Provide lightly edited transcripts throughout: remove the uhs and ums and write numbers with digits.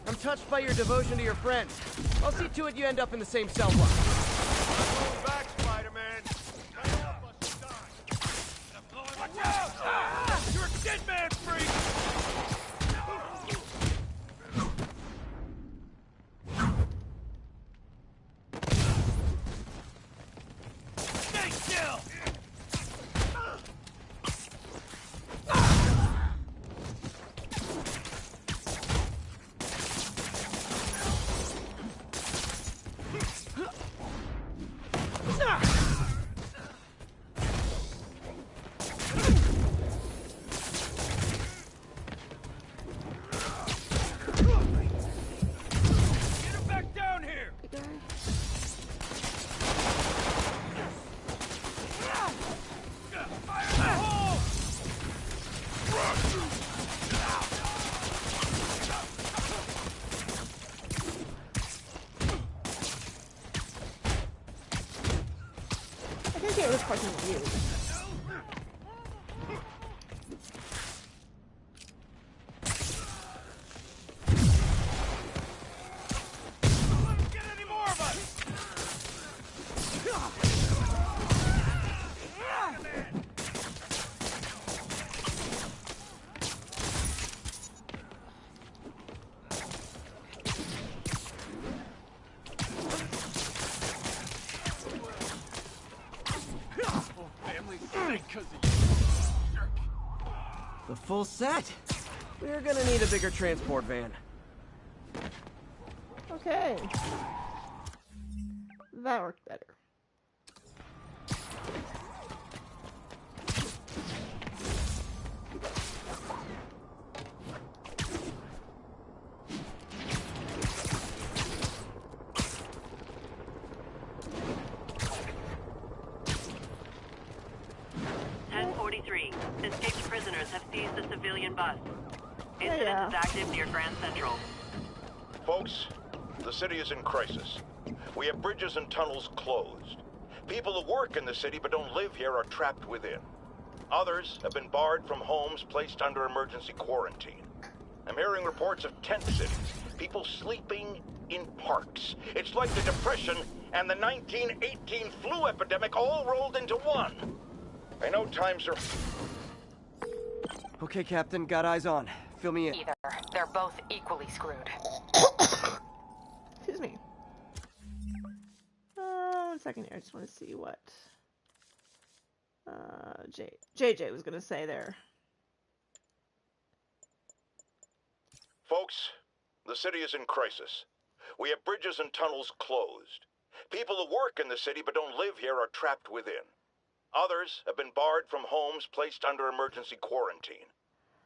I'm touched by your devotion to your friends. I'll see to it you end up in the same cell block. Go back, Spider-Man. Watch out! You're a dead man, freak! Stay still! It was fucking weird. Get any more of us! The full set? We're gonna need a bigger transport van. Okay. That worked better. Escaped prisoners have seized the civilian bus. Incident Yeah. is active near Grand Central. Folks, the city is in crisis. We have bridges and tunnels closed. People who work in the city but don't live here are trapped within. Others have been barred from homes, placed under emergency quarantine. I'm hearing reports of tent cities, people sleeping in parks. It's like the Depression and the 1918 flu epidemic all rolled into one. I know times are... Okay, Captain, got eyes on. Fill me in. Either. They're both equally screwed. Excuse me. 1 second here. I just want to see what JJ was gonna say there. Folks, the city is in crisis. We have bridges and tunnels closed. People who work in the city but don't live here are trapped within. Others have been barred from homes, placed under emergency quarantine.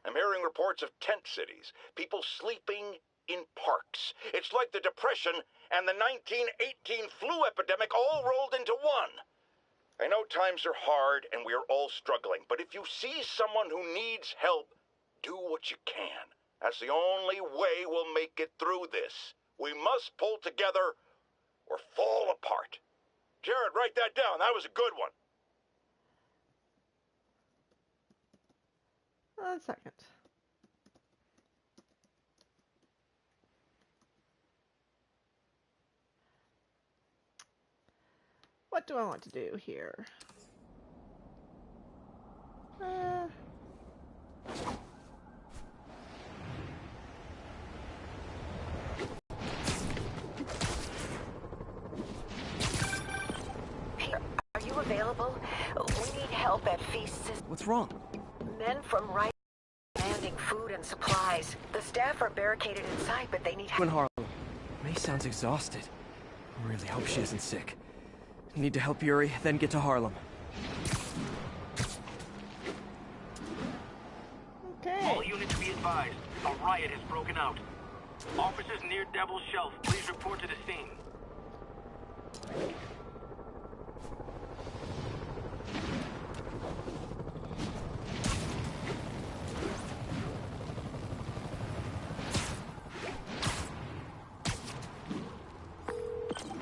I'm hearing reports of tent cities, people sleeping in parks. It's like the Depression and the 1918 flu epidemic all rolled into one. I know times are hard and we are all struggling, but if you see someone who needs help, do what you can. That's the only way we'll make it through this. We must pull together or fall apart. Jared, write that down. That was a good one. 1 second. What do I want to do here? Peter, are you available? We need help at Feast. What's wrong? Men from Riot demanding food and supplies. The staff are barricaded inside, but they need help. In Harlem. May sounds exhausted. I really hope she isn't sick. Need to help Yuri, then get to Harlem. Okay. All units be advised. A riot has broken out. Officers near Devil's Shelf, please report to the scene.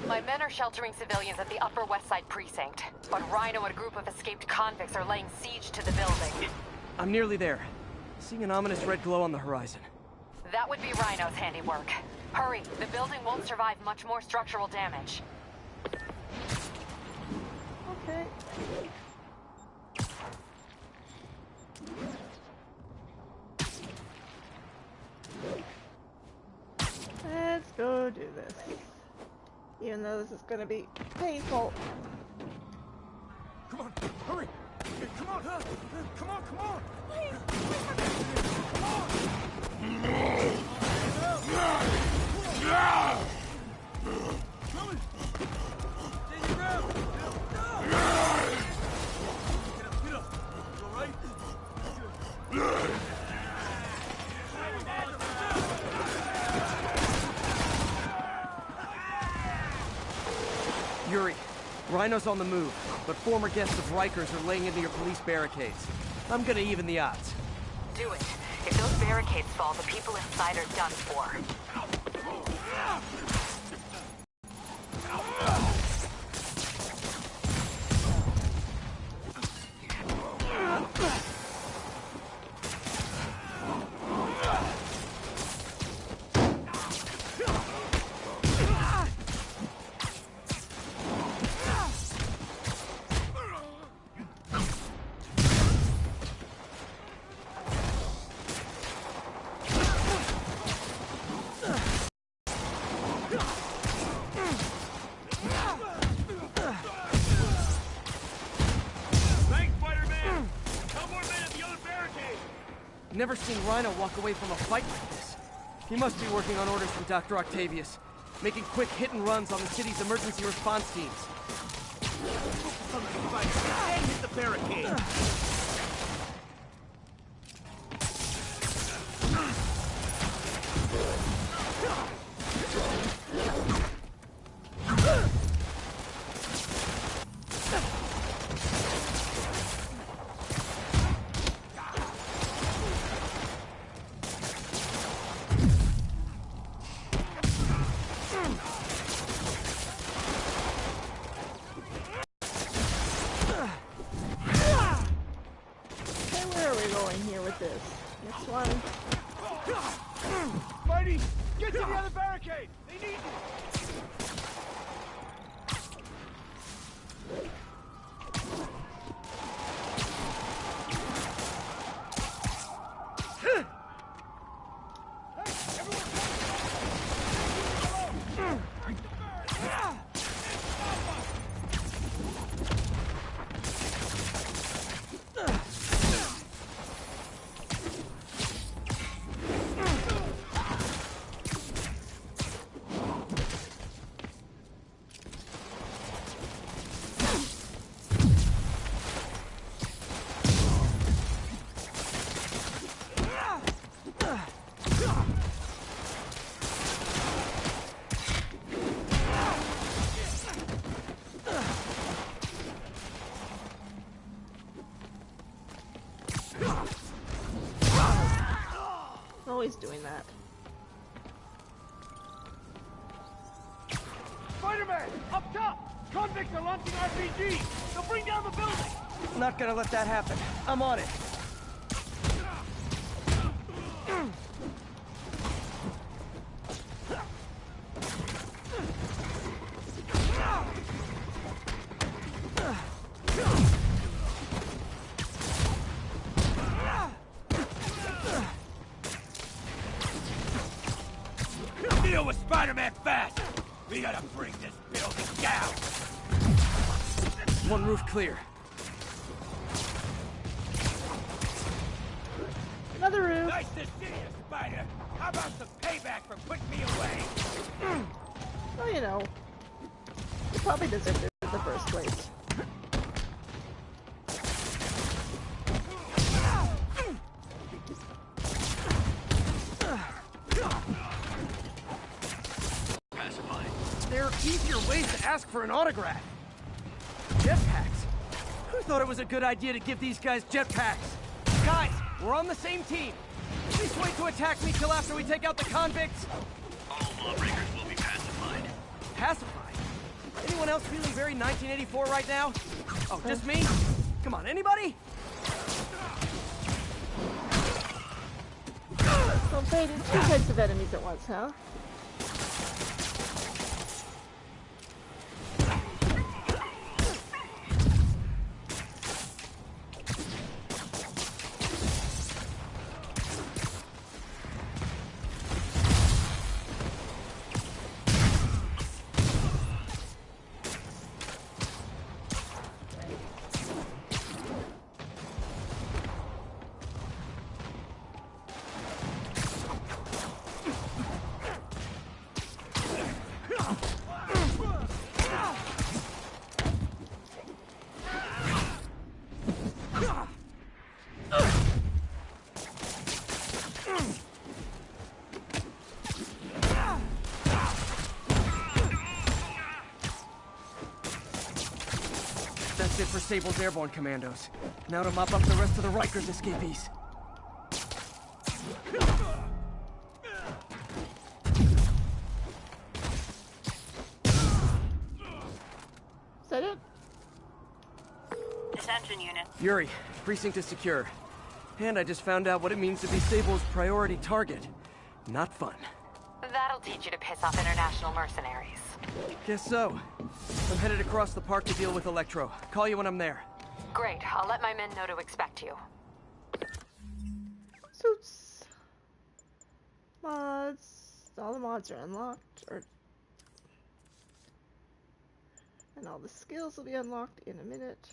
My men are sheltering civilians at the Upper West Side precinct, but Rhino and a group of escaped convicts are laying siege to the building. I'm nearly there. Seeing an ominous red glow on the horizon. That would be Rhino's handiwork. Hurry, the building won't survive much more structural damage. Okay. Let's go do this. Even though this is gonna be painful. Come on, hurry! Come on, huh? Come on, come on! Yuri, Rhino's on the move, but former guests of Rikers are laying into your police barricades. I'm gonna even the odds. Do it. If those barricades fall, the people inside are done for. Never seen Rhino walk away from a fight like this. He must be working on orders from Dr. Octavius, making quick hit and runs on the city's emergency response teams. And hit the barricade! Next one. Mighty, get to the other barricade! They need you! Always doing that. Spider-Man! Up top! Convicts are launching RPGs! They'll bring down the building! Not gonna let that happen. I'm on it. Deal with Spider-Man fast! We gotta bring this building down! One roof clear. Another roof. Nice to see you, Spider! How about some payback for putting me away? Well, you know, you probably deserved it in the first place. There are easier ways to ask for an autograph. Jetpacks? Who thought it was a good idea to give these guys jetpacks? Guys, we're on the same team. Please wait to attack me till after we take out the convicts. All lawbreakers will be pacified. Pacified? Anyone else feeling very 1984 right now? Oh, just me? Come on, anybody? So Well, baited two types of enemies at once, huh? That's it for Sable's airborne commandos. Now to mop up the rest of the Rikers escapees. Is that it? Attention unit. Yuri, precinct is secure. And I just found out what it means to be Sable's priority target. Not fun. That'll teach you to piss off international mercenaries. Guess so. I'm headed across the park to deal with Electro. Call you when I'm there. Great, I'll let my men know to expect you. Suits. Mods. All the mods are unlocked. And all the skills will be unlocked in a minute.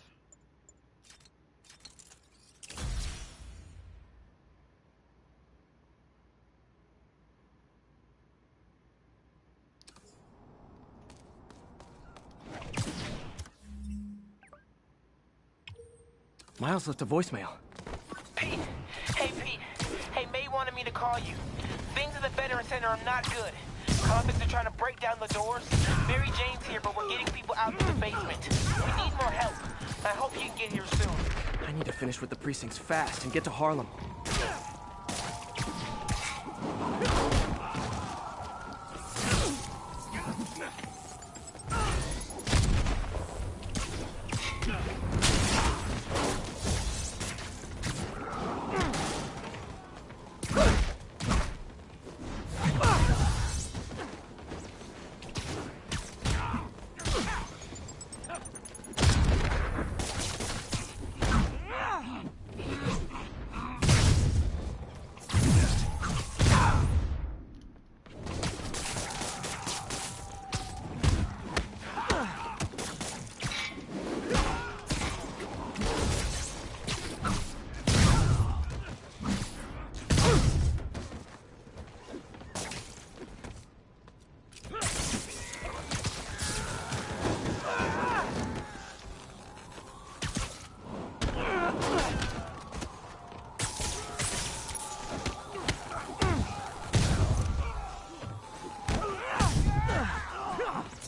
Miles left a voicemail. Pete. Hey, Pete. Hey, May wanted me to call you. Things at the Veteran Center are not good. Convicts are trying to break down the doors. Mary Jane's here, but we're getting people out to the basement. We need more help. I hope you can get here soon. I need to finish with the precincts fast and get to Harlem.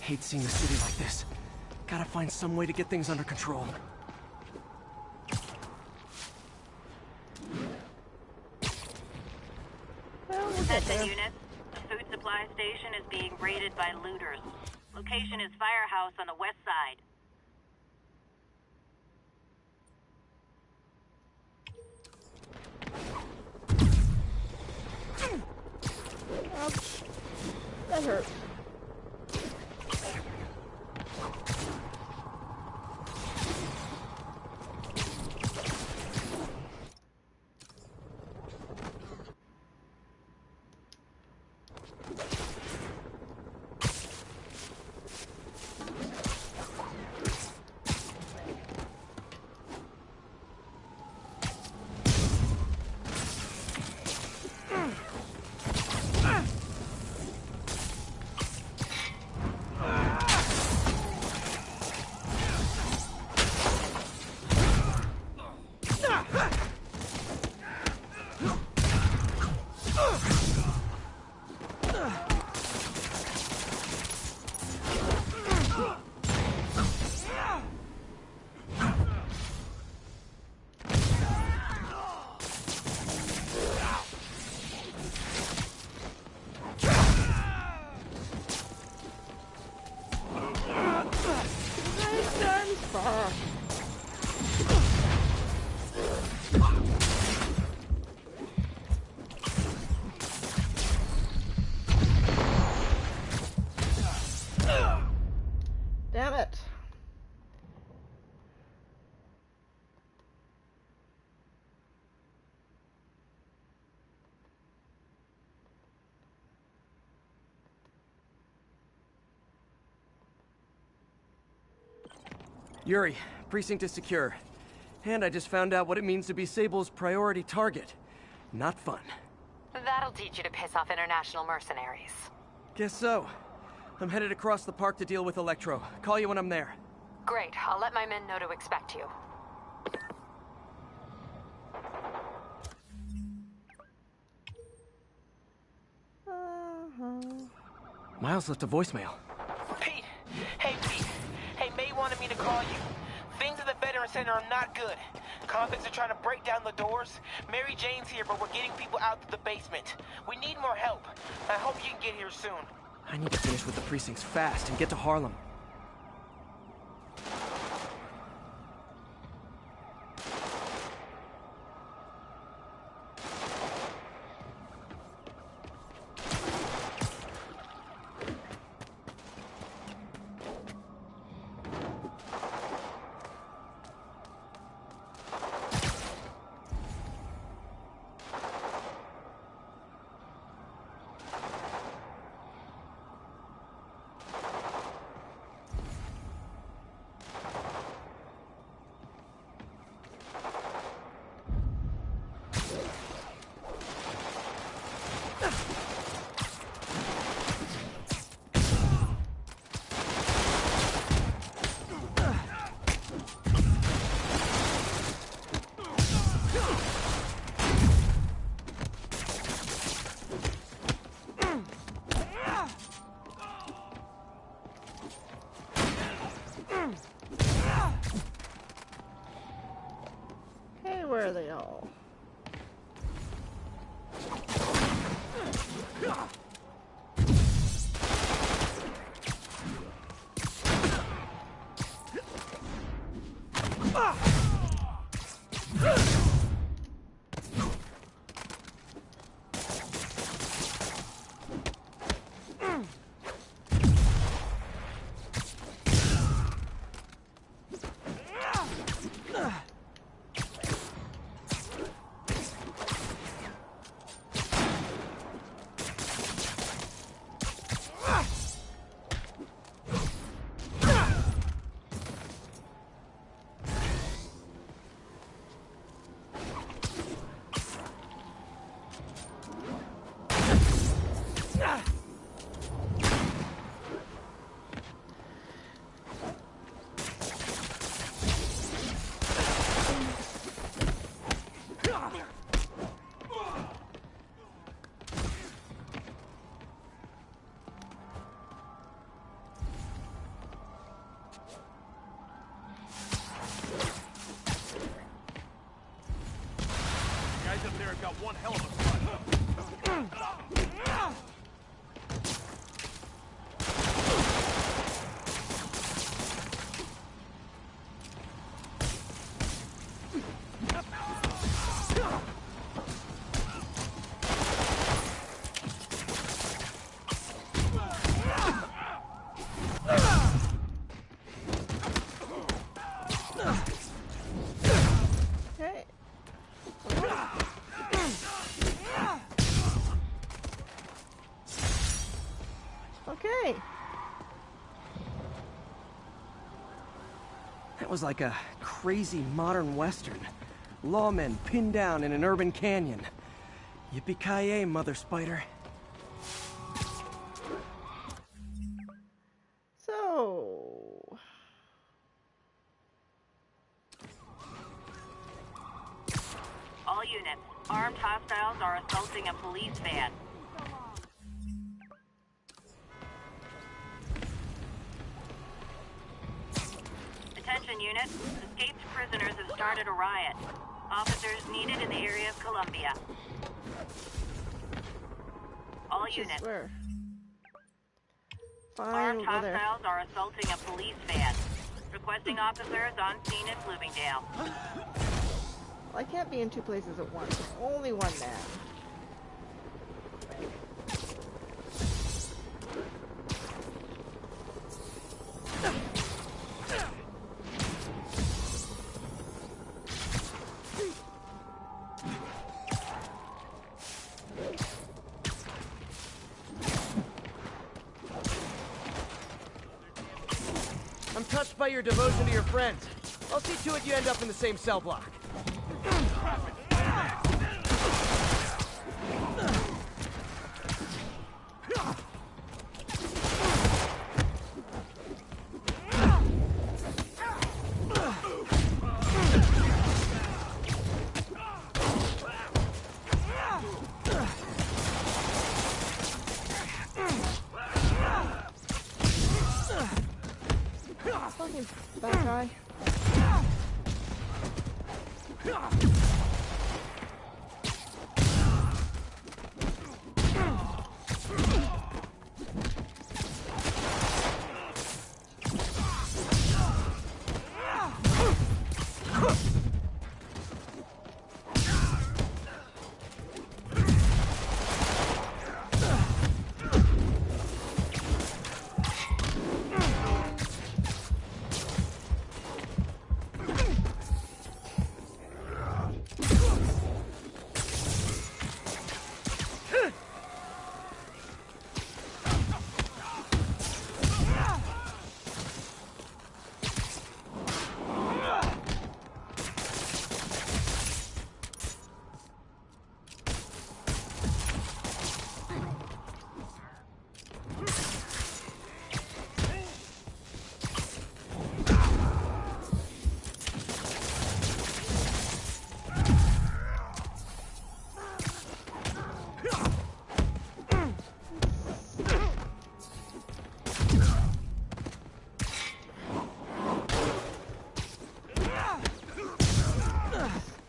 Hate seeing the city like this. Gotta find some way to get things under control. Well, we'll get Attention there. unit. The food supply station is being raided by looters. Location is Firehouse on the west side. Ouch. That hurt. Yuri, precinct is secure. And I just found out what it means to be Sable's priority target. Not fun. That'll teach you to piss off international mercenaries. Guess so. I'm headed across the park to deal with Electro. Call you when I'm there. Great. I'll let my men know to expect you. Miles left a voicemail. Pete! Hey, Pete. Hey, May wanted me to call you. Things at the Veteran Center are not good. Convicts are trying to break down the doors. Mary Jane's here, but we're getting people out to the basement. We need more help. I hope you can get here soon. I need to finish with the precincts fast and get to Harlem. Where are they all? Guys up there have got one hell of a fight. Okay. That was like a crazy modern western. Lawmen pinned down in an urban canyon. Yippee-ki-yay, Mother Spider. So... All units, armed hostiles are assaulting a police van. Attention units, escaped prisoners have started a riot. Officers needed in the area of Columbia. All units. Where? Armed Fine, over there. hostiles are assaulting a police van. Requesting officers on scene at Bloomingdale. I can't be in two places at once. There's only one man. I'm touched by your devotion to your friends. I'll see to it you end up in the same cell block. Fucking bad guy.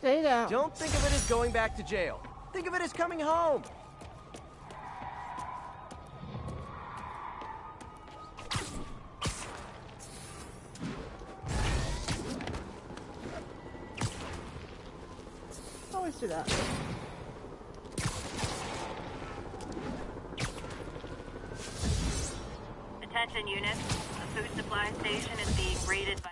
Stay down. Don't think of it as going back to jail. Think of it as coming home. Always do that. Attention units. The food supply station is being raided by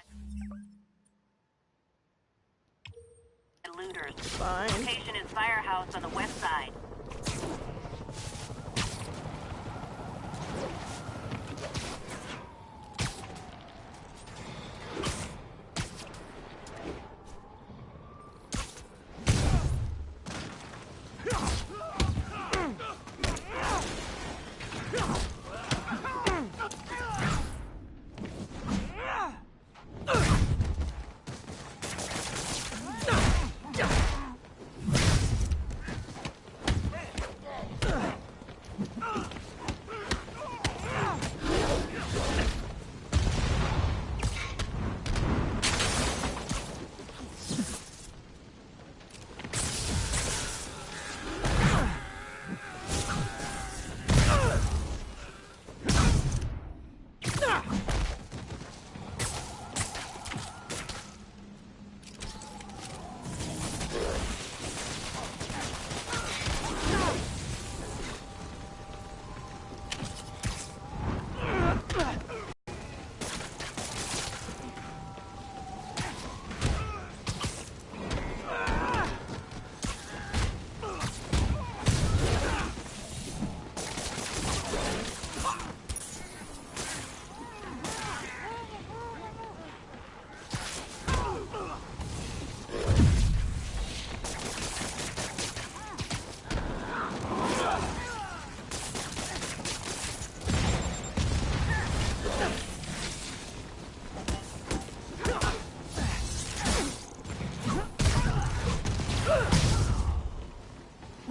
looters. Fine. Location is Firehouse on the west side.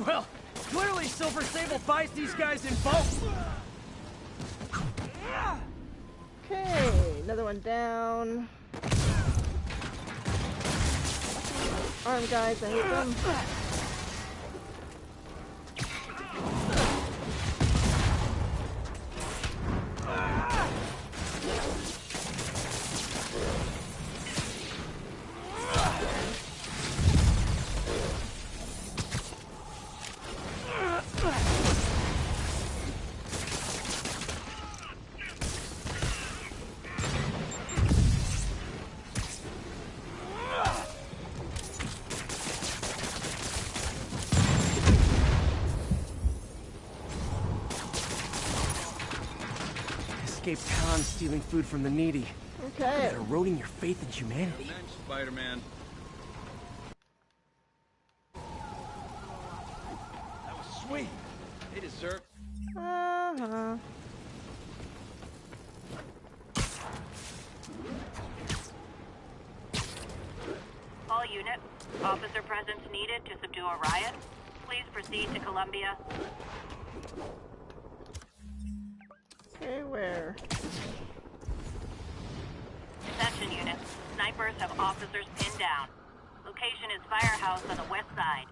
Well, clearly Silver Sable buys these guys in bulk. Okay, another one down. Armed guys, I hate them. Escaped town stealing food from the needy. Okay. You're eroding your faith in humanity. Revenge, Spider-Man. That was sweet. They deserve. Uh-huh. All units, officer presence needed to subdue a riot. Please proceed to Columbia. Okay, where? Attention units. Snipers have officers pinned down. Location is Firehouse on the west side.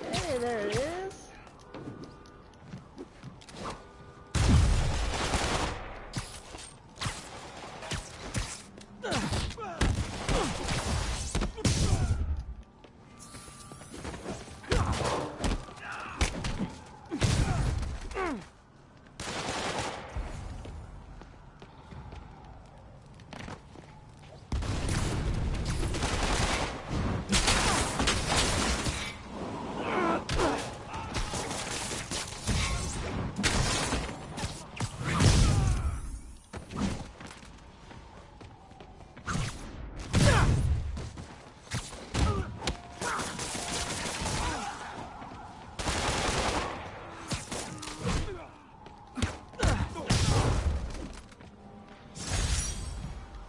Okay, there it is.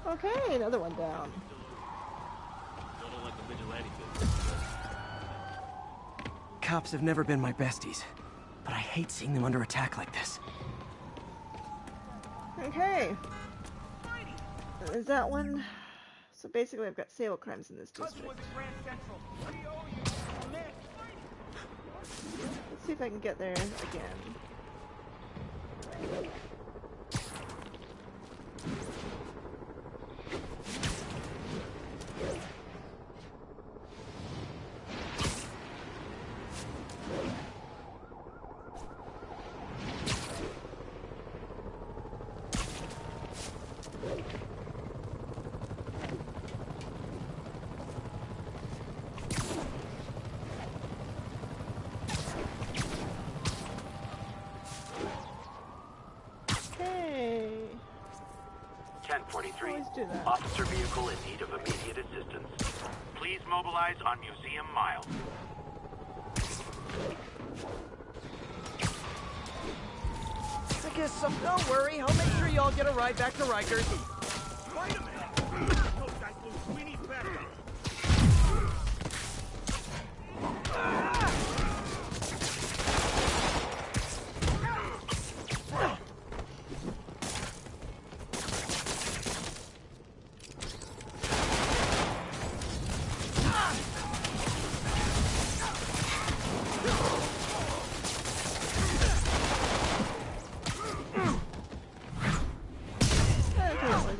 Okay, another one down. Don't like the vigilante business. Cops have never been my besties, but I hate seeing them under attack like this. Okay. Is that one? So basically I've got sale crimes in this district. Let's see if I can get there again. Okay. 1043. Always do that. Officer vehicle in need of immediate assistance. Please mobilize on Museum Mile. I guess don't worry, I'll make sure y'all get a ride back to Rikers. Wait a minute! Those guys loose. We need backup.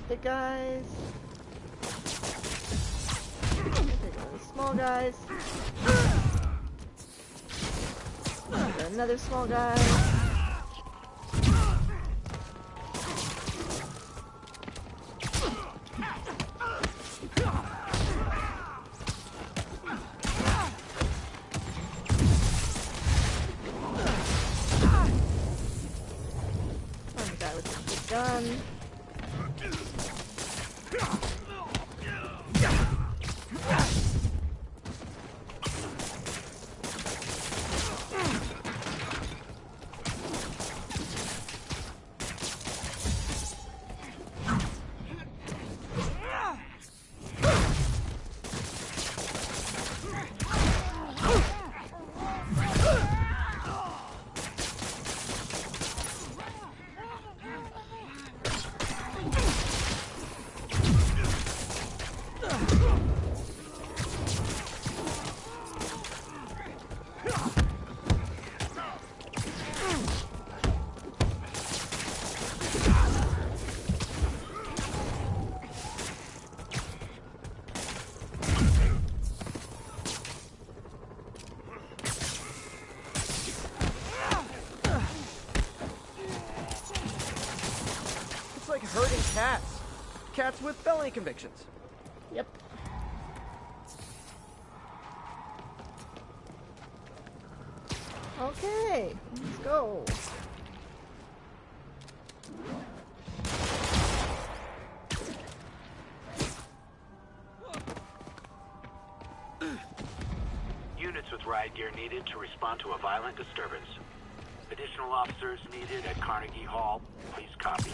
Big guys. Take on the small guys. Another small guy. cats with felony convictions. Yep. Okay, let's go. Units with riot gear needed to respond to a violent disturbance. Additional officers needed at Carnegie Hall. Please copy.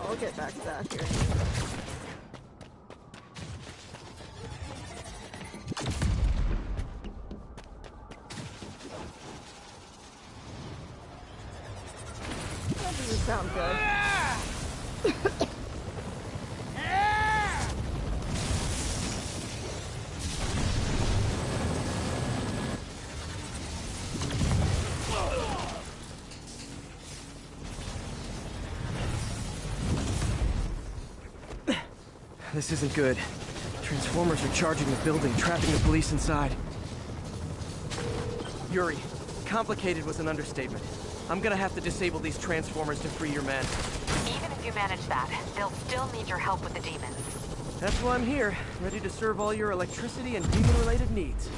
I'll get back to that here. That doesn't sound good. This isn't good. Transformers are charging the building, trapping the police inside. Yuri, complicated was an understatement. I'm gonna have to disable these transformers to free your men. Even if you manage that, they'll still need your help with the demons. That's why I'm here, ready to serve all your electricity and demon-related needs.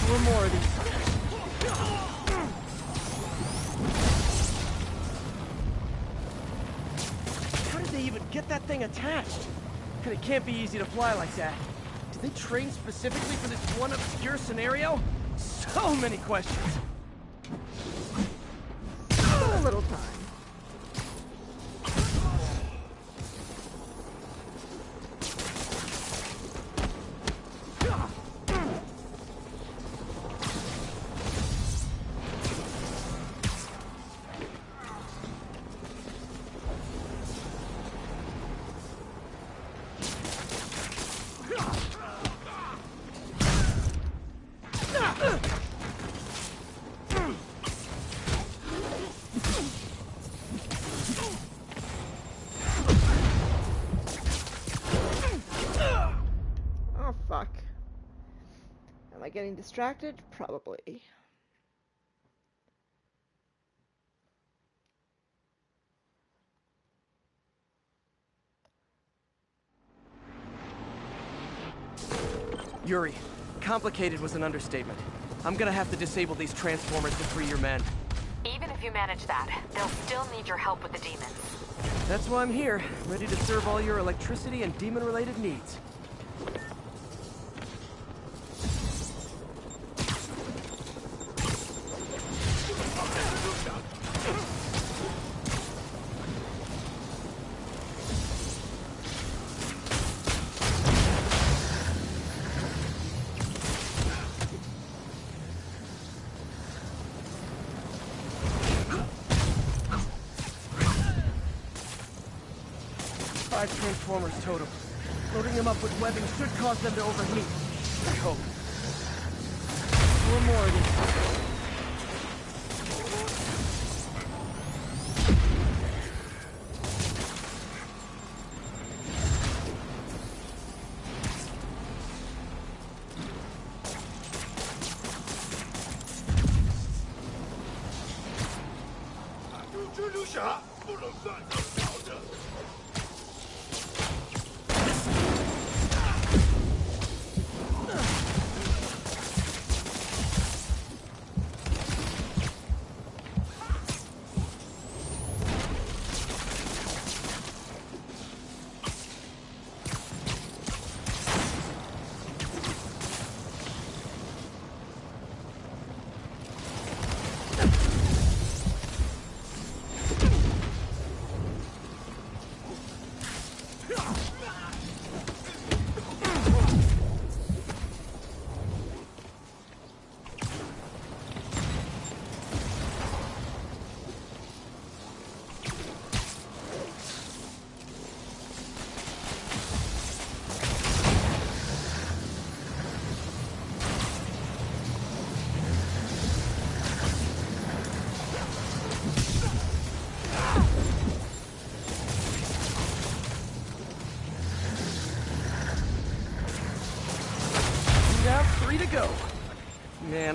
Four more of these. How did they even get that thing attached? And it can't be easy to fly like that. Did they train specifically for this one obscure scenario? So many questions. A little time. Oh, fuck. Am I getting distracted? Probably. Yuri, complicated was an understatement. I'm gonna have to disable these transformers to free your men. Even if you manage that, they'll still need your help with the demons. That's why I'm here, ready to serve all your electricity and demon-related needs. Five transformers total. Loading them up with webbing should cause them to overheat. I hope. Four more of these.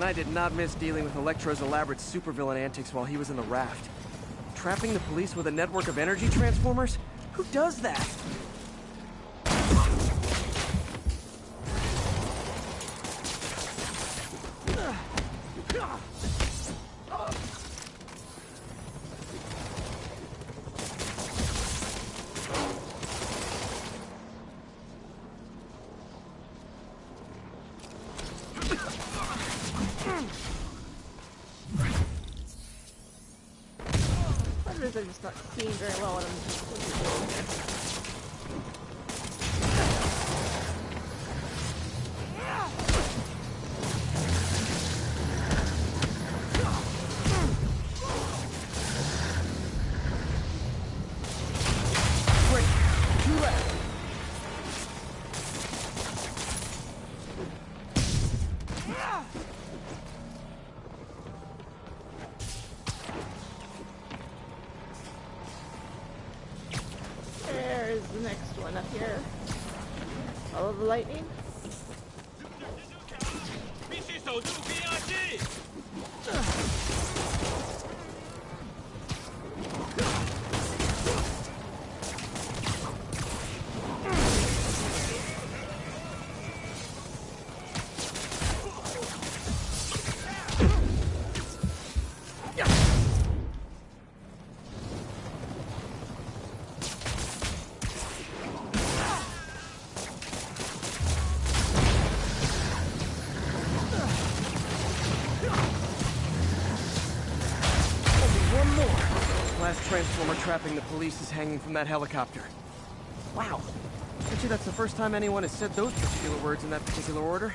I did not miss dealing with Electro's elaborate supervillain antics while he was in the raft. Trapping the police with a network of energy transformers? Who does that? I'm just not seeing very well what I'm doing here. The next one up here. Follow the lightning. Last transformer trapping the police is hanging from that helicopter. Wow. Bet you that's the first time anyone has said those particular words in that particular order.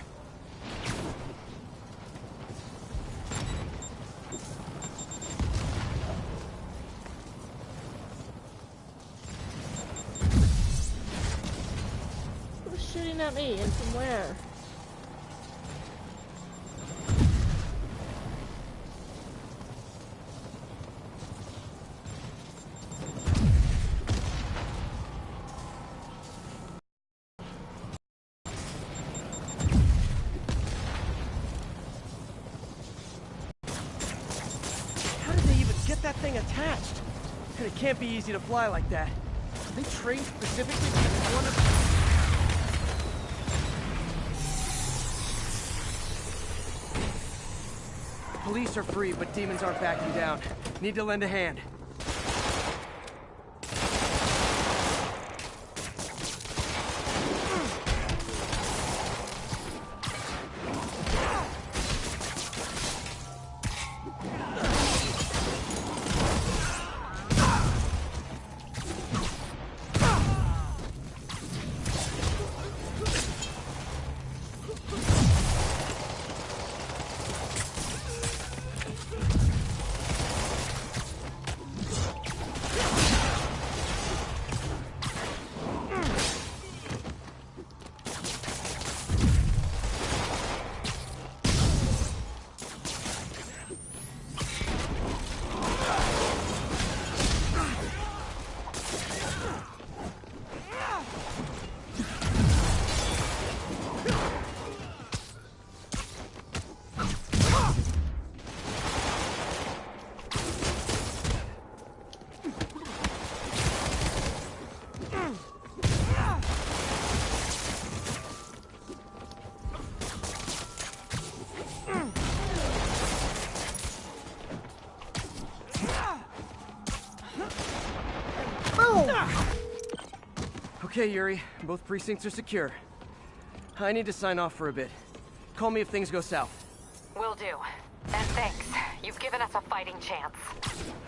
Who's shooting at me and from where? That thing attached. And it can't be easy to fly like that. Are they trained specifically for one of... Police are free, but demons aren't backing down. Need to lend a hand. Okay, Yuri. Both precincts are secure. I need to sign off for a bit. Call me if things go south. Will do. And thanks. You've given us a fighting chance.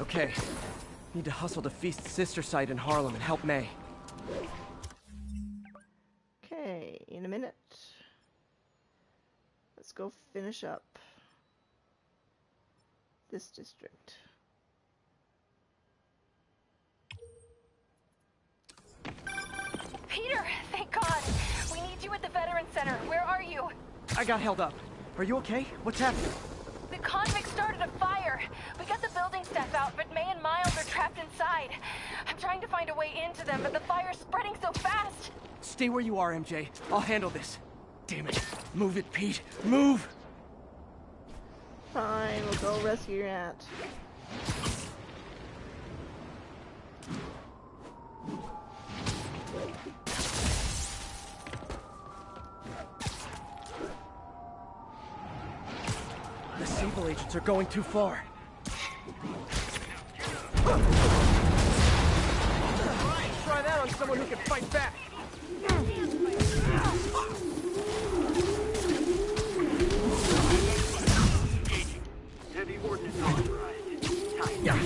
Okay. Need to hustle to Feast's sister site in Harlem and help May. Okay, in a minute. Let's go finish up this district. Peter, thank God. We need you at the Veterans Center. Where are you? I got held up. Are you okay? What's happening? The convicts started a fire. We got the building staff out, but May and Miles are trapped inside. I'm trying to find a way into them, but the fire's spreading so fast. Stay where you are, MJ. I'll handle this. Damn it. Move it, Pete. Move! Fine, we'll go rescue your aunt. The Sable agents are going too far. Try that on someone who can fight back. Heavy ordnance authorized. Tight. Yeah.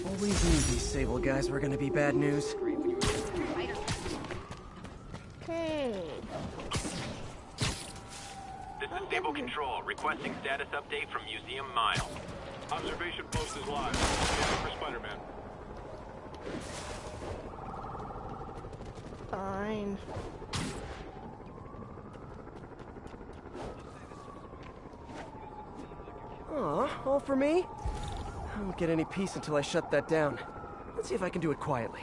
Always knew these Sable guys were gonna be bad news. Okay. This is Stable Control, requesting status update from Museum Mile. Observation post is live. Scanning for Spider-Man. Fine. Aw, all for me? I won't get any peace until I shut that down. Let's see if I can do it quietly.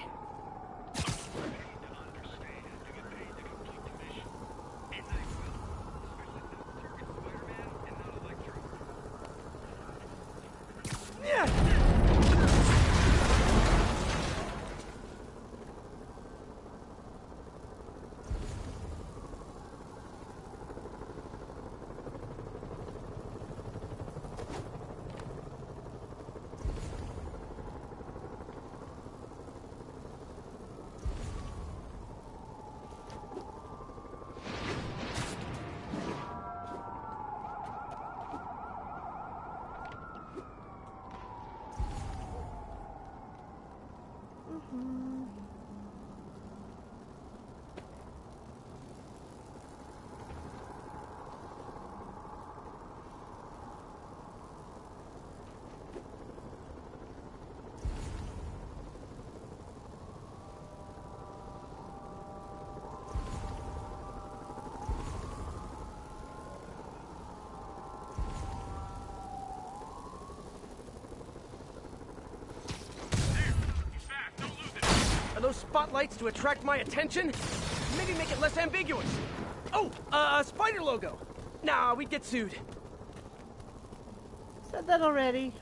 Are those spotlights to attract my attention? Maybe make it less ambiguous. Oh, a spider logo. Nah, we'd get sued. Said that already.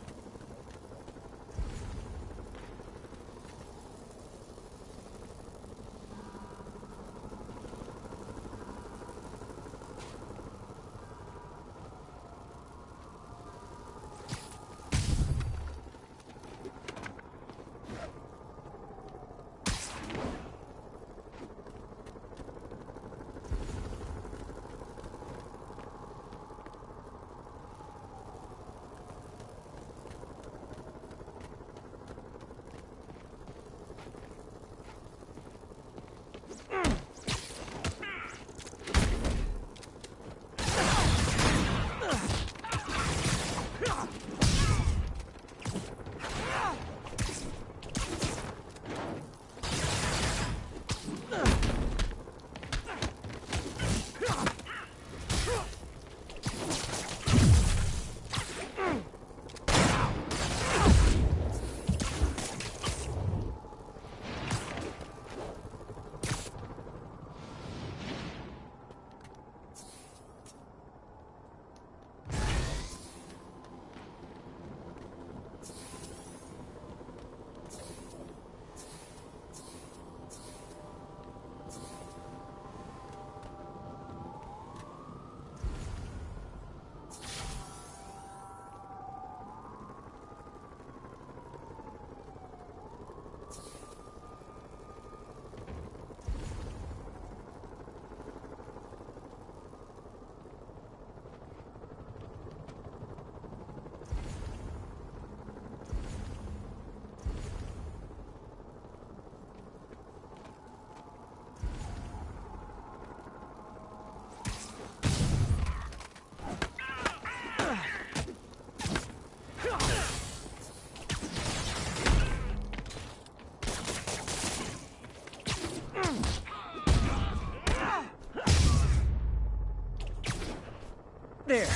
There.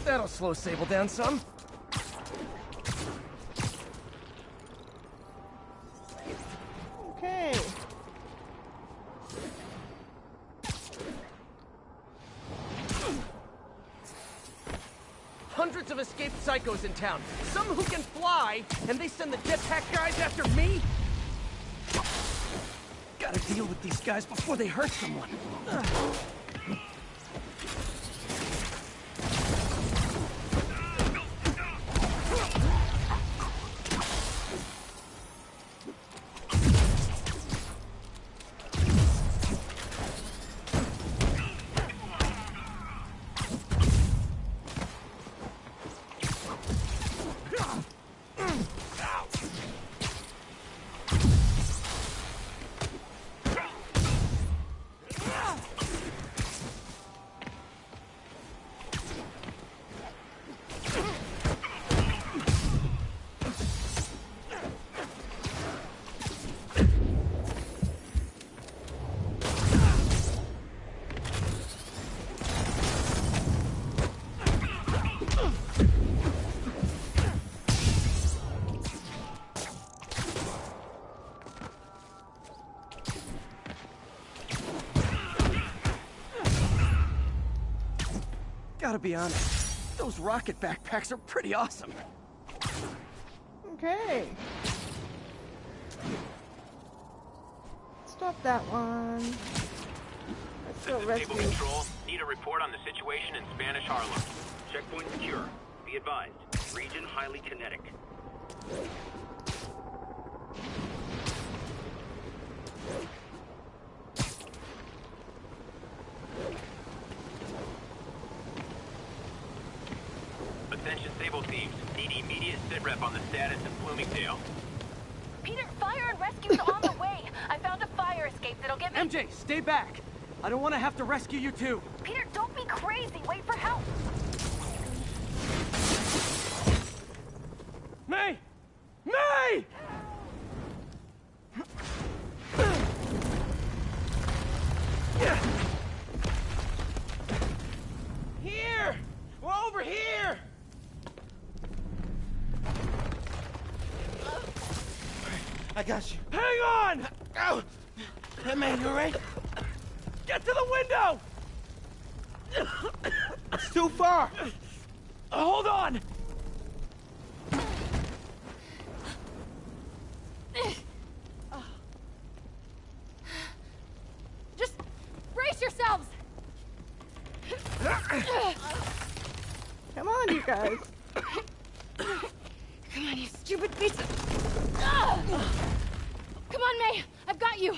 That'll slow Sable down some. Okay. Hundreds of escaped psychos in town. Some who can fly, and they send the jetpack guys after me? Gotta deal with these guys before they hurt someone. Gotta be honest, those rocket backpacks are pretty awesome. Okay. Stop that one. Let's go This is Sable rescue. Control. Need a report on the situation in Spanish Harlem. Checkpoint secure. Be advised. Region highly kinetic. Attention Sable teams. Need immediate sitrep on the status in Bloomingdale. Peter, fire and rescue's on the way. I found a fire escape that'll get me... MJ, stay back. I don't want to have to rescue you too. Peter, don't be crazy. Wait for help. May! May! Here! We're over here! I got you. Hang on! Oh! Hey, man, you alright? Get to the window! It's too far. Hold on! Just brace yourselves. Come on, you guys. Come on, you stupid piece of... Come on, May. I've got you.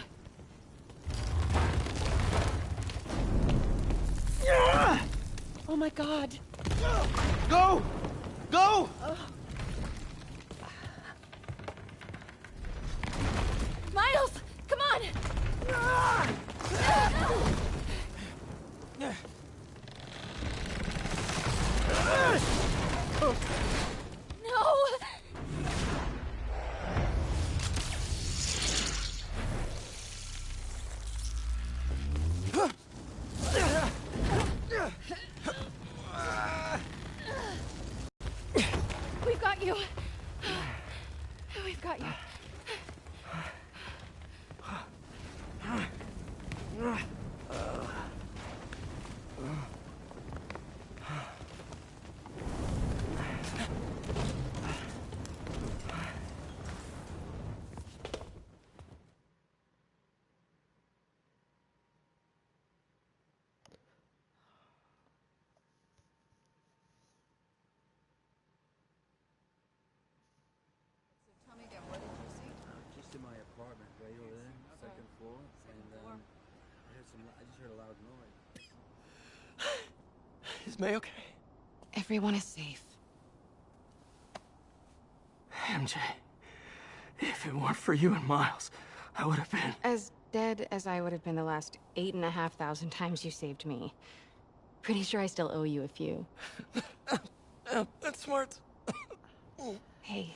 Oh my God. Go! Go! Miles, come on. No. We've got you. We've got you. Just in my apartment, right over there, second floor, and I just heard a loud noise. Is May okay? Everyone is safe. MJ, if it weren't for you and Miles, I would have been... As dead as I would have been the last 8,500 times you saved me. Pretty sure I still owe you a few. That's smart. Hey.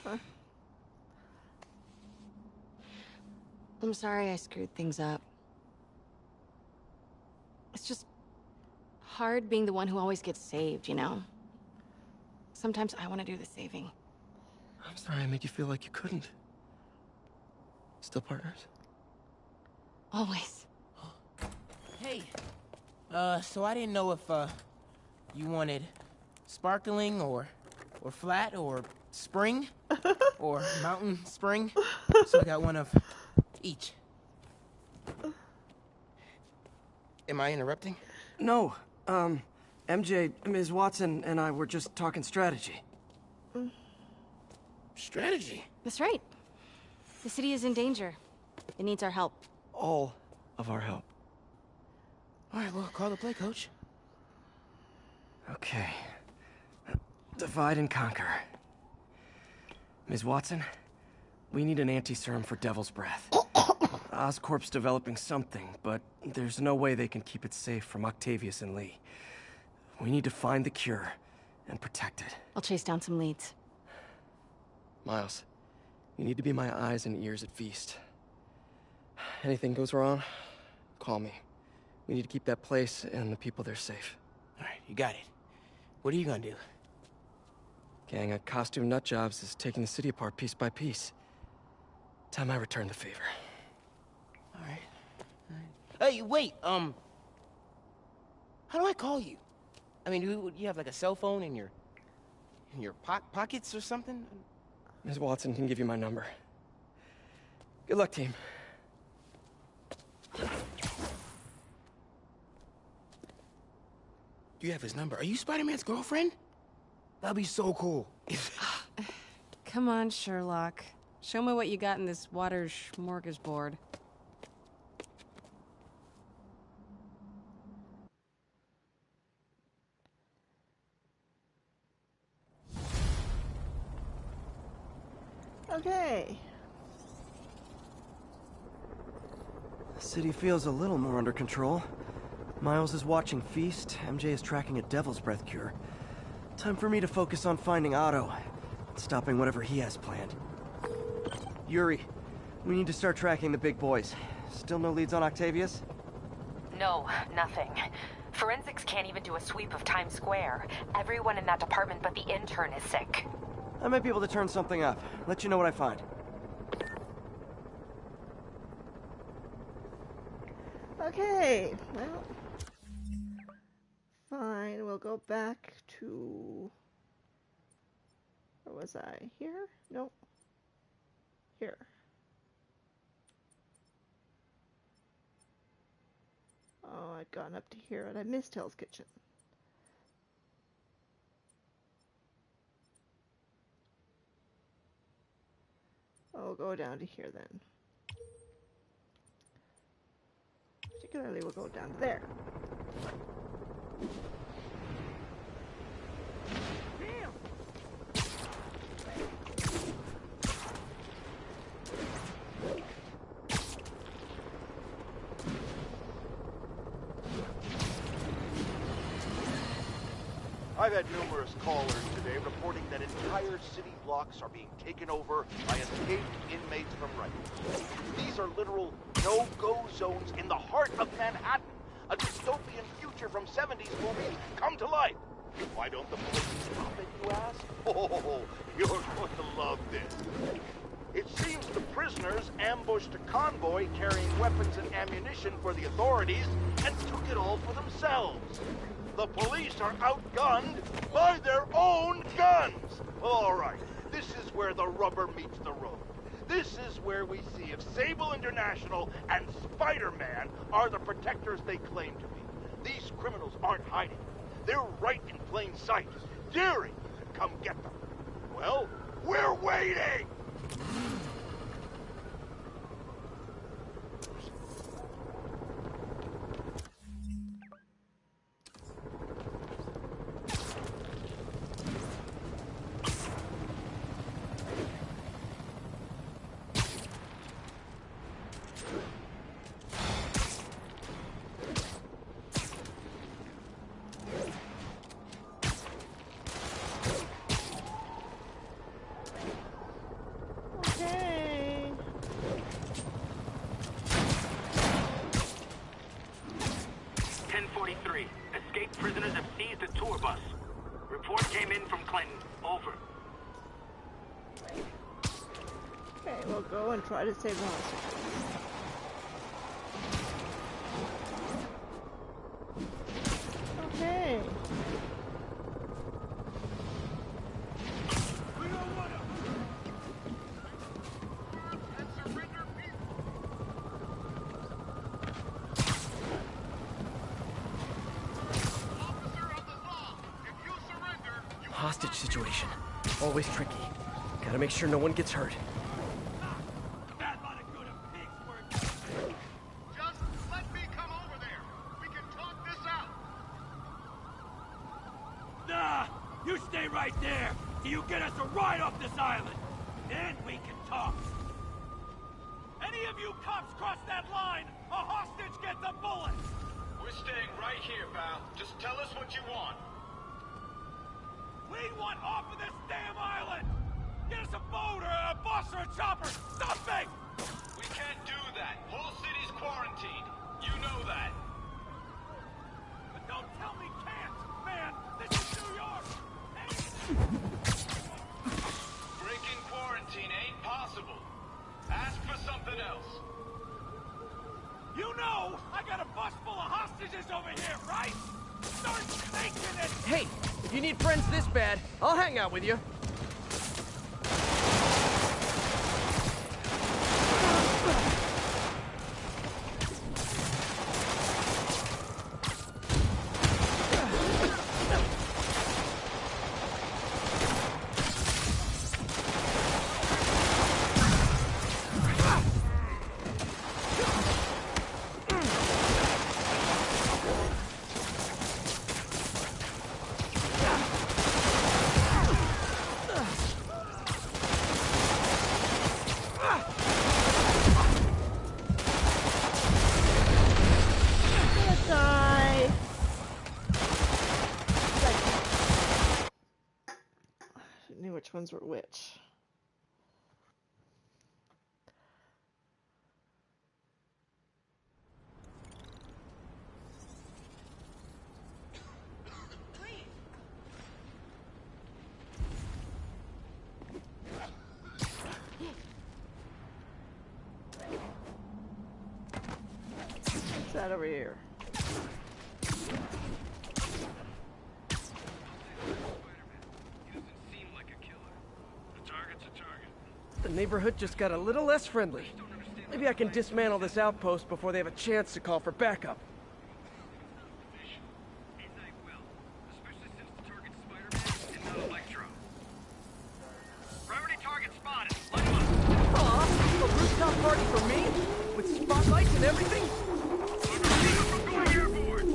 I'm sorry I screwed things up. It's just hard being the one who always gets saved, you know? Sometimes I want to do the saving. I'm sorry I made you feel like you couldn't. Still partners? Always. Hey, so I didn't know if, you wanted sparkling or flat or spring or mountain spring. So I got one of each. Am I interrupting? No, MJ, Ms. Watson, and I were just talking strategy. Strategy? That's right. The city is in danger. It needs our help. All of our help. All right, well, call the play, coach. Okay. Divide and conquer. Ms. Watson, we need an anti-serum for Devil's Breath. Oscorp's developing something, but there's no way they can keep it safe from Octavius and Lee. We need to find the cure and protect it. I'll chase down some leads. Miles, you need to be my eyes and ears at Feast. Anything goes wrong, call me. We need to keep that place and the people there safe. All right, you got it. What are you gonna do? Gang of costume nutjobs is taking the city apart piece by piece. Time I return the favor. All right. Hey, wait, how do I call you? I mean, do you have like a cell phone in your pockets or something? Ms. Watson can give you my number. Good luck, team. You have his number. Are you Spider-Man's girlfriend? That'd be so cool. Come on, Sherlock. Show me what you got in this water smorgasbord. Okay. The city feels a little more under control. Miles is watching Feast, MJ is tracking a Devil's Breath cure. Time for me to focus on finding Otto and stopping whatever he has planned. Yuri, we need to start tracking the big boys. Still no leads on Octavius? No, nothing. Forensics can't even do a sweep of Times Square. Everyone in that department but the intern is sick. I might be able to turn something up. Let you know what I find. Okay, well... Fine, we'll go back to... Where was I? Here? Nope. Here. Oh, I'd gone up to here and I missed Hell's Kitchen. I'll go down to here then. Particularly, we'll go down to there. I've had numerous callers today reporting that entire city blocks are being taken over by escaped inmates from Rikers. These are literal no-go zones in the heart of Manhattan. A dystopian future from 70s movies come to life. Why don't the police stop it, you ask? Oh, you're going to love this. It seems the prisoners ambushed a convoy carrying weapons and ammunition for the authorities and took it all for themselves. The police are outgunned by their own guns! All right, this is where the rubber meets the road. This is where we see if Sable International and Spider-Man are the protectors they claim to be. These criminals aren't hiding. They're right in plain sight, daring to come get them. Well, we're waiting! bus. Report came in from Clinton. Over. Okay, we'll go and try to save the hostages. Okay. Hostage situation. Always tricky. Gotta make sure no one gets hurt. Just let me come over there. We can talk this out. Nah, you stay right there till you get us a ride off this island. Then we can talk. Any of you cops cross that line, a hostage gets a bullet. We're staying right here, pal. Just tell us what you want. We want off of this damn island! Get us a boat or a bus or a chopper! Something! We can't do that. Whole city's quarantined. You know that. But don't tell me can't! Man, this is New York! Breaking quarantine ain't possible. Ask for something else. You know I got a bus full of hostages over here, right? Start thinking it! Hey, if you need friends this bad, I'll hang out with you. Which ones were which. What's that over here? The neighborhood just got a little less friendly. Maybe I can dismantle this outpost before they have a chance to call for backup. Priority target spotted. Light 'em up. Aw, a rooftop party for me? With spotlights and everything? I'm going airborne.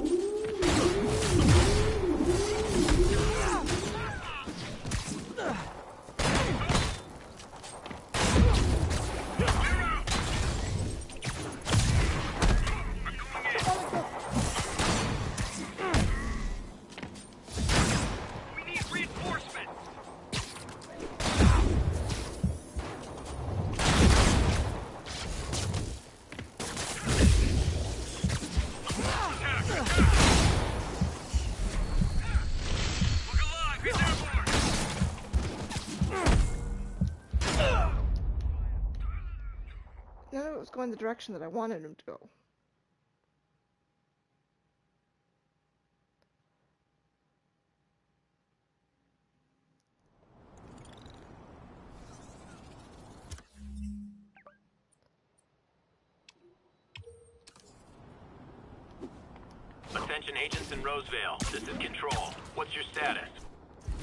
It was going the direction that I wanted him to go. Attention agents in Roseville. This is Control. What's your status?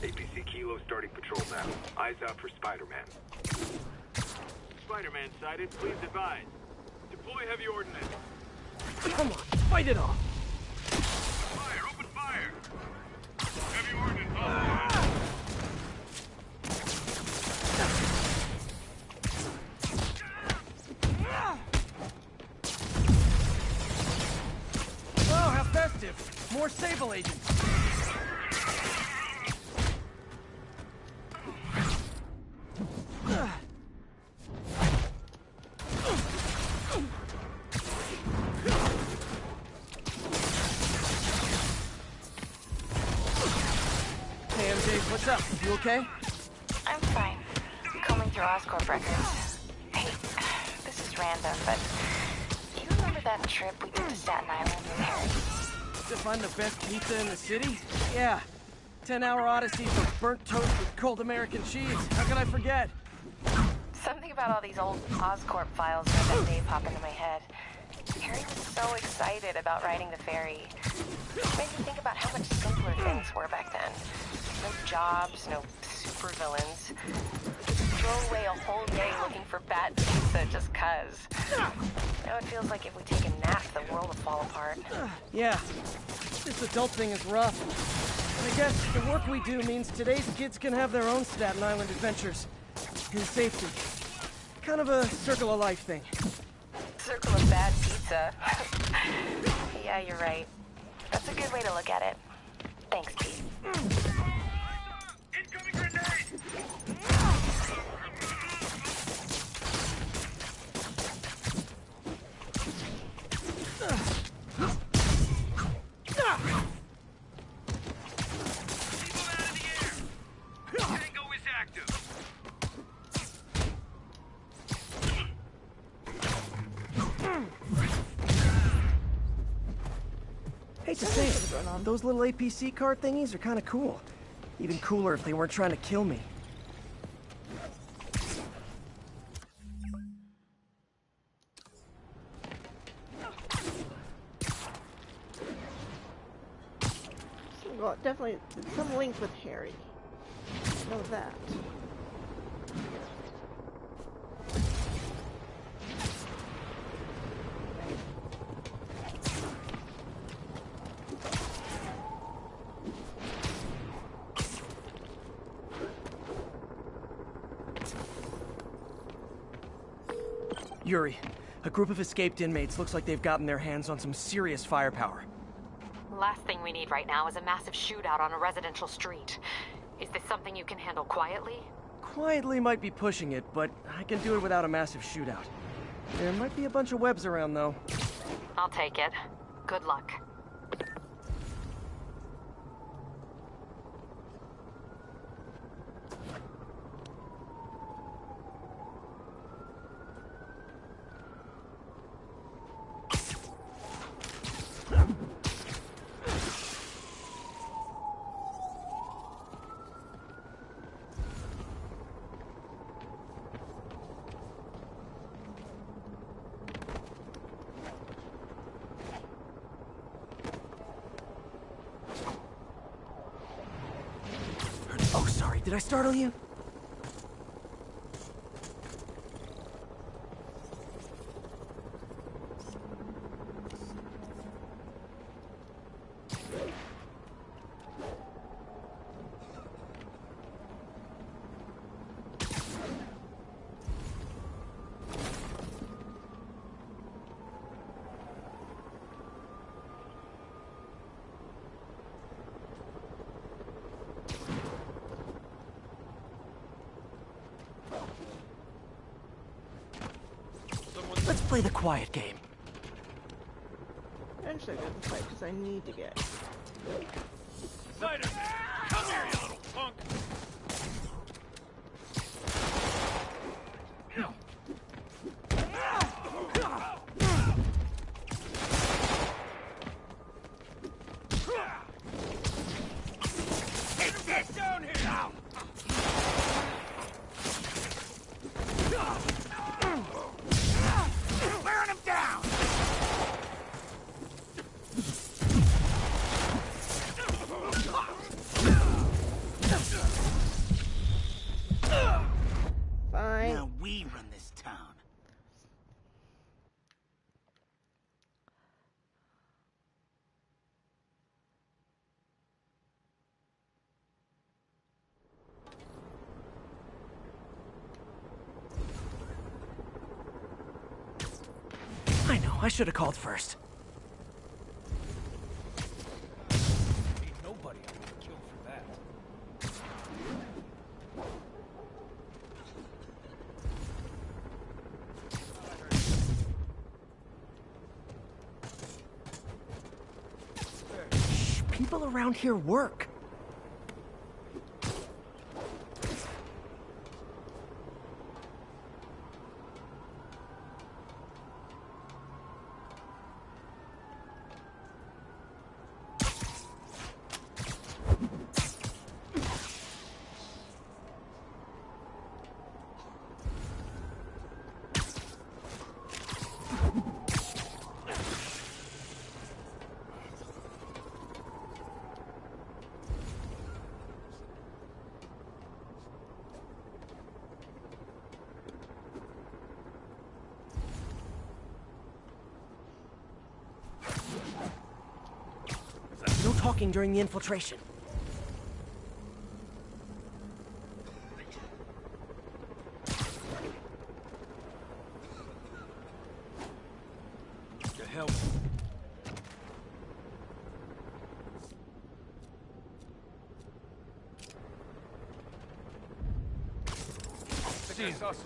APC Kilo starting patrol now. Eyes out for Spider-Man. Spider-Man sighted. Please advise. Deploy heavy ordnance. Come on, fight it off! Fire! Open fire! Heavy ordnance. Oh, how festive! More Sable agents! Jake, what's up? You okay? I'm fine. Combing through Oscorp records. Hey, this is random, but do you remember that trip we took to Staten Island with Harry? To find the best pizza in the city? Yeah. 10-hour odyssey for burnt toast with cold American cheese. How could I forget? Something about all these old Oscorp files made that day pop into my head. Harry was so excited about riding the ferry. It made me think about how much simpler things were back then. No jobs, no supervillains. We could throw away a whole day looking for bad pizza just cuz. Now it feels like if we take a nap, the world will fall apart. Yeah. This adult thing is rough. And I guess the work we do means today's kids can have their own Staten Island adventures. In safety. Kind of a circle of life thing. Circle of bad pizza. Yeah, you're right. That's a good way to look at it. Thanks, Pete. Incoming grenade! Tango is active. Hate to say it, those little APC car thingies are kind of cool. Even cooler if they weren't trying to kill me. Well, definitely some link with Harry. Know that. Yuri, a group of escaped inmates looks like they've gotten their hands on some serious firepower. Last thing we need right now is a massive shootout on a residential street. Is this something you can handle quietly? Quietly might be pushing it, but I can do it without a massive shootout. There might be a bunch of webs around, though. I'll take it. Good luck. Oh, sorry, did I startle you? Let's play the quiet game. Eventually I'm gonna fight because I need to get. Cider! Come here, you little punk! Get down here now! Wearing him down! Fine. Now we run this town. I know, I should have called first. Ain't nobody I would kill for that. Shh, people around here work. talking during the infiltration. To help. Jesus.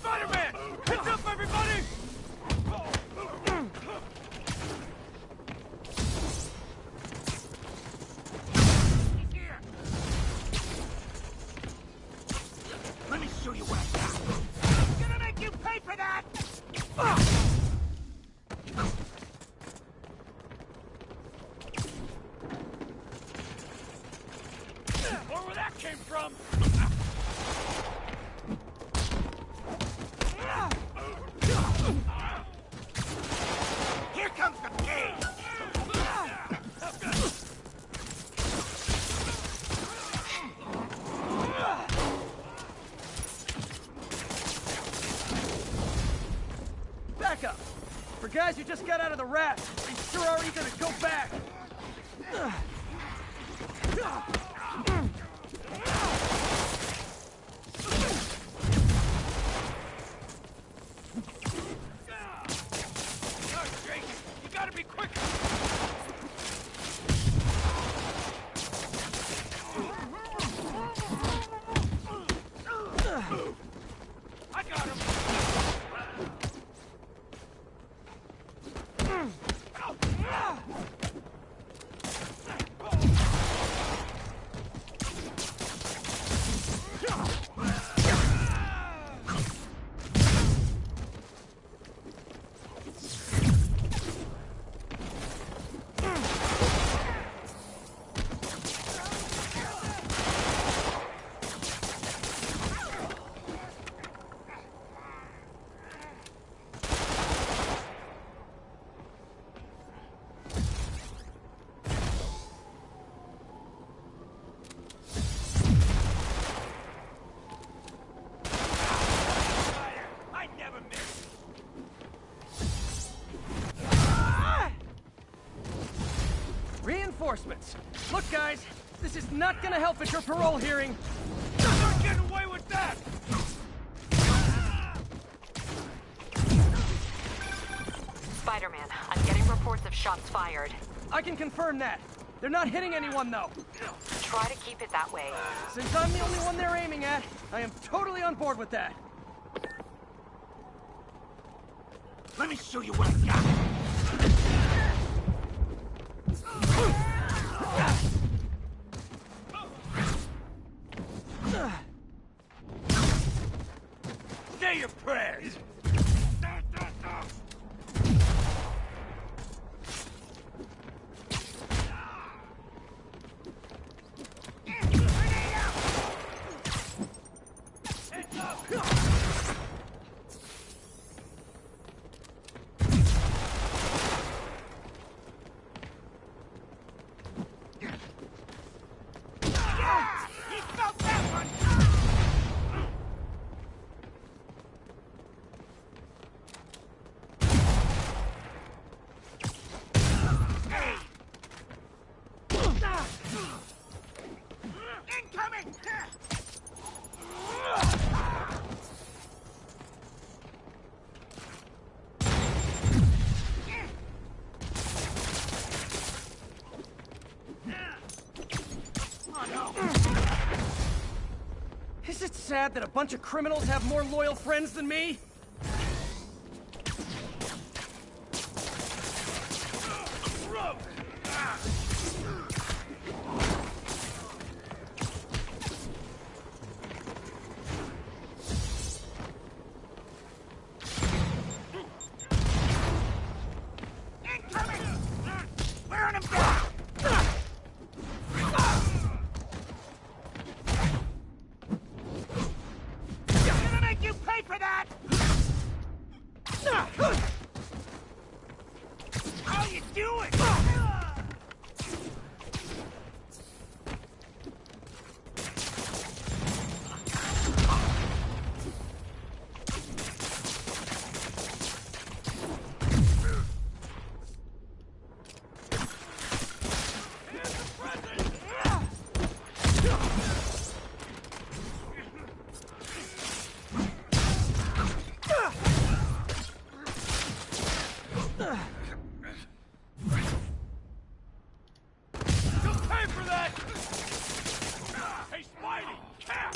Spider-Man! Heads up, everybody! Let me show you what I got. I'm gonna make you pay for that! Where that came from? Here comes the cage! Back up! For guys who just got out of the rat, they sure are eager to go back! You gotta be quicker! I got him! Reinforcements. Look, guys, this is not gonna help at your parole hearing. You're not getting away with that! Spider-Man, I'm getting reports of shots fired. I can confirm that. They're not hitting anyone, though. Try to keep it that way. Since I'm the only one they're aiming at, I am totally on board with that. Let me show you what I got! Say your prayers! Incoming! Is it sad that a bunch of criminals have more loyal friends than me? You pay for that! You'll pay for that! Hey, Spidey! Cap!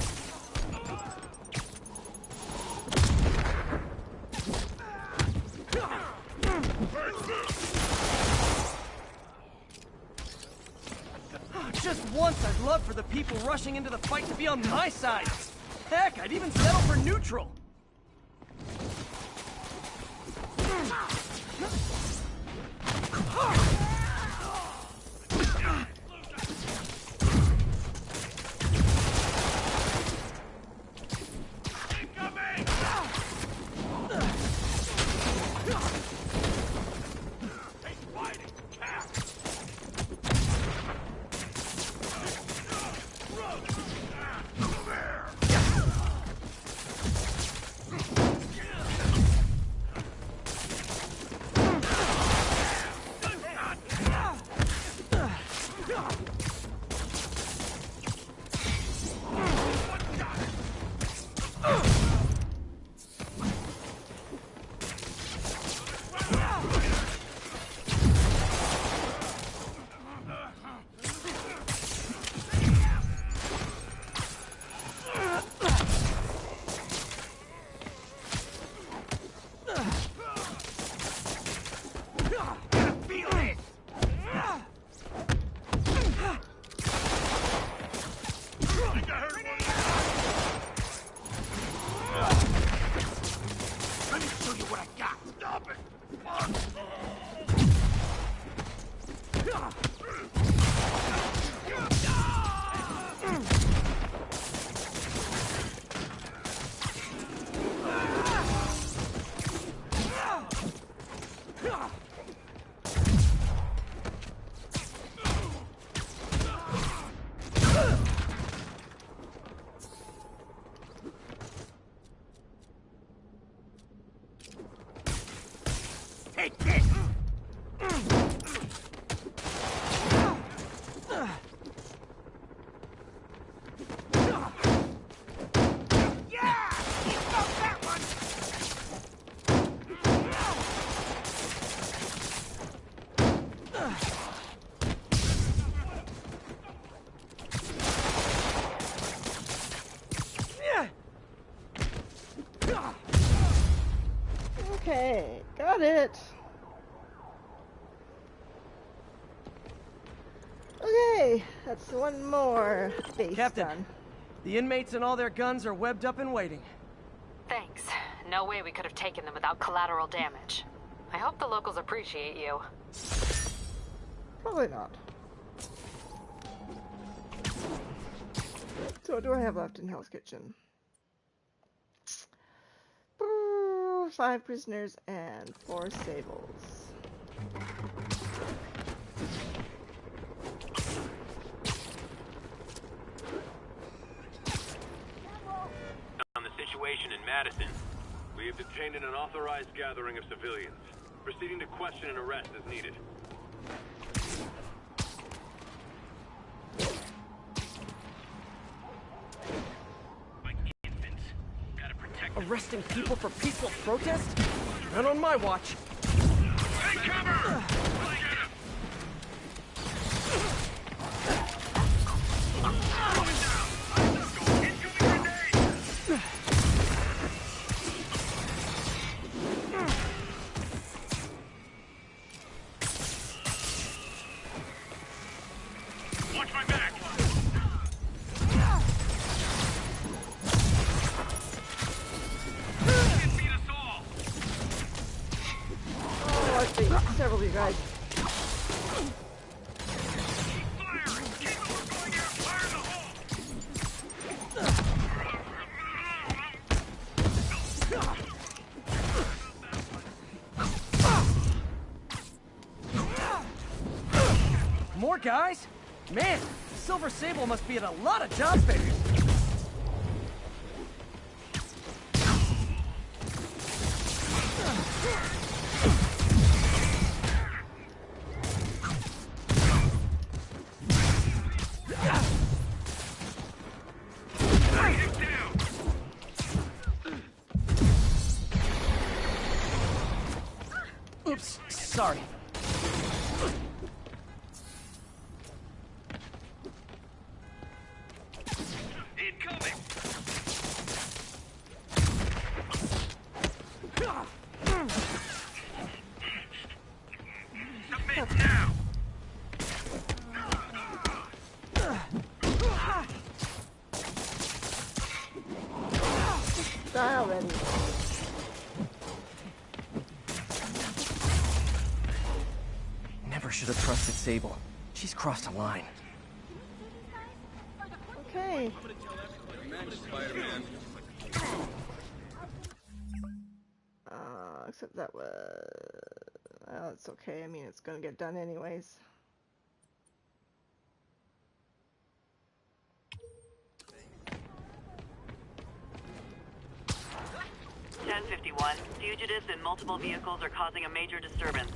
Just once I'd love for the people rushing into the fight to be on my side. Heck, I'd even settle for neutral. Take this! Okay, got it. Okay, that's one more base Captain, done. The inmates and all their guns are webbed up and waiting. Thanks. No way we could have taken them without collateral damage. I hope the locals appreciate you. Probably not. So what do I have left in Hell's Kitchen? 5 prisoners and 4 sables. On the situation in Madison, we have detained an unauthorized gathering of civilians. Proceeding to question and arrest as needed. Arresting people for peaceful protest? Not on my watch. Take cover! Watch my back! Several of you guys. More guys? Man, Silver Sable must be at a lot of job fairs. Oops, sorry. Incoming! Submit now! Die already. Never should have trusted Sable. She's crossed a line. Okay. Except that was... Well, it's okay. I mean, it's gonna get done anyways. Fugitives in multiple vehicles are causing a major disturbance.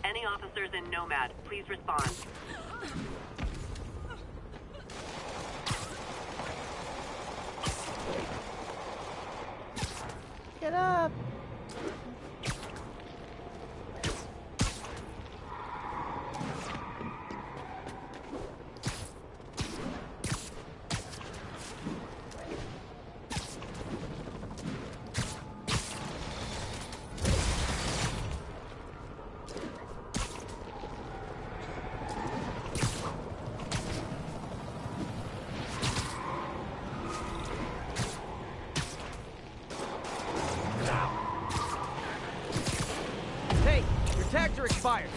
Any officers in Nomad, please respond. Get up! Tags are expired.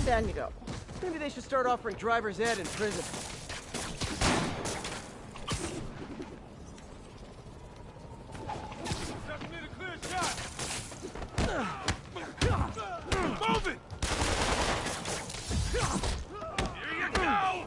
Down you go. Maybe they should start offering driver's ed in prison. Move it! Here you go!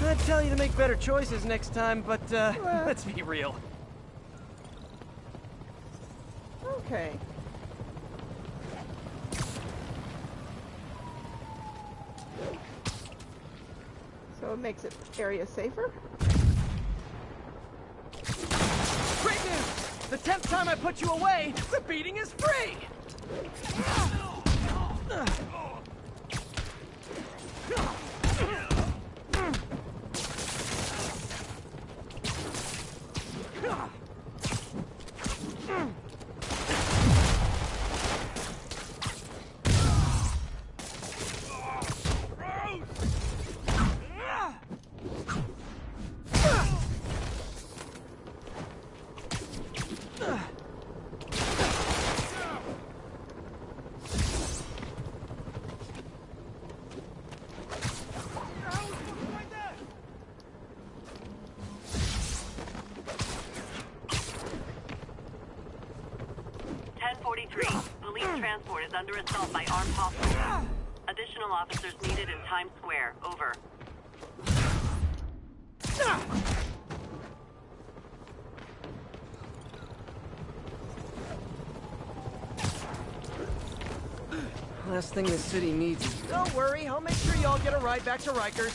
I'd tell you to make better choices next time, but let's be real. Okay. So it makes it area safer? Great news! The 10th time I put you away, the beating is free! Police transport is under assault by armed hostiles. Additional officers needed in Times Square. Over. Last thing the city needs is... Don't worry, I'll make sure y'all get a ride back to Rikers.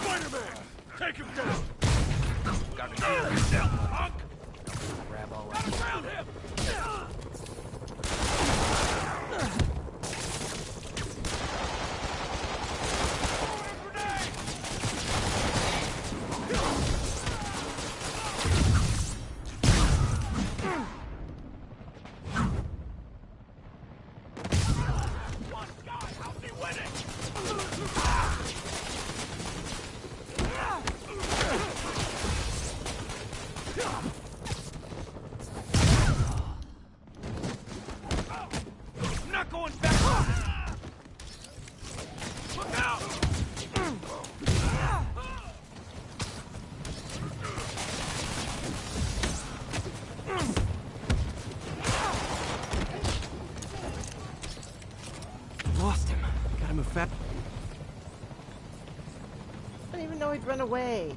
Spider-Man! Take him down! Got him down, punk! Grab all Got him around him! didn't even know he'd run away.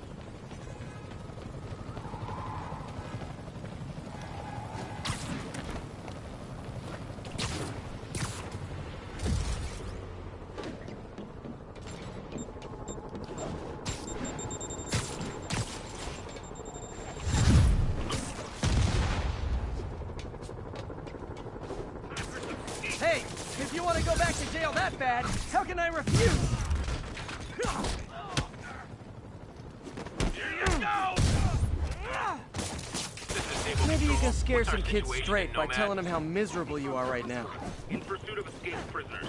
Hey, if you want to go back to jail that bad, how can I refuse? Maybe you can scare some kids straight by telling them how miserable you are right now. In pursuit of escaped prisoners.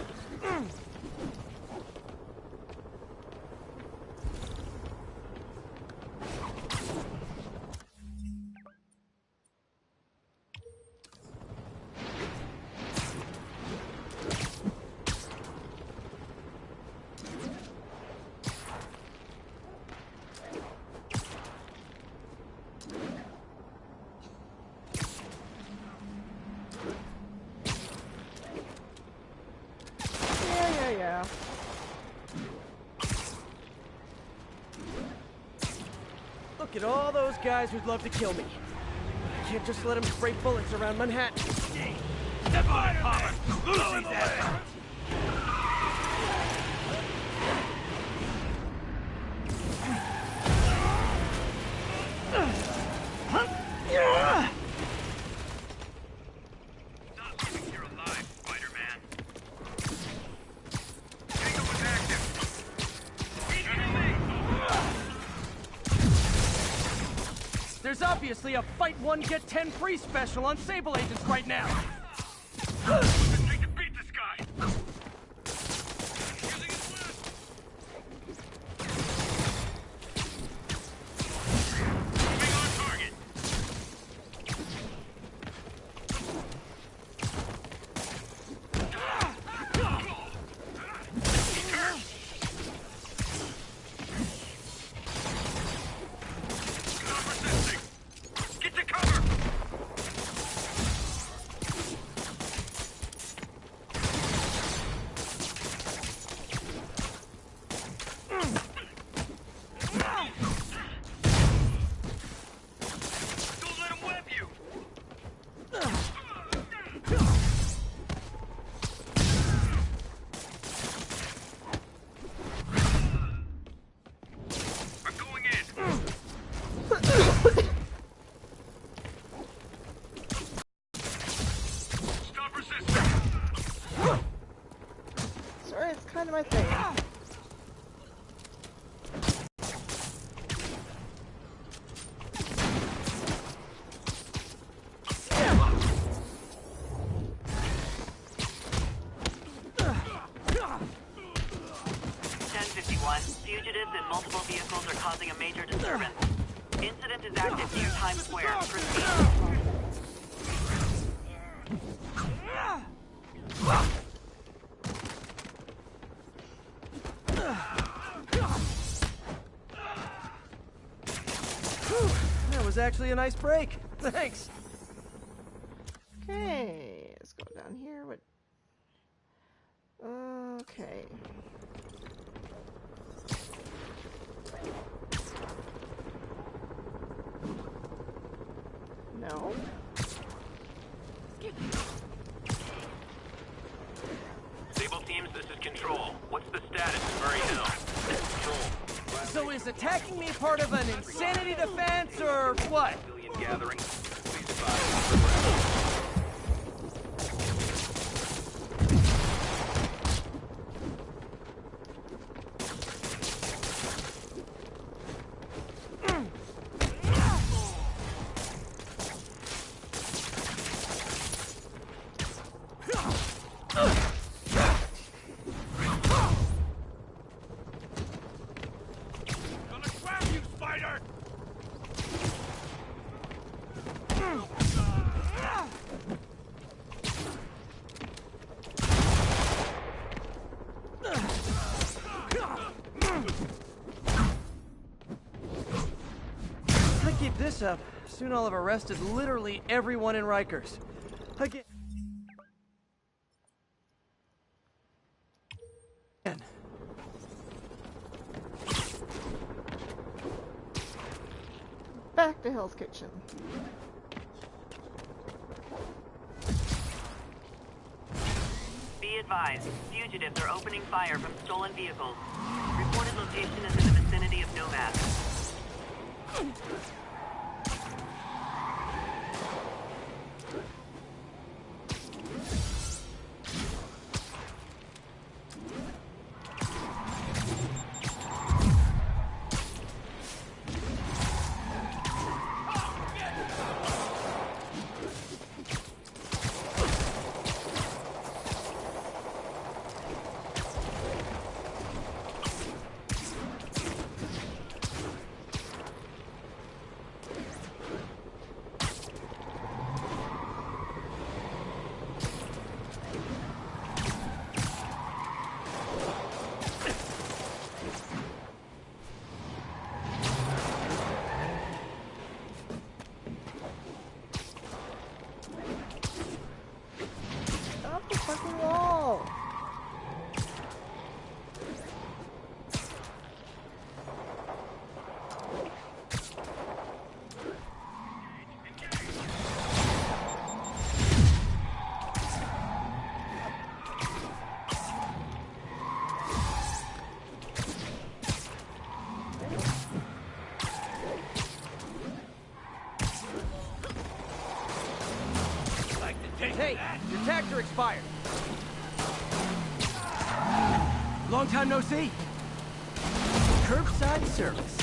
Yeah. Look at all those guys who'd love to kill me. I can't just let them spray bullets around Manhattan. Step on it, Palmer! Lucy's ass! There's obviously a fight one, get 10 free special on Sable Agents right now. Take and beat this guy! Moving on target! Get to cover! Don't let him web you! I'm going in! Stop resisting! Sorry, it's kind of my thing. Fugitives in multiple vehicles are causing a major disturbance. Incident is active near Times Square. Proceed. That was actually a nice break. Thanks. Okay, let's go down here. What? Okay. No. Sable teams, this is Control. What's the status in Murray Hill? Control. So is attacking me part of an insanity defense, or what? Civilian gathering. Please advise. Gonna grab you, Spider! If I keep this up, soon I'll have arrested literally everyone in Rikers. Again. back to Hell's Kitchen. Be advised, fugitives are opening fire from stolen vehicles. Reported location is in the vicinity of Nomad. Hey, your tags are expired. Long time no see. Curbside service.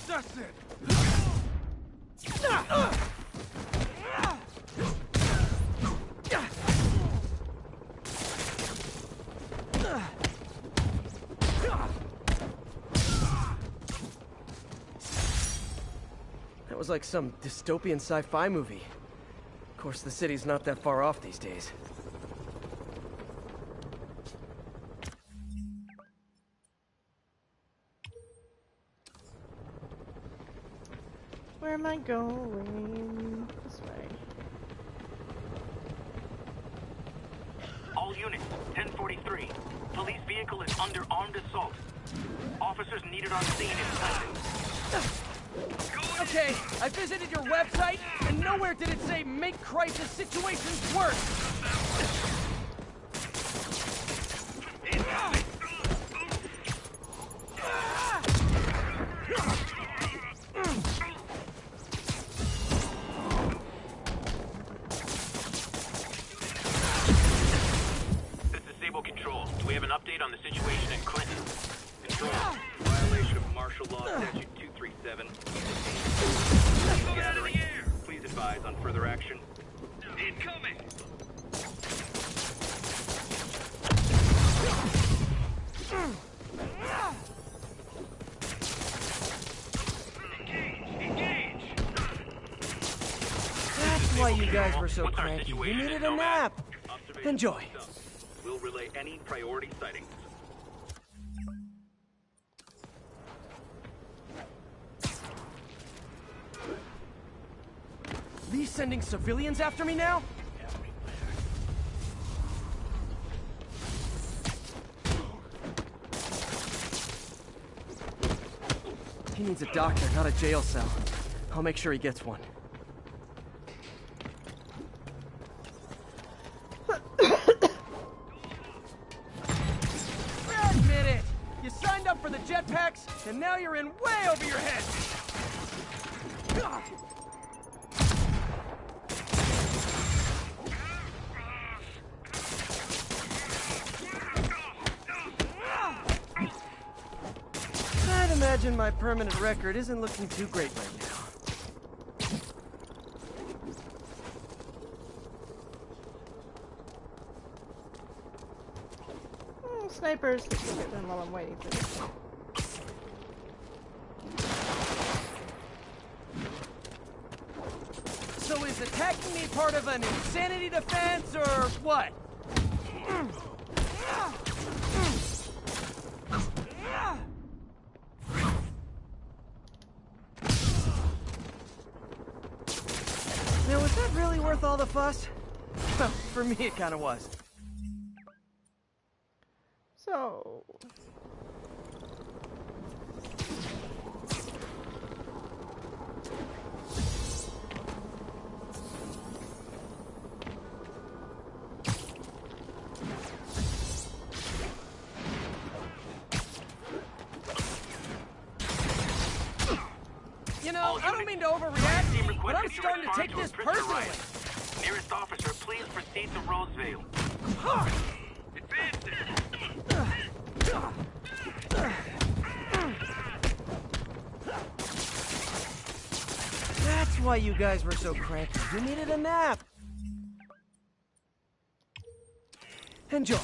That's it! That was like some dystopian sci-fi movie. Of course, the city's not that far off these days. Where am I going? This way. All units, 1043. Police vehicle is under armed assault. Officers needed on scene in London. Okay, I visited your website, and nowhere did it say make crisis situations worse. This is Sable Control. Do we have an update on the situation in Clinton? Control. Violation of martial law statute 237. Gathering. Please advise on further action. Incoming! That's why you guys were so cranky. You needed a nap. Enjoy. We'll relay any priority sightings. Lee's sending civilians after me now? He needs a doctor, not a jail cell. I'll make sure he gets one. Admit it! You signed up for the jetpacks, and now you're in way over your head! I'd imagine my permanent record isn't looking too great right now. snipers. Let's go get them while I'm waiting for this. So is attacking me part of an insanity defense, or what? Now, was that really worth all the fuss? Well, for me it kinda was. So... You know, I don't mean to overreact, but I'm starting to take this personally. Nearest officer, please proceed to Roseville. That's why you guys were so cranky. You needed a nap. Enjoy.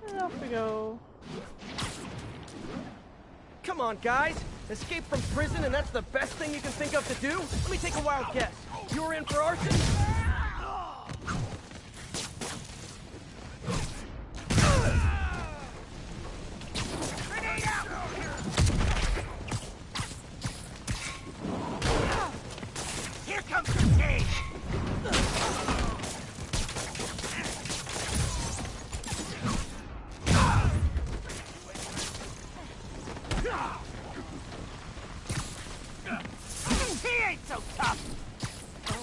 And off we go. Come on, guys. Escape from prison, and that's the best thing you can think of to do? Let me take a wild guess. You were in for arson? Here comes the cage! He ain't so tough!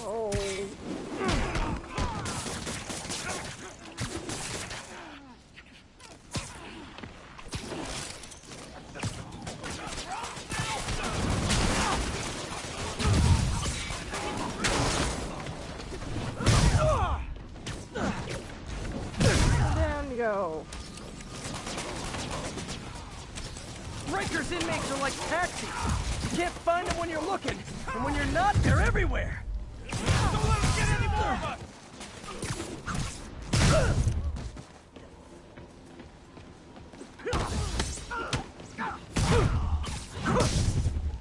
Oh. Down you go. Rikers inmates are like taxis. You can't find them when you're looking, and when you're not, they're everywhere. Don't let him get any more of us!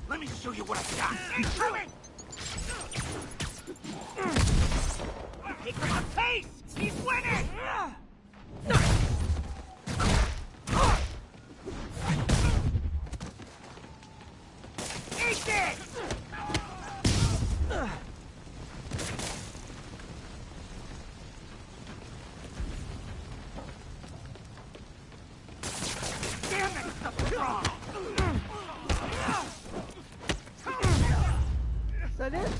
Let me show you what I've got. He's coming! Pick up the pace! He's winning! Eat this! Damn it, stuff wrong! Is that it?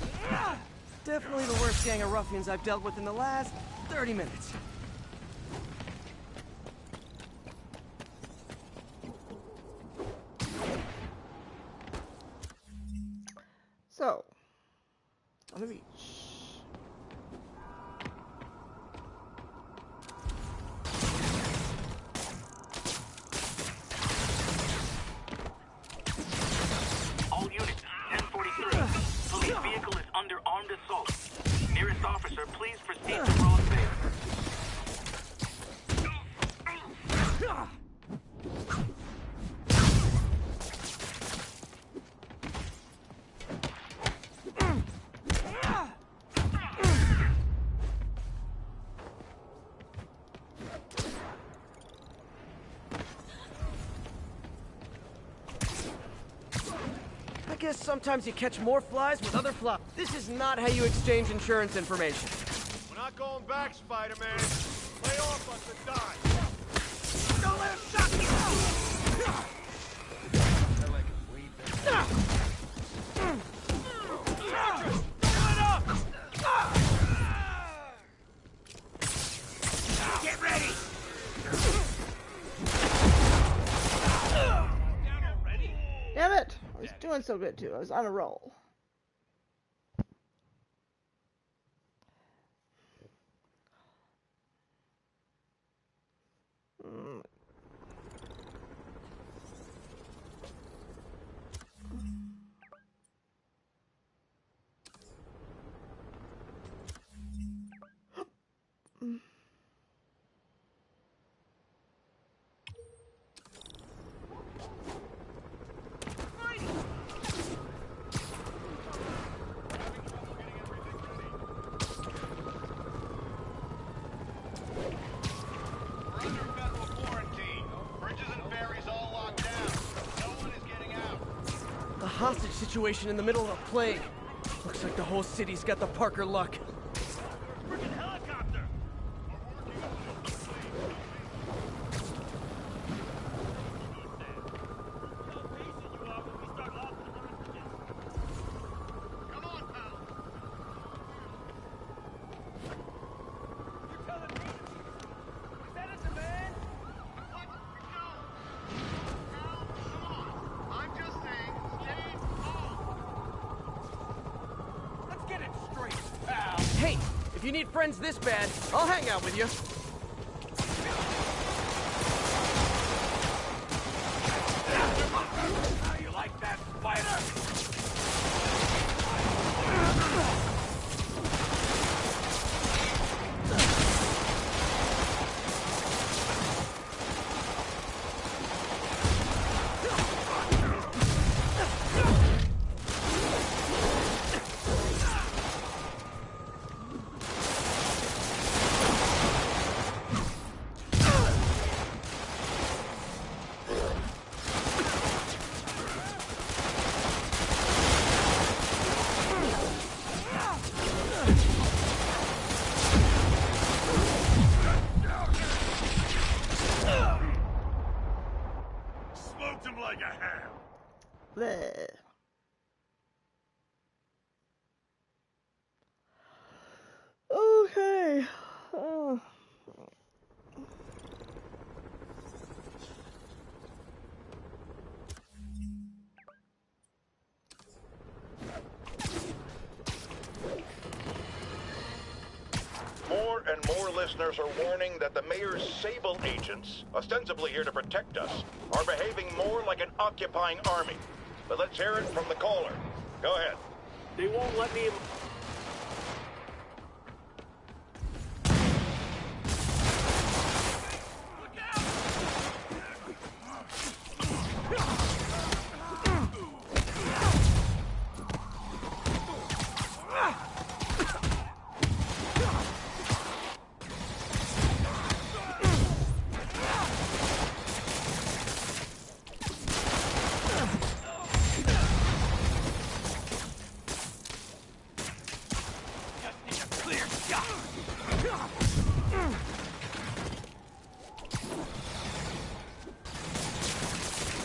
Definitely the worst gang of ruffians I've dealt with in the last 30 minutes. So, on the beach. All units, 1043. Police vehicle is under armed assault. Nearest officer, please proceed to Roseville. I guess sometimes you catch more flies with other flies. This is not how you exchange insurance information. We're not going back, Spider-Man. Lay off us and die. Don't let him shock you! Get ready! Damn it! I was doing so good too. I was on a roll. hostage situation in the middle of a plague. Looks like the whole city's got the Parker luck. Freaking helicopter! Hey, if you need friends this bad, I'll hang out with you. How you like that, spider? Smoked him like a ham. Bleh. Okay. Oh. More and more listeners are warning that the mayor's Sable agents, ostensibly here to protect us, are behaving more like an occupying army. But let's hear it from the caller. Go ahead. They won't let me...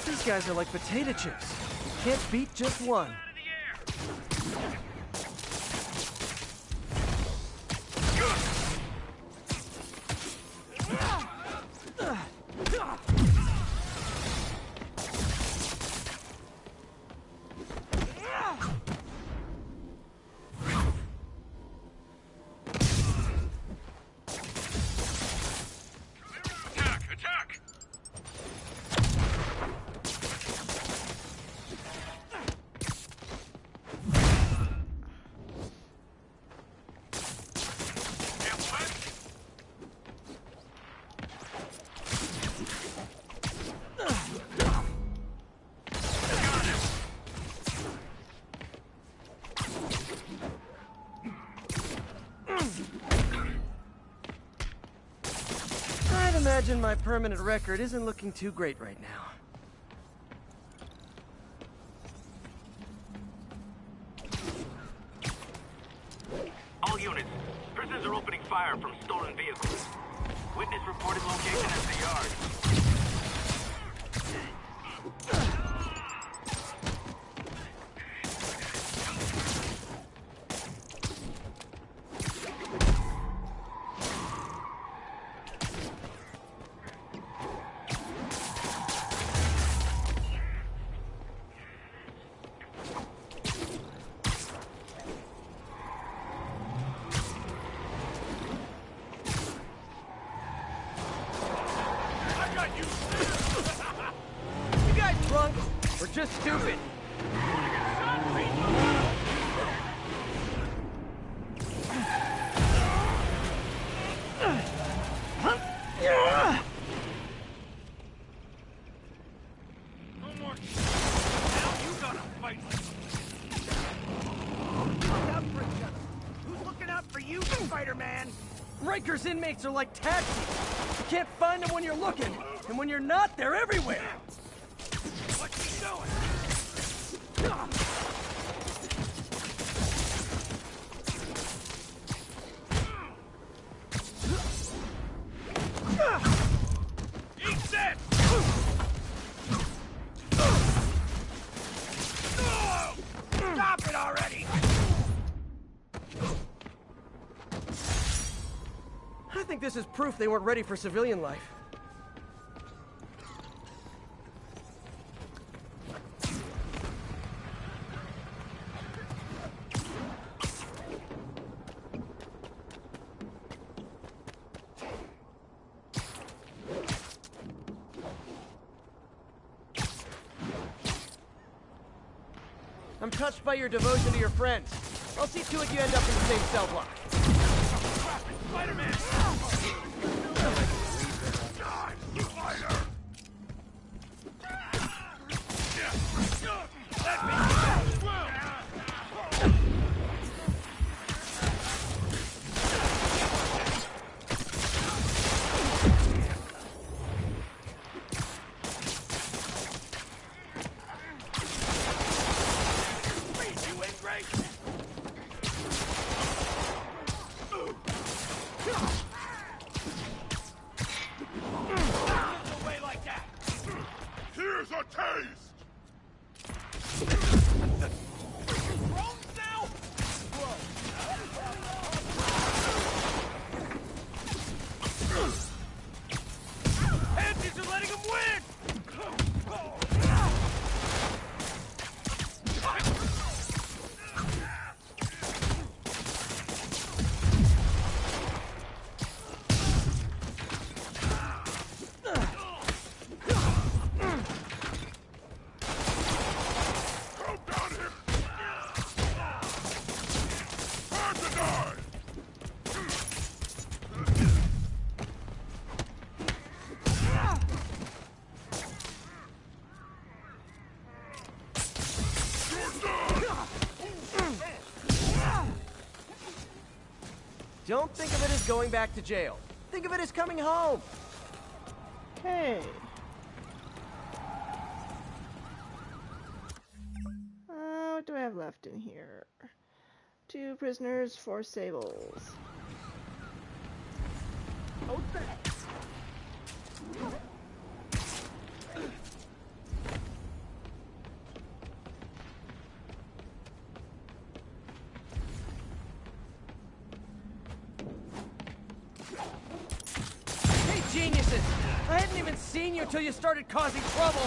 These guys are like potato chips. Can't beat just one. I'd imagine my permanent record isn't looking too great right now. All units, prisoners are opening fire from stolen vehicles. Witness reported location at the yard. You guys drunk or just stupid? No more now you gotta fight. Look out for each other. Who's looking out for you, Spider-Man? Rikers inmates are like taxis. You can't find them when you're looking, and when you're not, they're everywhere. What's he doing? Stop it already! I think this is proof they weren't ready for civilian life. I'm touched by your devotion to your friends. I'll see to it you end up in the same cell block. Spider-Man! Here's a taste! Pansies are letting him win! Don't think of it as going back to jail. Think of it as coming home. Hey. What do I have left in here? 2 prisoners, 4 sables. Oh, thanks. Geniuses! I hadn't even seen you till you started causing trouble!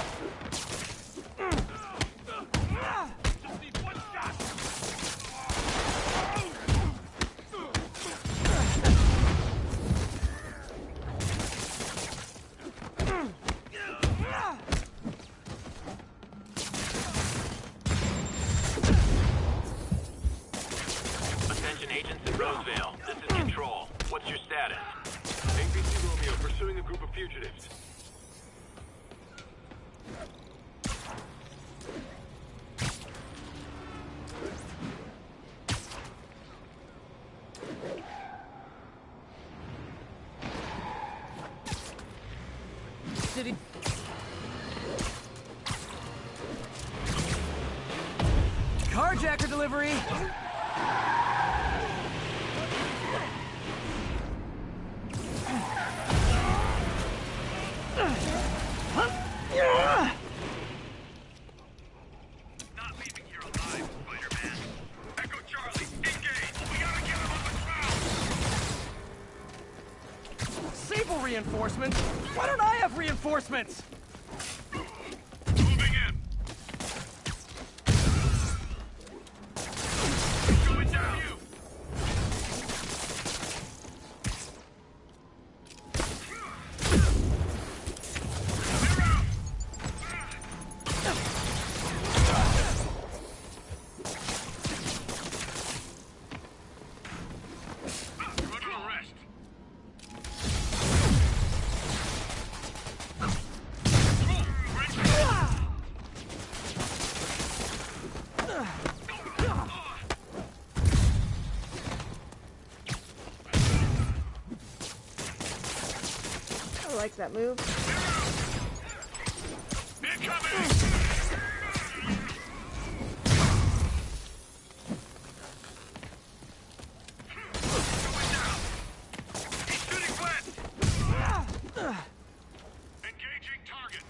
Attention agents in Roseville. This is Control. What's your status? APC Romeo pursuing a group of fugitives. City. Carjacker delivery! Not leaving here alive, Spider-Man. Echo Charlie, engage! We gotta get him on the ground! Sable reinforcements? Why don't I have reinforcements? Moving in! Going down! You! I like that move. Engaging target!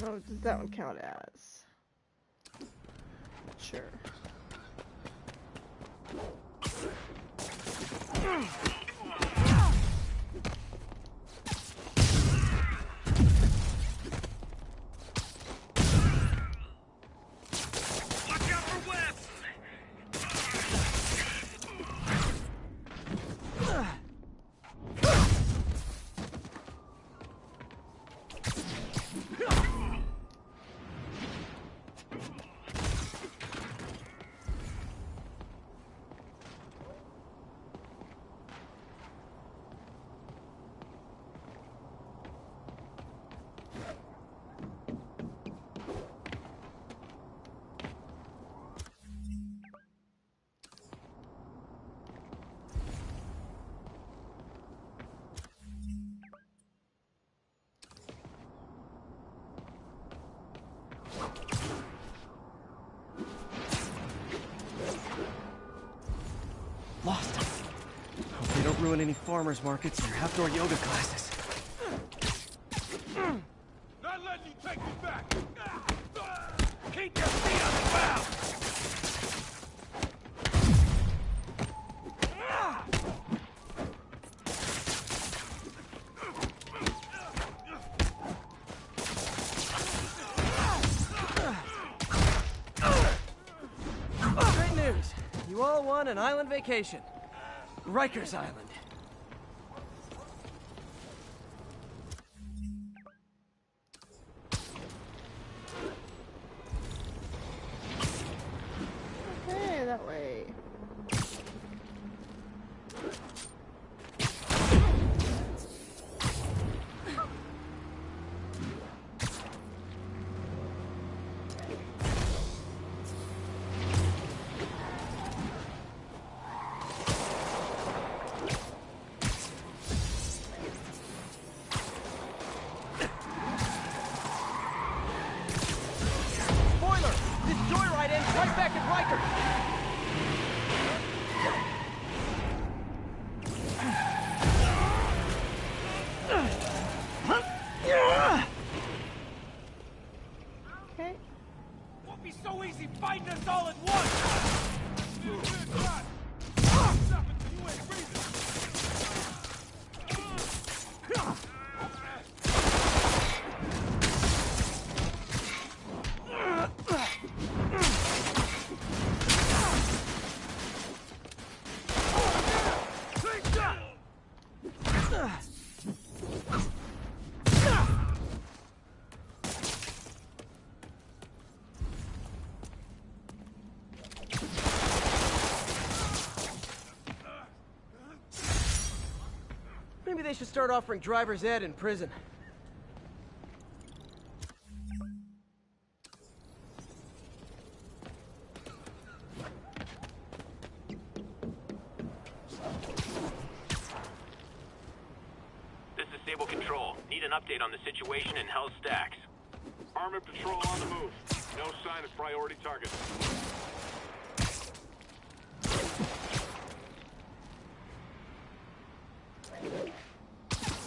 Oh, does that one count as? Sure. Lost. Hope they don't ruin any farmers markets or outdoor yoga classes. Not letting you take me back! Keep your feet on the ground! Great news. You all won an island vacation. Rikers Island. Okay, that way. Spoiler! This joyride ends right back at Rikers! Okay. Won't be so easy fighting us all at once! Maybe they should start offering driver's ed in prison. This is Sable Control. Need an update on the situation in Hell's Stacks. Armored patrol on the move. No sign of priority target.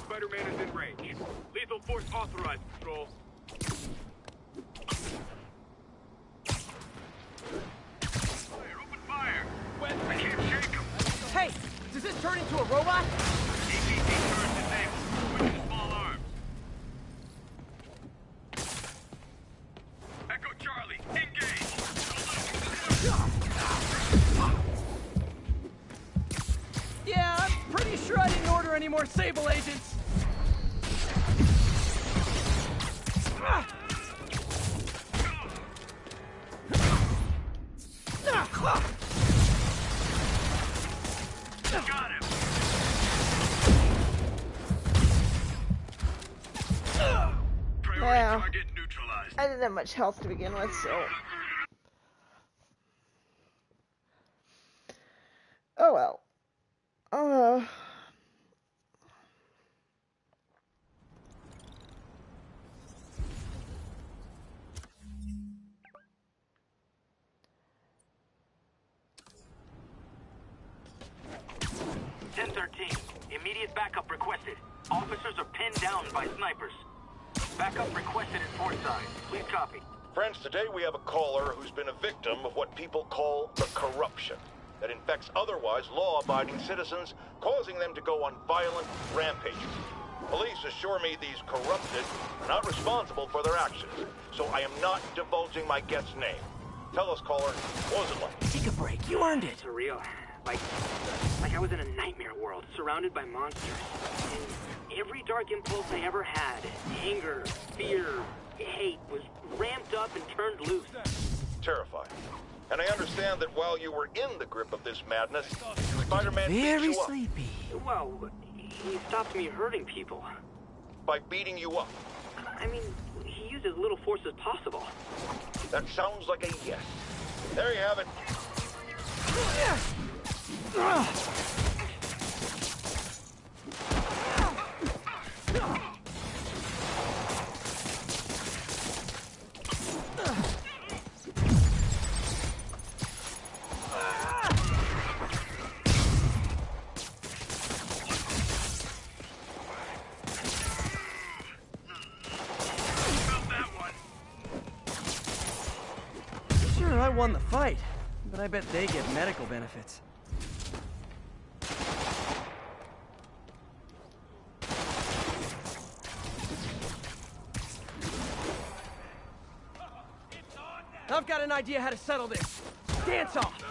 Spider-Man is in range. Lethal force authorized, Patrol. Fire, open fire! I can't shake him! Hey! Does this turn into a robot? APC turret disabled. Switch to small arms. Echo Charlie, engage! Yeah, I'm pretty sure I didn't order any more Sable agents. Got him! Priority Yeah. target neutralized. I didn't have much health to begin with, so. Oh well. Immediate backup requested. Officers are pinned down by snipers. Backup requested in Portside. Please copy. Friends, today we have a caller who's been a victim of what people call the corruption that infects otherwise law-abiding citizens, causing them to go on violent rampages. Police assure me these corrupted are not responsible for their actions, so I am not divulging my guest's name. Tell us, caller, what was it like? Take a break. You earned it. Surreal. Like I was in a nightmare world, surrounded by monsters. And every dark impulse I ever had, anger, fear, hate, was ramped up and turned loose. Terrifying. And I understand that while you were in the grip of this madness, Spider-Man beat Very you up. sleepy. Well, he stopped me hurting people. By beating you up. I mean, he used as little force as possible. That sounds like a yes. There you have it. Sure, I won the fight, but I bet they get medical benefits. I've got an idea how to settle this. Dance off!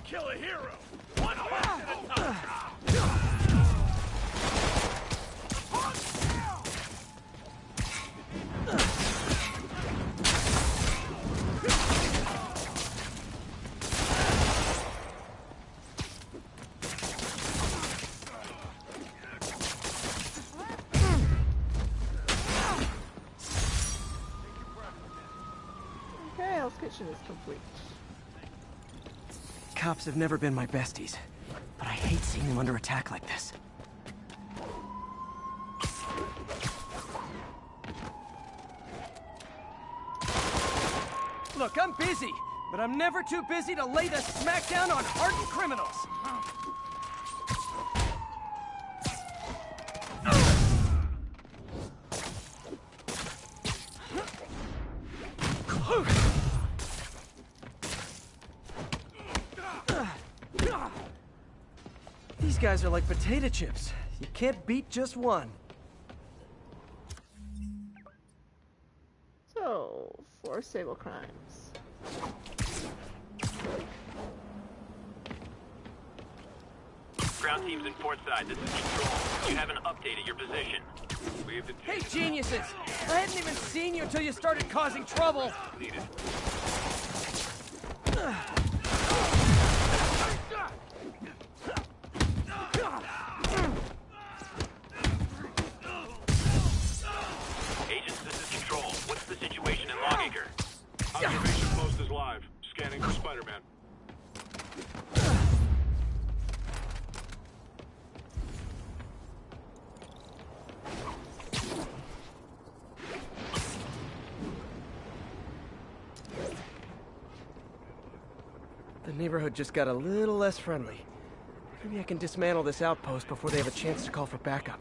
Kill a hero! One horse at a time! Okay, Hell's Kitchen is complete. Cops have never been my besties, but I hate seeing them under attack like this. Look, I'm busy, but I'm never too busy to lay the smackdown on hardened criminals. These guys are like potato chips. You can't beat just one. So, 4 stable crimes. Ground teams in Portside, this is Control. You haven't updated your position. We have Hey, geniuses! I hadn't even seen you until you started causing trouble! Needed. The neighborhood just got a little less friendly. Maybe I can dismantle this outpost before they have a chance to call for backup.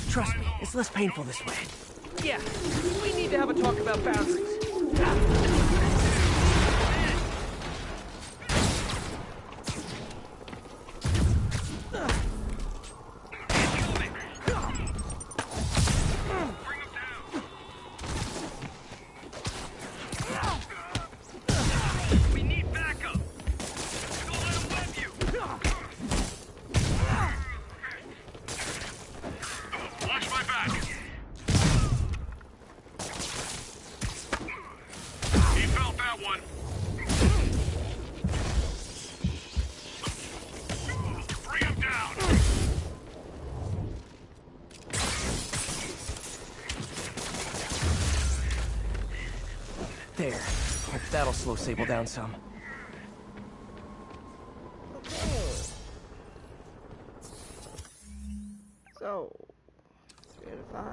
Trust me, it's less painful this way. Yeah, we need to have a talk about boundaries. There. Hope that'll slow Sable down some. Okay. So, 3 out of 5.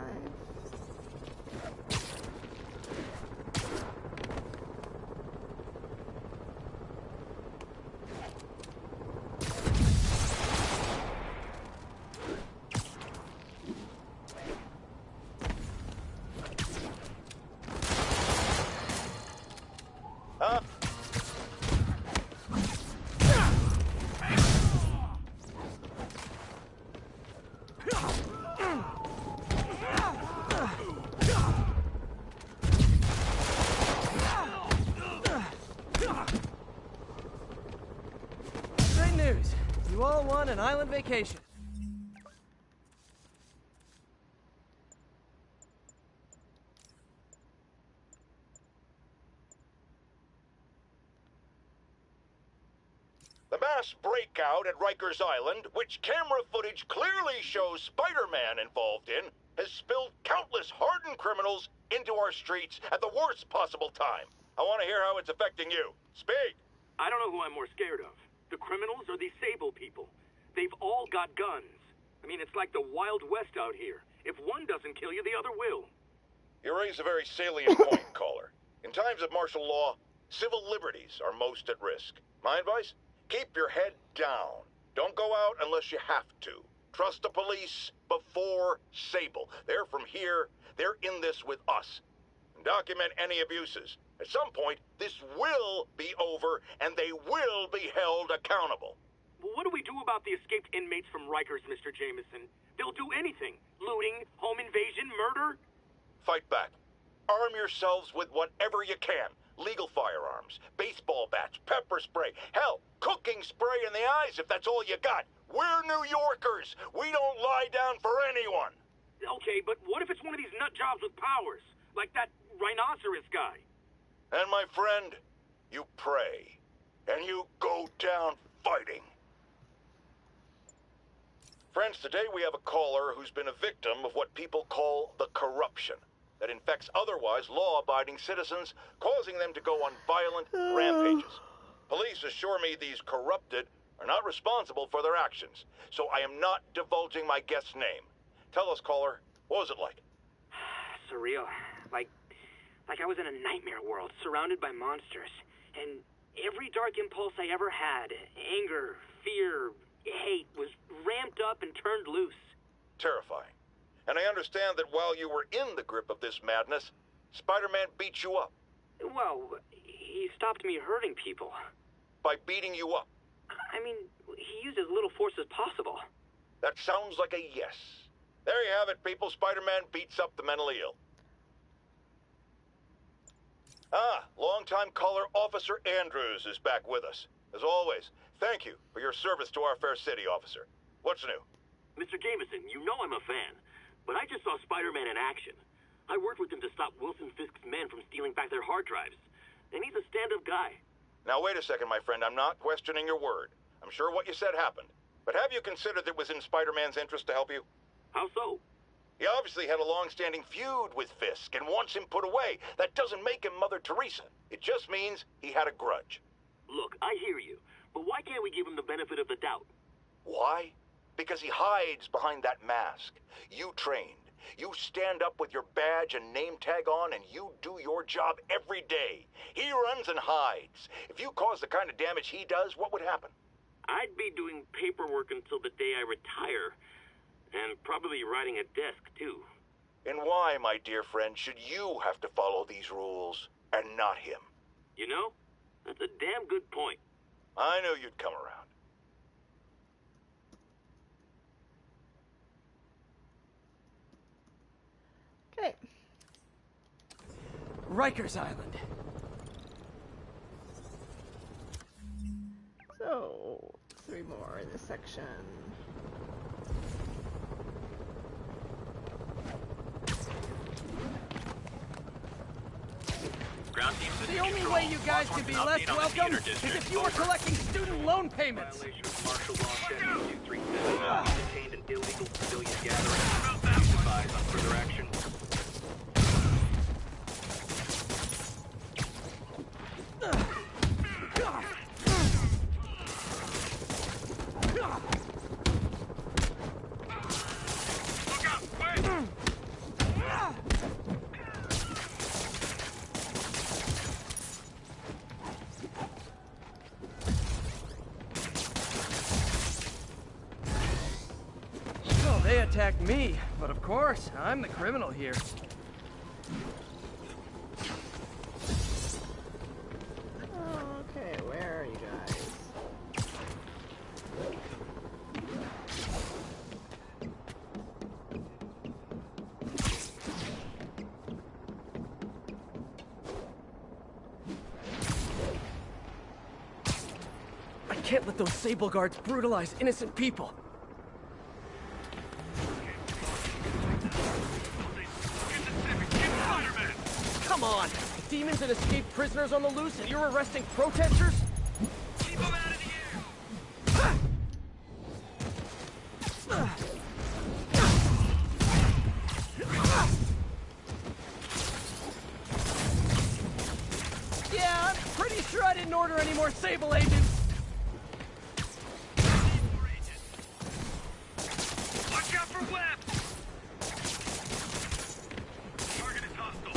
Great news. You all won an island vacation. The mass breakout at Rikers Island, which camera footage clearly shows Spider-Man involved in, has spilled countless hardened criminals into our streets at the worst possible time. I want to hear how it's affecting you. Speak! I don't know who I'm more scared of. The criminals or these Sable people. They've all got guns. I mean, it's like the Wild West out here. If one doesn't kill you, the other will. You raise a very salient point, caller. In times of martial law, civil liberties are most at risk. My advice? Keep your head down. Don't go out unless you have to. Trust the police before Sable. They're from here. They're in this with us. Document any abuses. At some point, this will be over, and they will be held accountable. Well, what do we do about the escaped inmates from Rikers, Mr. Jameson? They'll do anything. Looting, home invasion, murder. Fight back. Arm yourselves with whatever you can. Legal firearms, baseball bats, pepper spray, hell, cooking spray in the eyes if that's all you got. We're New Yorkers. We don't lie down for anyone. Okay, but what if it's one of these nut jobs with powers? Like that rhinoceros guy. And my friend, you pray. And you go down fighting. Friends, today we have a caller who's been a victim of what people call the corruption that infects otherwise law-abiding citizens, causing them to go on violent rampages. Police assure me these corrupted are not responsible for their actions, so I am not divulging my guest's name. Tell us, caller, what was it like? Surreal. Like I was in a nightmare world, surrounded by monsters. And every dark impulse I ever had, anger, fear, hate, was ramped up and turned loose. Terrifying. And I understand that while you were in the grip of this madness, Spider-Man beat you up. Well, he stopped me hurting people. By beating you up? I mean, he used as little force as possible. That sounds like a yes. There you have it, people. Spider-Man beats up the mentally ill. Longtime caller Officer Andrews is back with us. As always, thank you for your service to our fair city, officer. What's new? Mr. Jameson, you know I'm a fan, but I just saw Spider-Man in action. I worked with him to stop Wilson Fisk's men from stealing back their hard drives, and he's a stand-up guy. Now, wait a second, my friend. I'm not questioning your word. I'm sure what you said happened. But have you considered that it was in Spider-Man's interest to help you? How so? He obviously had a long-standing feud with Fisk and wants him put away. That doesn't make him Mother Teresa. It just means he had a grudge. Look, I hear you, but why can't we give him the benefit of the doubt? Why? Because he hides behind that mask. You trained. You stand up with your badge and name tag on, and you do your job every day. He runs and hides. If you cause the kind of damage he does, what would happen? I'd be doing paperwork until the day I retire. And probably riding a desk, too. And why, my dear friend, should you have to follow these rules, and not him? You know, that's a damn good point. I knew you'd come around. Okay. Rikers Island. So, 3 more in this section. The only way you guys can be less welcome is if you were collecting student loan payments. Violation of martial law statute 237, detained an illegal civilian gathering. Please advise on further action. They attacked me, but of course, I'm the criminal here. Okay, where are you guys? I can't let those Sable Guards brutalize innocent people. Come on! If demons and escaped prisoners on the loose and you're arresting protesters? Keep them out of the air! Yeah, I'm pretty sure I didn't order any more Sable agents. Watch out for webs! Target is hostile.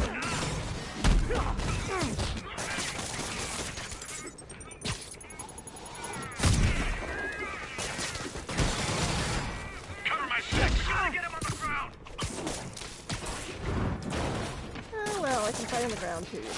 Cover my six! Gotta get him on the ground! Oh well, I can fight on the ground too, you know.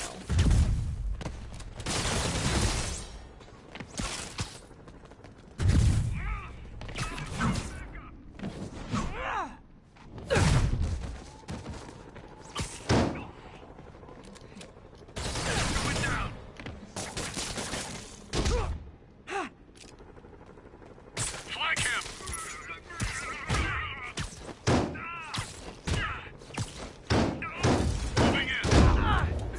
Flank him! Moving in!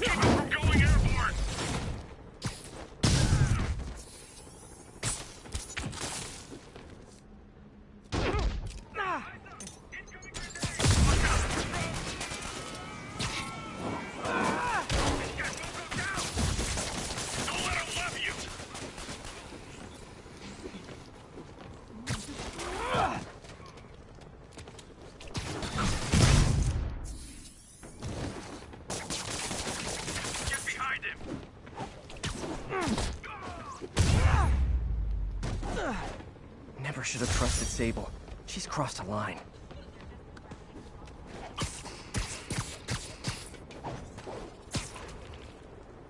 Keep him from going airborne! Don't let him love you! Get behind him! Never should have trusted Sable. She's crossed a line.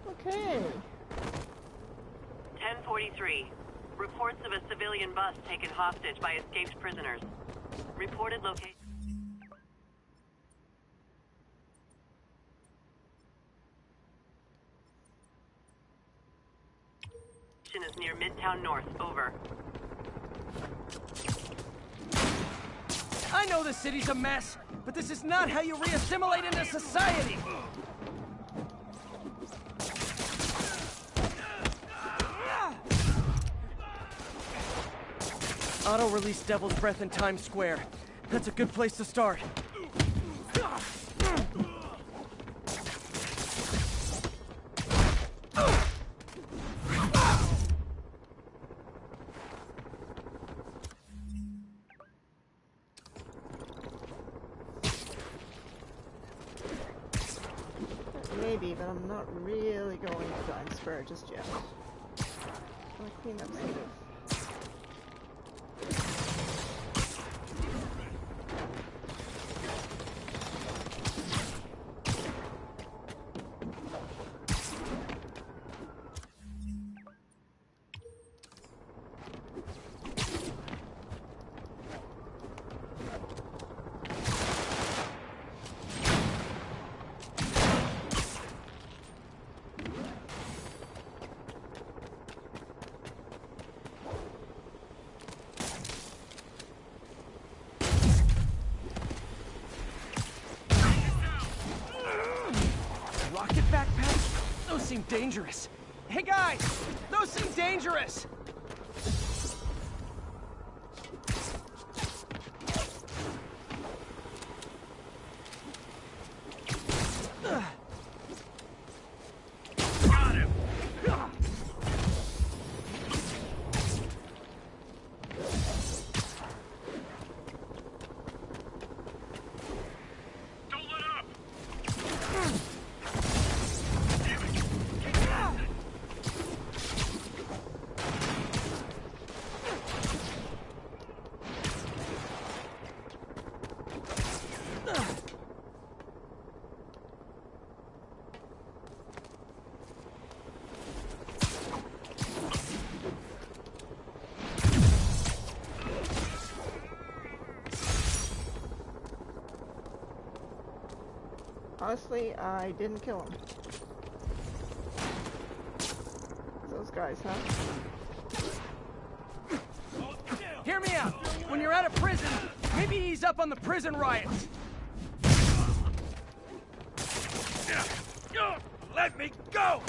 Okay. 1043. Reports of a civilian bus taken hostage by escaped prisoners. Reported location is near Midtown North. Over. I know the city's a mess, but this is not how you re-assimilate into society! auto-release Devil's Breath in Times Square. That's a good place to start. Maybe, but I'm not really going to Times Square just yet. I'll clean up some of Rocket backpacks? Those seem dangerous. Hey guys, those seem dangerous. Got him! Don't let up! Honestly, I didn't kill him. Those guys, huh? Hear me out. When you're out of prison, maybe ease up on the prison riots. Let me go!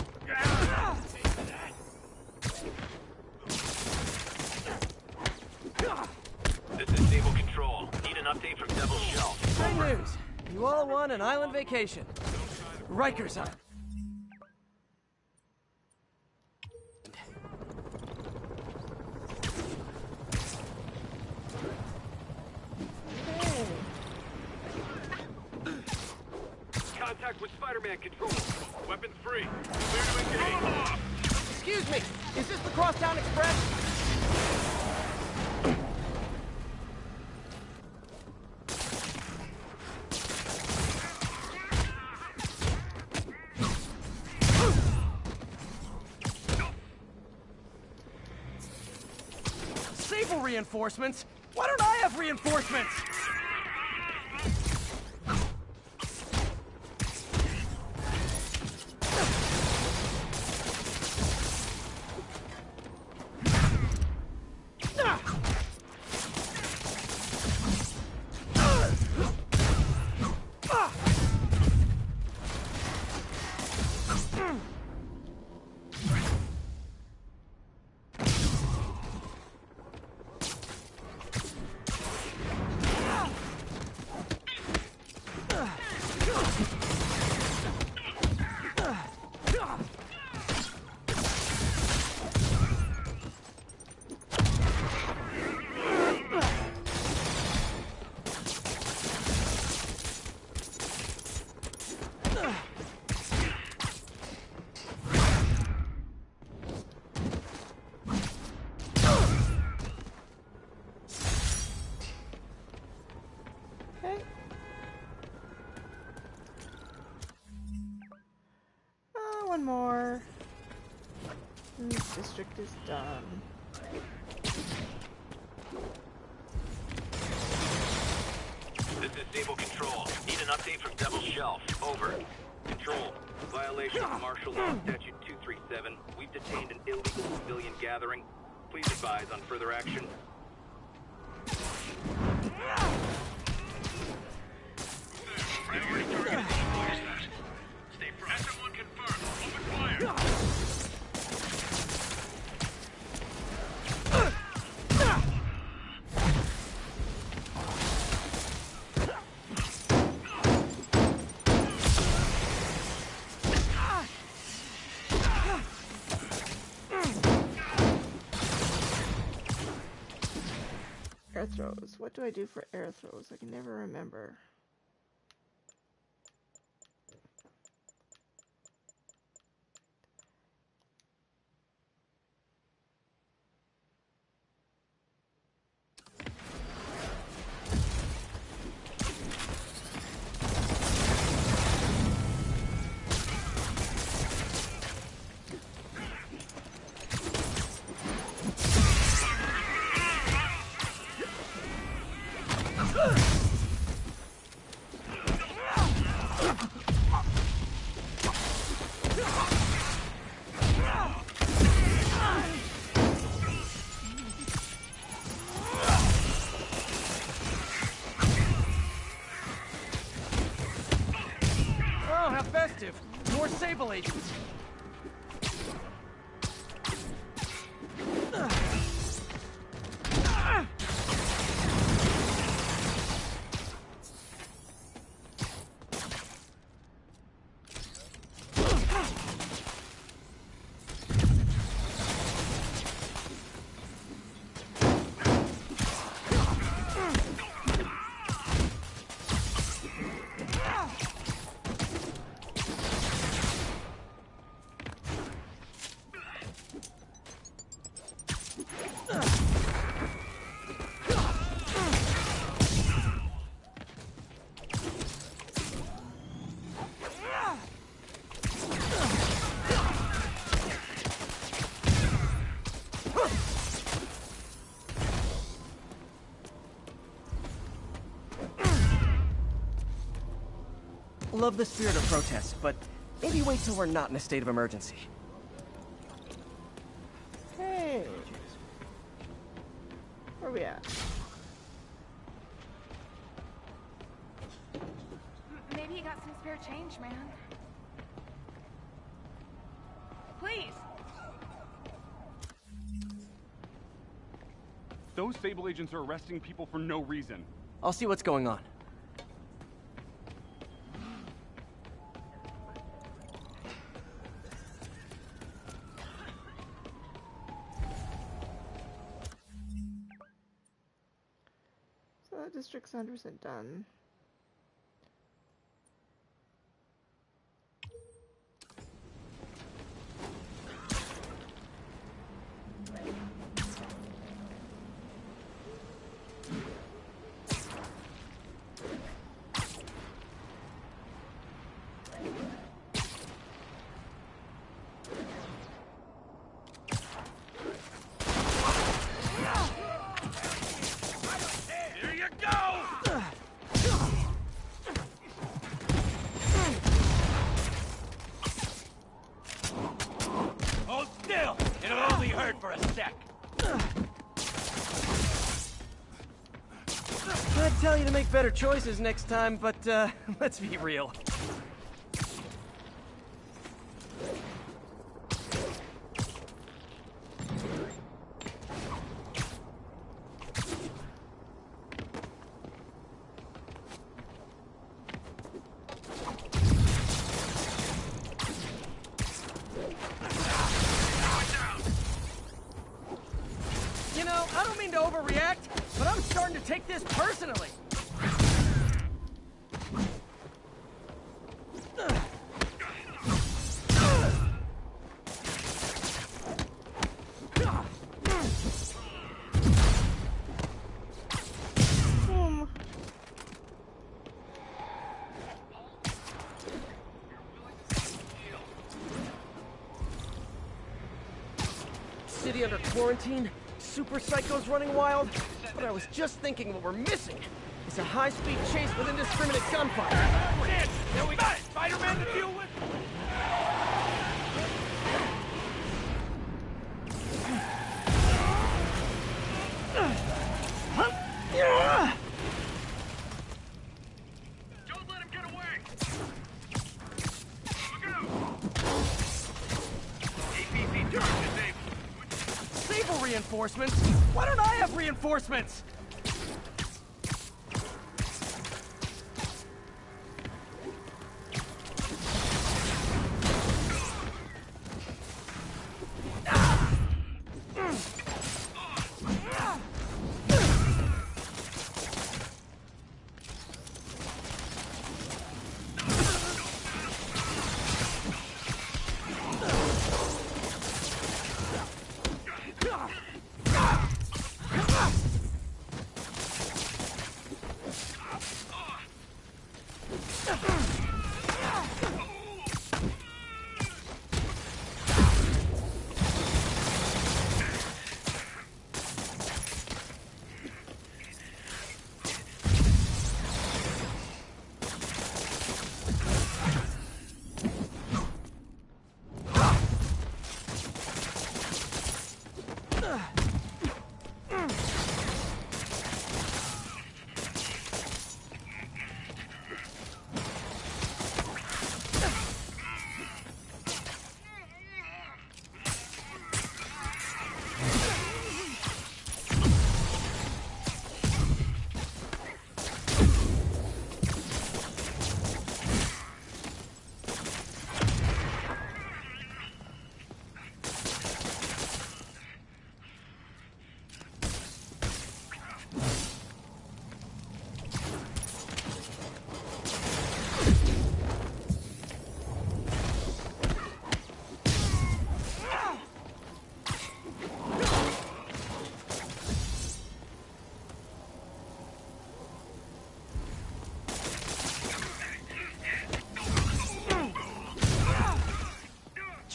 This is Stable Control. Need an update from Devil's Shelf. Great news. You all won an island vacation. Rikers Island. Contact with Spider-Man Control. Weapons free. Clear to engage. Excuse me, is this the Crosstown Express? Sable reinforcements? Why don't I have reinforcements? One more. And this district is done. This is Stable Control. Need an update from Devil's Shelf. Over. Control. Violation of Martial Law Statute 237. We've detained an illegal civilian gathering. Please advise on further action. Priority target. Stay front. SM1 confirmed. Open fire. Air throws. What do I do for air throws? I can never remember. More Sable agents. Love the spirit of protest, but maybe wait till we're not in a state of emergency. Hey! Where are we at? Maybe you got some spare change, man. Please! Those Sable agents are arresting people for no reason. I'll see what's going on. District's 100% done. I'd tell you to make better choices next time, but let's be real. You know, I don't mean to overreact, but I'm starting to take this personally. City under quarantine, super psychos running wild, but I was just thinking what we're missing is a high-speed chase with indiscriminate gunfire. Shit! Now we got Spider-Man to deal with? Don't let him get away! Look out! APC charge disabled. Sable reinforcements? Why don't I have reinforcements?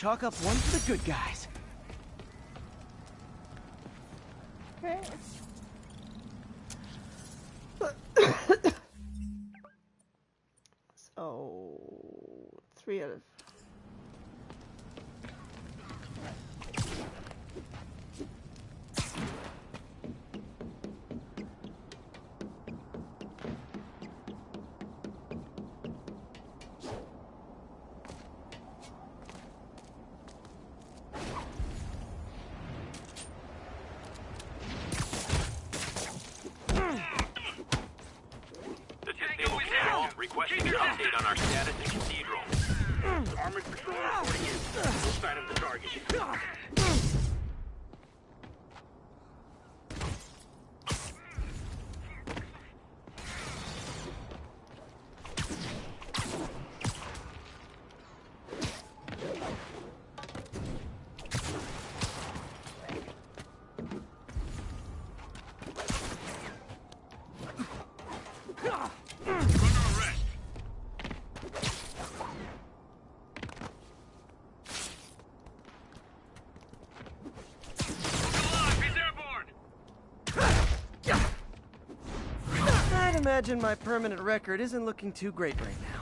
chalk up one for the good guys. Okay. So, 3 out of... Requesting an update on our status at Cathedral. Armored patrol reporting in. Full sight of the target. I'd imagine my permanent record isn't looking too great right now.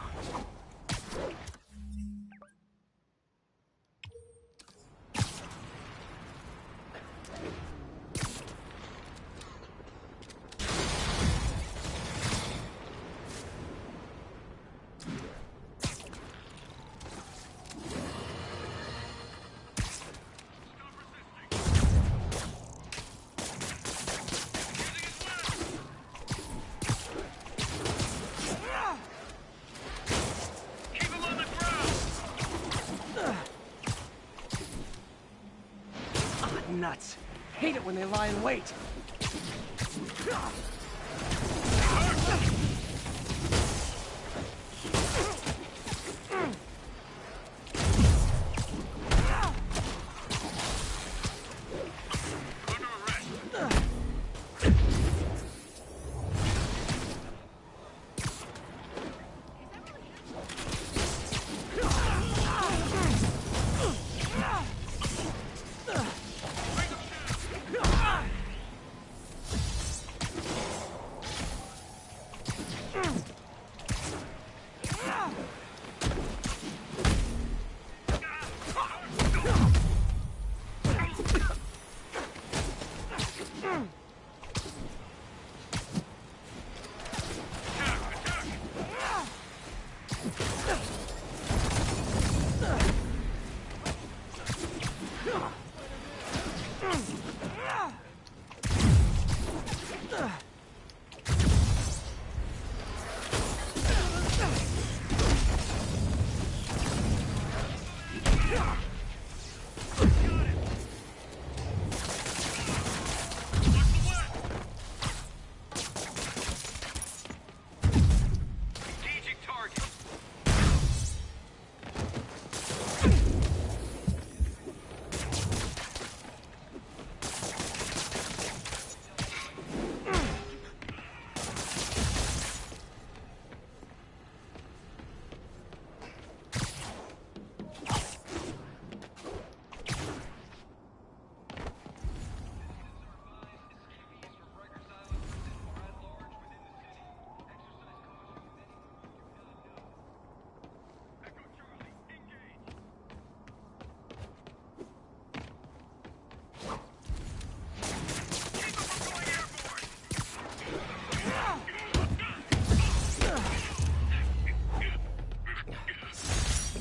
Nuts. Hate it when they lie in wait.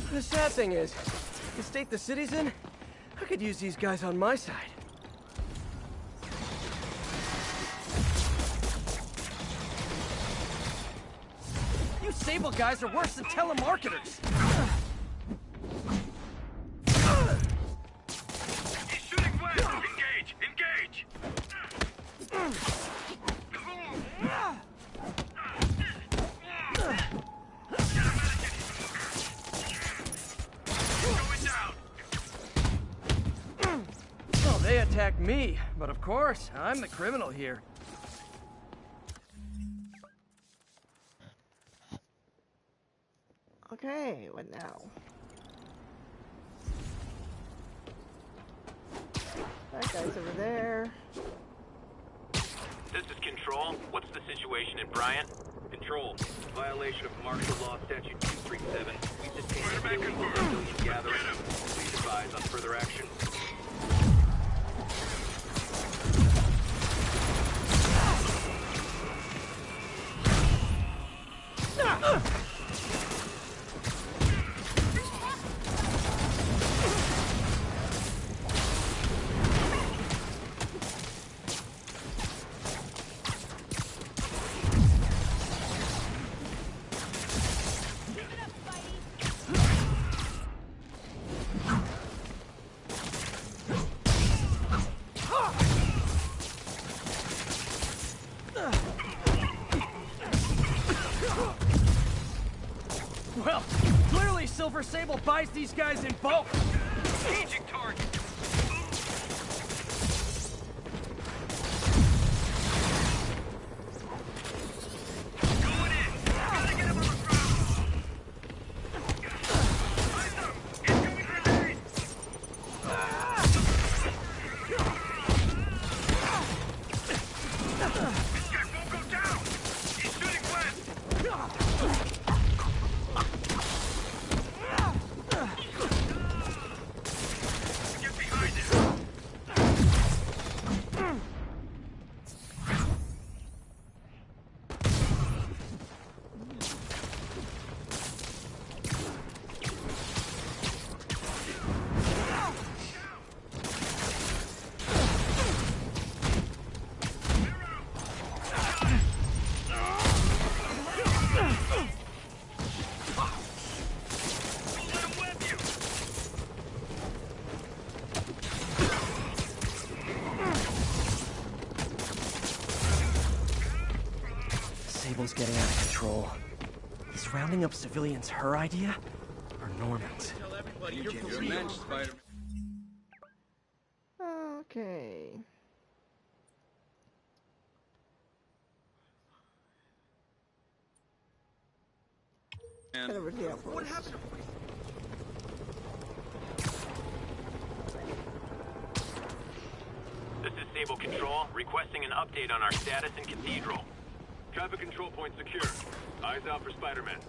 The sad thing is, the state the city's in, I could use these guys on my side. You Sable guys are worse than telemarketers. He's shooting west! Engage! Engage! Well, they attacked me, but of course, I'm the criminal here. Okay, what now? Guys over there. This is Control. What's the situation in Bryant? Control. Violation of Martial Law Statute 237. We've detained an illegal civilian gathering. Please advise on further action. Well, clearly Silver Sable buys these guys in bulk. Changing target. Going in. Gotta get him on the ground. Eyes up. Incoming grenade. This guy won't go down. He's shooting west. Get behind him. Sable's getting out of control. Is rounding up civilians her idea? Or Norman's? Okay. Head over to the outpost. This is Sable Control, requesting an update on our status in Cathedral. Traffic control point secure. Eyes out for Spider-Man.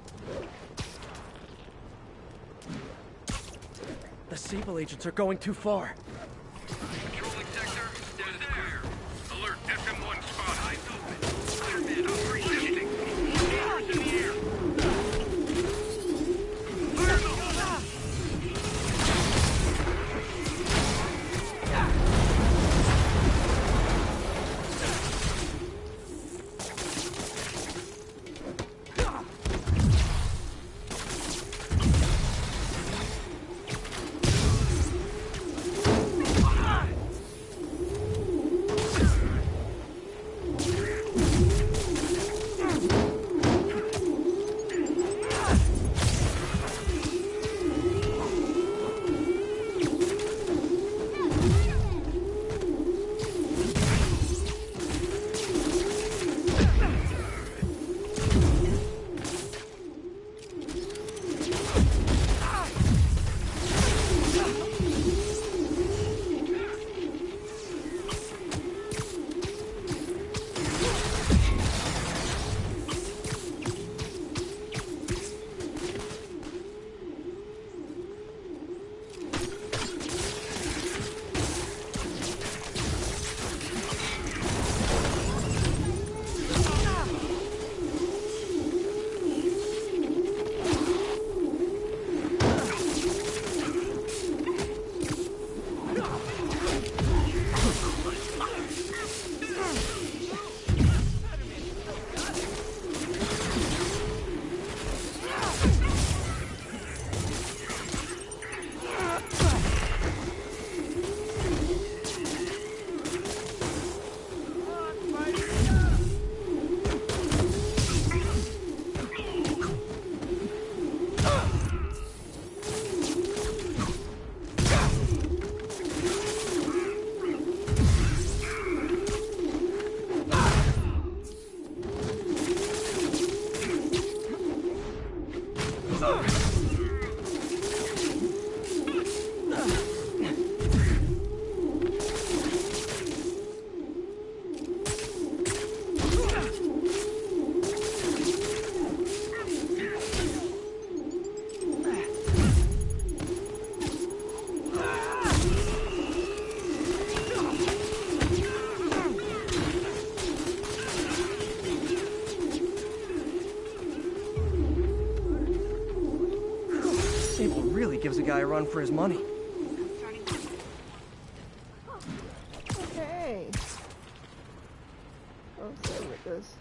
The Sable agents are going too far. Controlling sector. Status clear. Alert. FM1 spot. Eyes open. Spider-Man on 360. Dangerous in the air. Fire the hole. Sable really gives a guy a run for his money. Okay. Oh, sorry with this.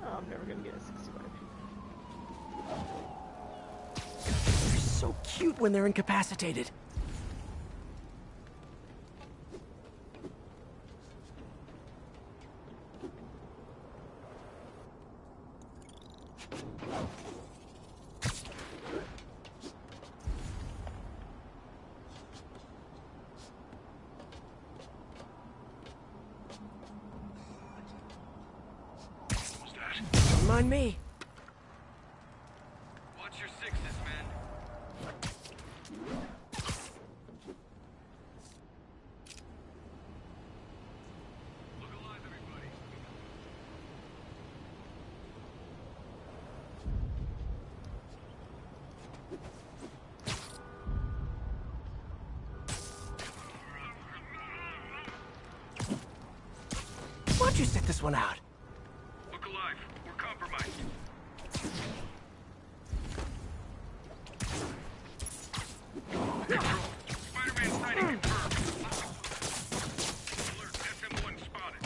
I'm never gonna get a 65 They're so cute when they're incapacitated. Don't mind me. Watch your sixes, man. Look alive, everybody. Why don't you sit this one out? Look alive. We're compromised. Control. Spider-Man sighting confirmed. Alert, SM-1 spotted.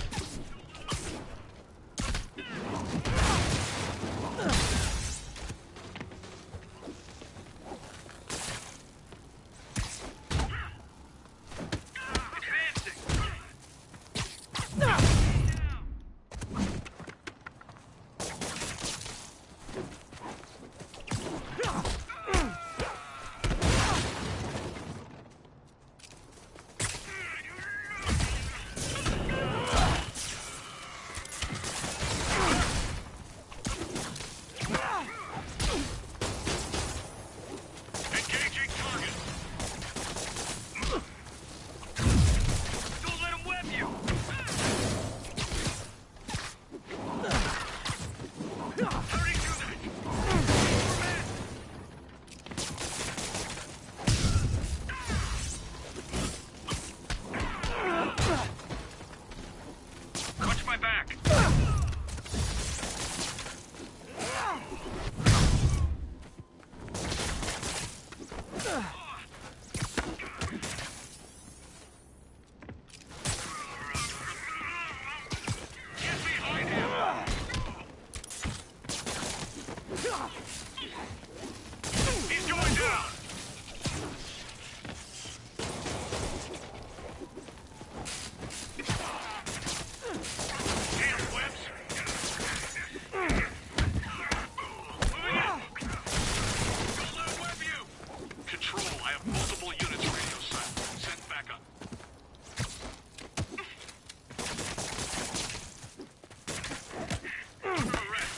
Engaging target. Don't let him web you. Hurry through that. Watch my back. Get behind him. He's going down. Damn webs. Moving in. Don't let him web you. Control, I have multiple units radio silent. Send back up. Under arrest.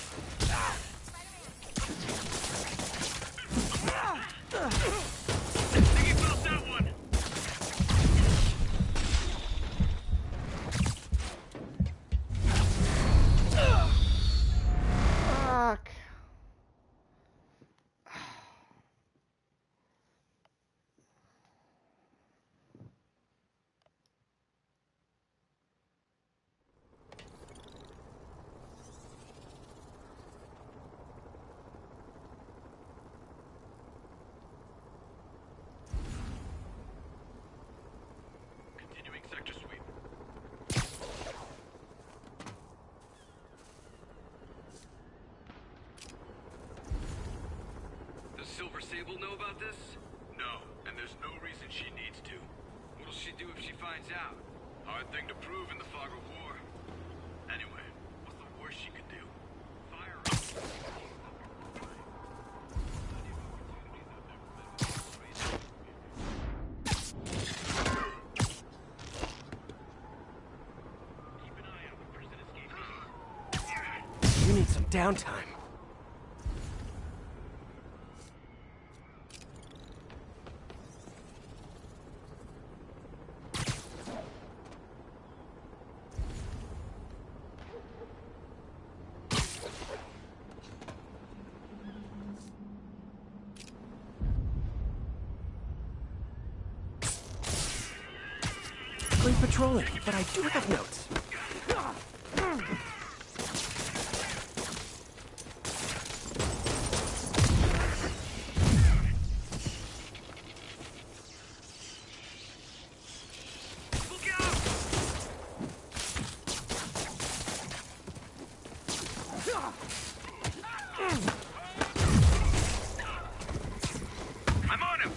Think he felt that one. Fuck. Continuing sector sweep. Does Silver Sable know about this? No, and there's There's no reason she needs to. What'll she do if she finds out? Hard thing to prove in the fog of war. Anyway, what's the worst she could do? Fire up. You need some downtime. Great patrolling, but I do have notes. I'm on him!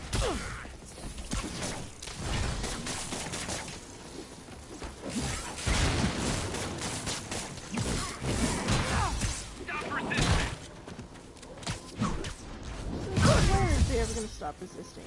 When is he ever gonna stop resisting?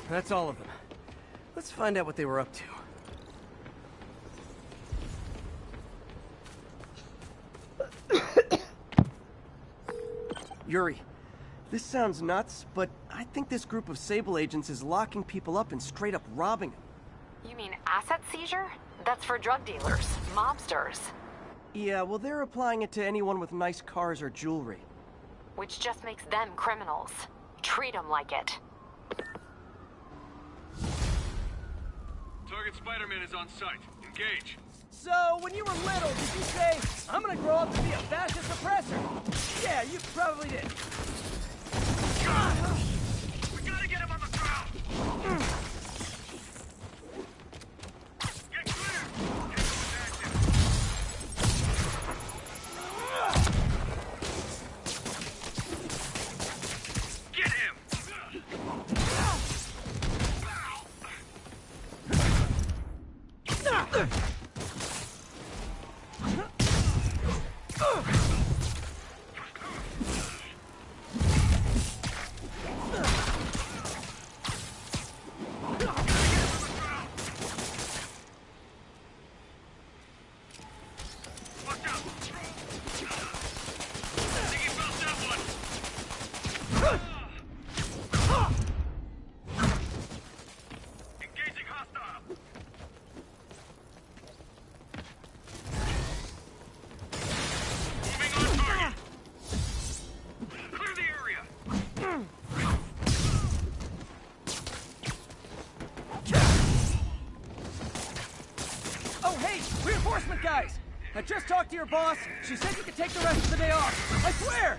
That's all of them. Let's find out what they were up to. Yuri, this sounds nuts, but I think this group of Sable agents is locking people up and straight up robbing them. You mean asset seizure? That's for drug dealers, mobsters. Yeah, well, they're applying it to anyone with nice cars or jewelry. Which just makes them criminals. Treat them like it. Target Spider-Man is on site. Engage. So, when you were little, did you say, I'm gonna grow up to be a fascist oppressor? Yeah, you probably did. We gotta get him on the ground! Get clear! Get him! Guys, I just talked to your boss. She said you could take the rest of the day off. I swear!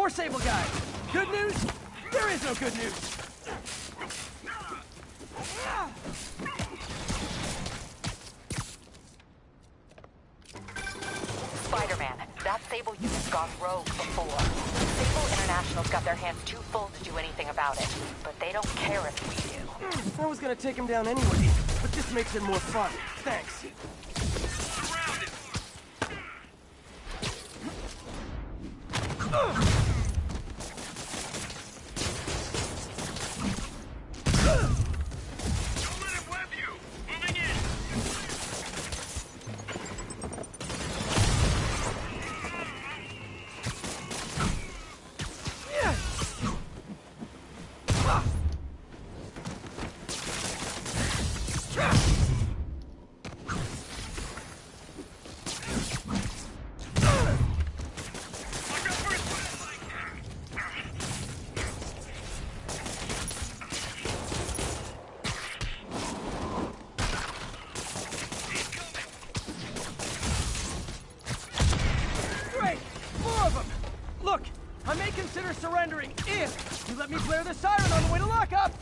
more Sable guys. Good news? There is no good news. Spider-Man, that Sable unit's gone rogue before. Sable International's got their hands too full to do anything about it, but they don't care if we do. I was gonna take him down anyway, but this makes it more fun. Thanks. Surrendering if you let me blare the siren on the way to lockup!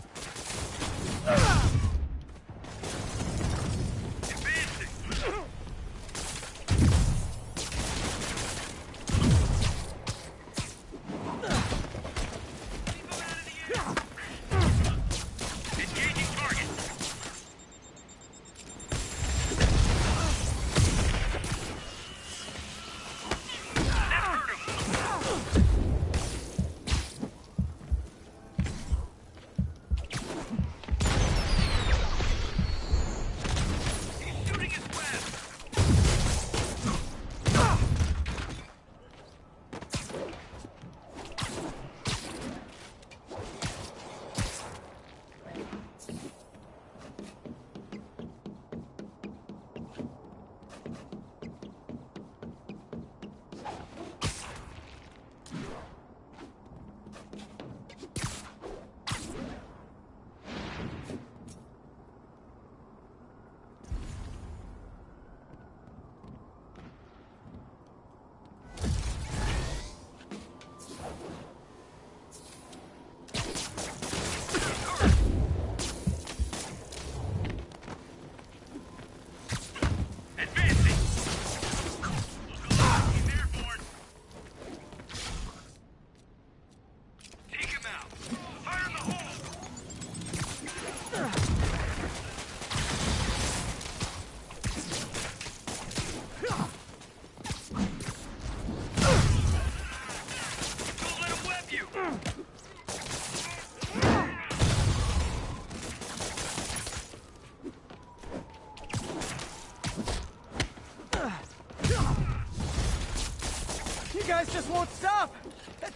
You guys just won't stop!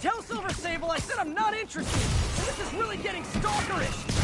Tell Silver Sable I said I'm not interested! This is really getting stalkerish!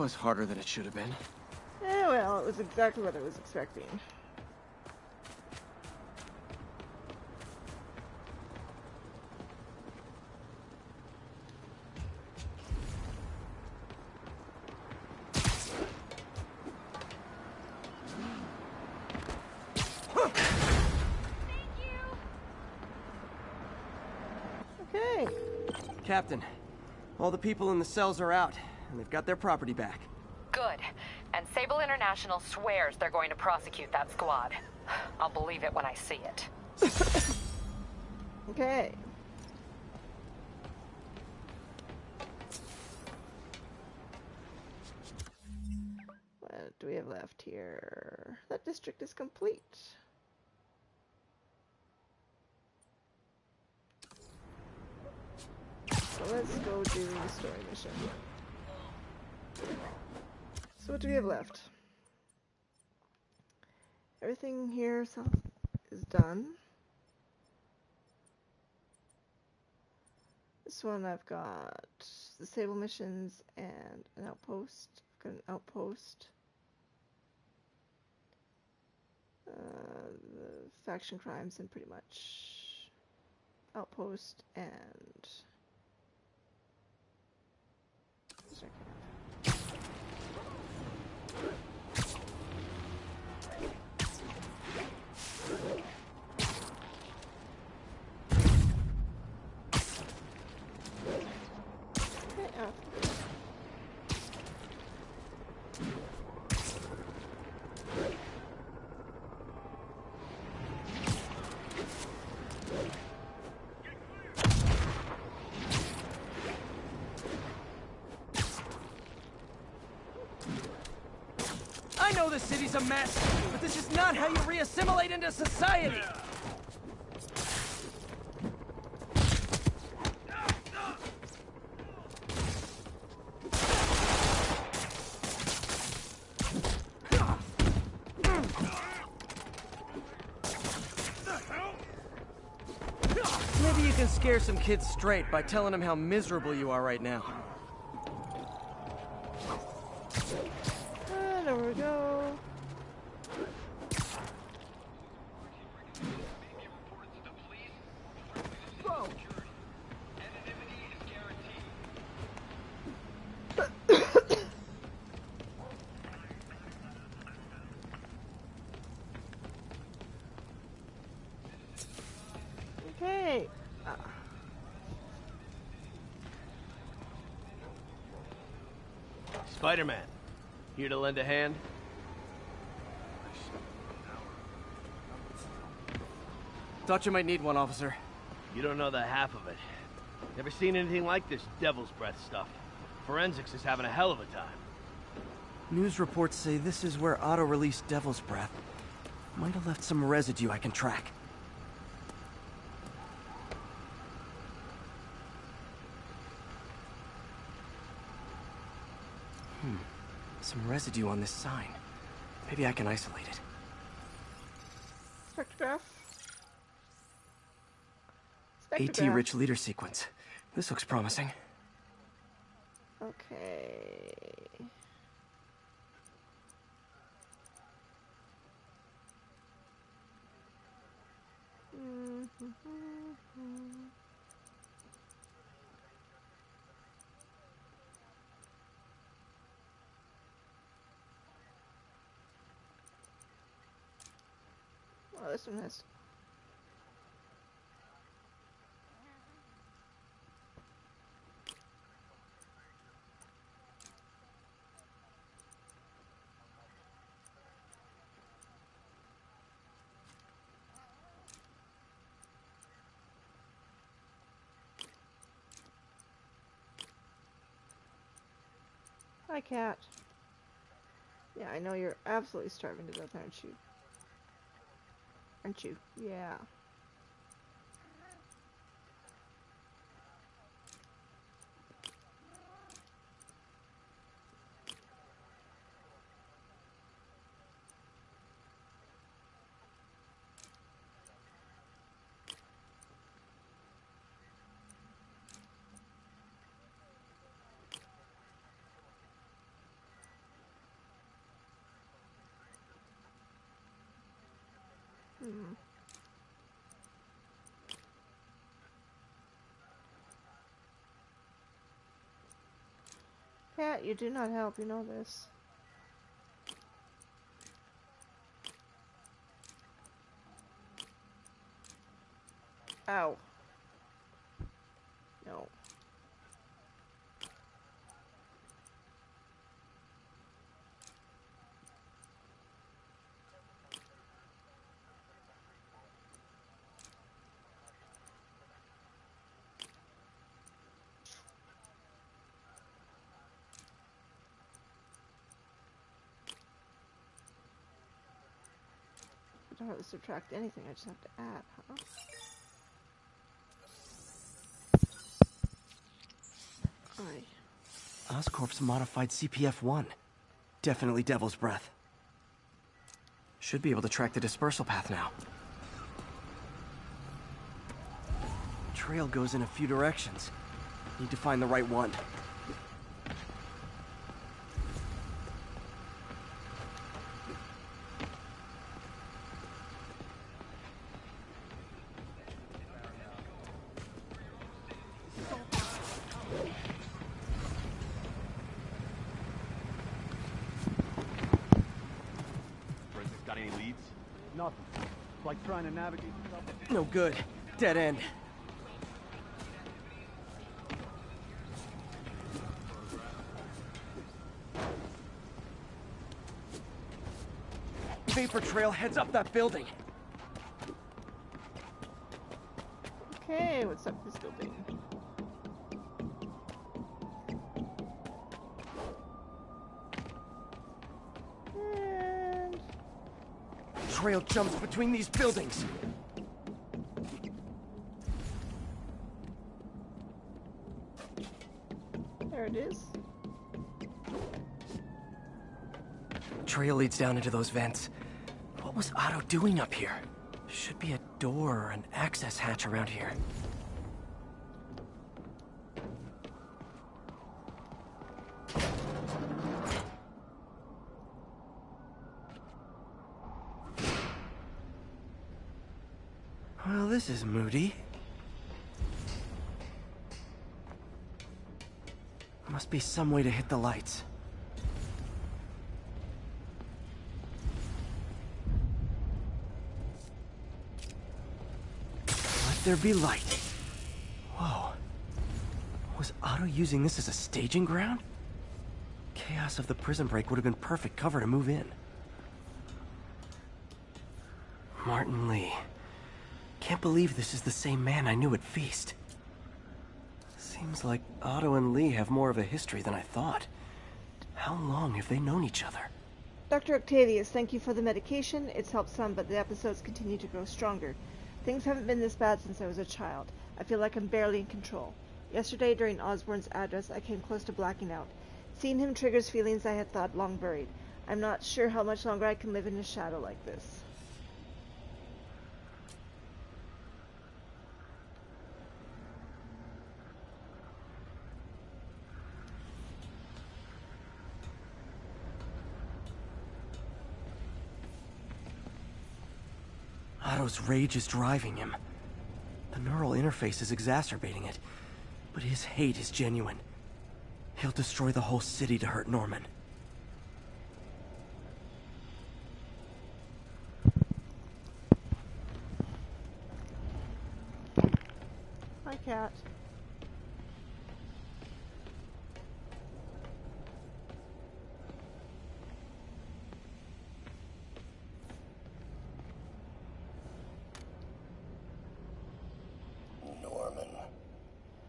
was harder than it should have been. Eh, well, it was exactly what I was expecting. Okay. Captain, all the people in the cells are out, and they've got their property back. Good. And Sable International swears they're going to prosecute that squad. I'll believe it when I see it. Okay. What do we have left here? That district is complete. So let's go do the story mission. So what do we have left? Everything here is done. This one I've got the Sable missions and an outpost. I've got an outpost. The faction crimes and pretty much outpost and I know the city's a mess, but this is not how you re-assimilate into society! Maybe you can scare some kids straight by telling them how miserable you are right now. there we go. Okay. Spider-Man, here to lend a hand? Thought you might need one, officer. You don't know the half of it. Never seen anything like this Devil's Breath stuff. Forensics is having a hell of a time. News reports say this is where Otto released Devil's Breath. Might have left some residue I can track. Some residue on this sign. Maybe I can isolate it. Spectrograph. AT rich leader sequence. This looks promising. Okay. Oh, this one has. Hi, cat. Yeah, I know you're absolutely starving to death, aren't you? Aren't you? Yeah. Cat, you do not help, you know this. Ow. No. I don't have to subtract anything, I just have to add, huh? Oscorp's modified CPF-1. Definitely Devil's Breath. Should be able to track the dispersal path now. Trail goes in a few directions. Need to find the right one. Got any leads? Nothing. Like trying to navigate. No good. Dead end. Vapor trail heads up that building. Okay, what's up this building? And Trail jumps between these buildings. there it is. Trail leads down into those vents. What was Otto doing up here? Should be a door or an access hatch around here. Well, this is moody. Must be some way to hit the lights. Let there be light. Whoa. Was Otto using this as a staging ground? Chaos of the prison break would have been perfect cover to move in. Martin Lee. Can't believe this is the same man I knew at Feast. Seems like Otto and Lee have more of a history than I thought. How long have they known each other? Dr. Octavius, thank you for the medication. It's helped some, but the episodes continue to grow stronger. Things haven't been this bad since I was a child. I feel like I'm barely in control. Yesterday, during Osborn's address, I came close to blacking out. Seeing him triggers feelings I had thought long buried. I'm not sure how much longer I can live in his shadow like this. Otto's rage is driving him. The neural interface is exacerbating it, but his hate is genuine. He'll destroy the whole city to hurt Norman. Hi, Cat.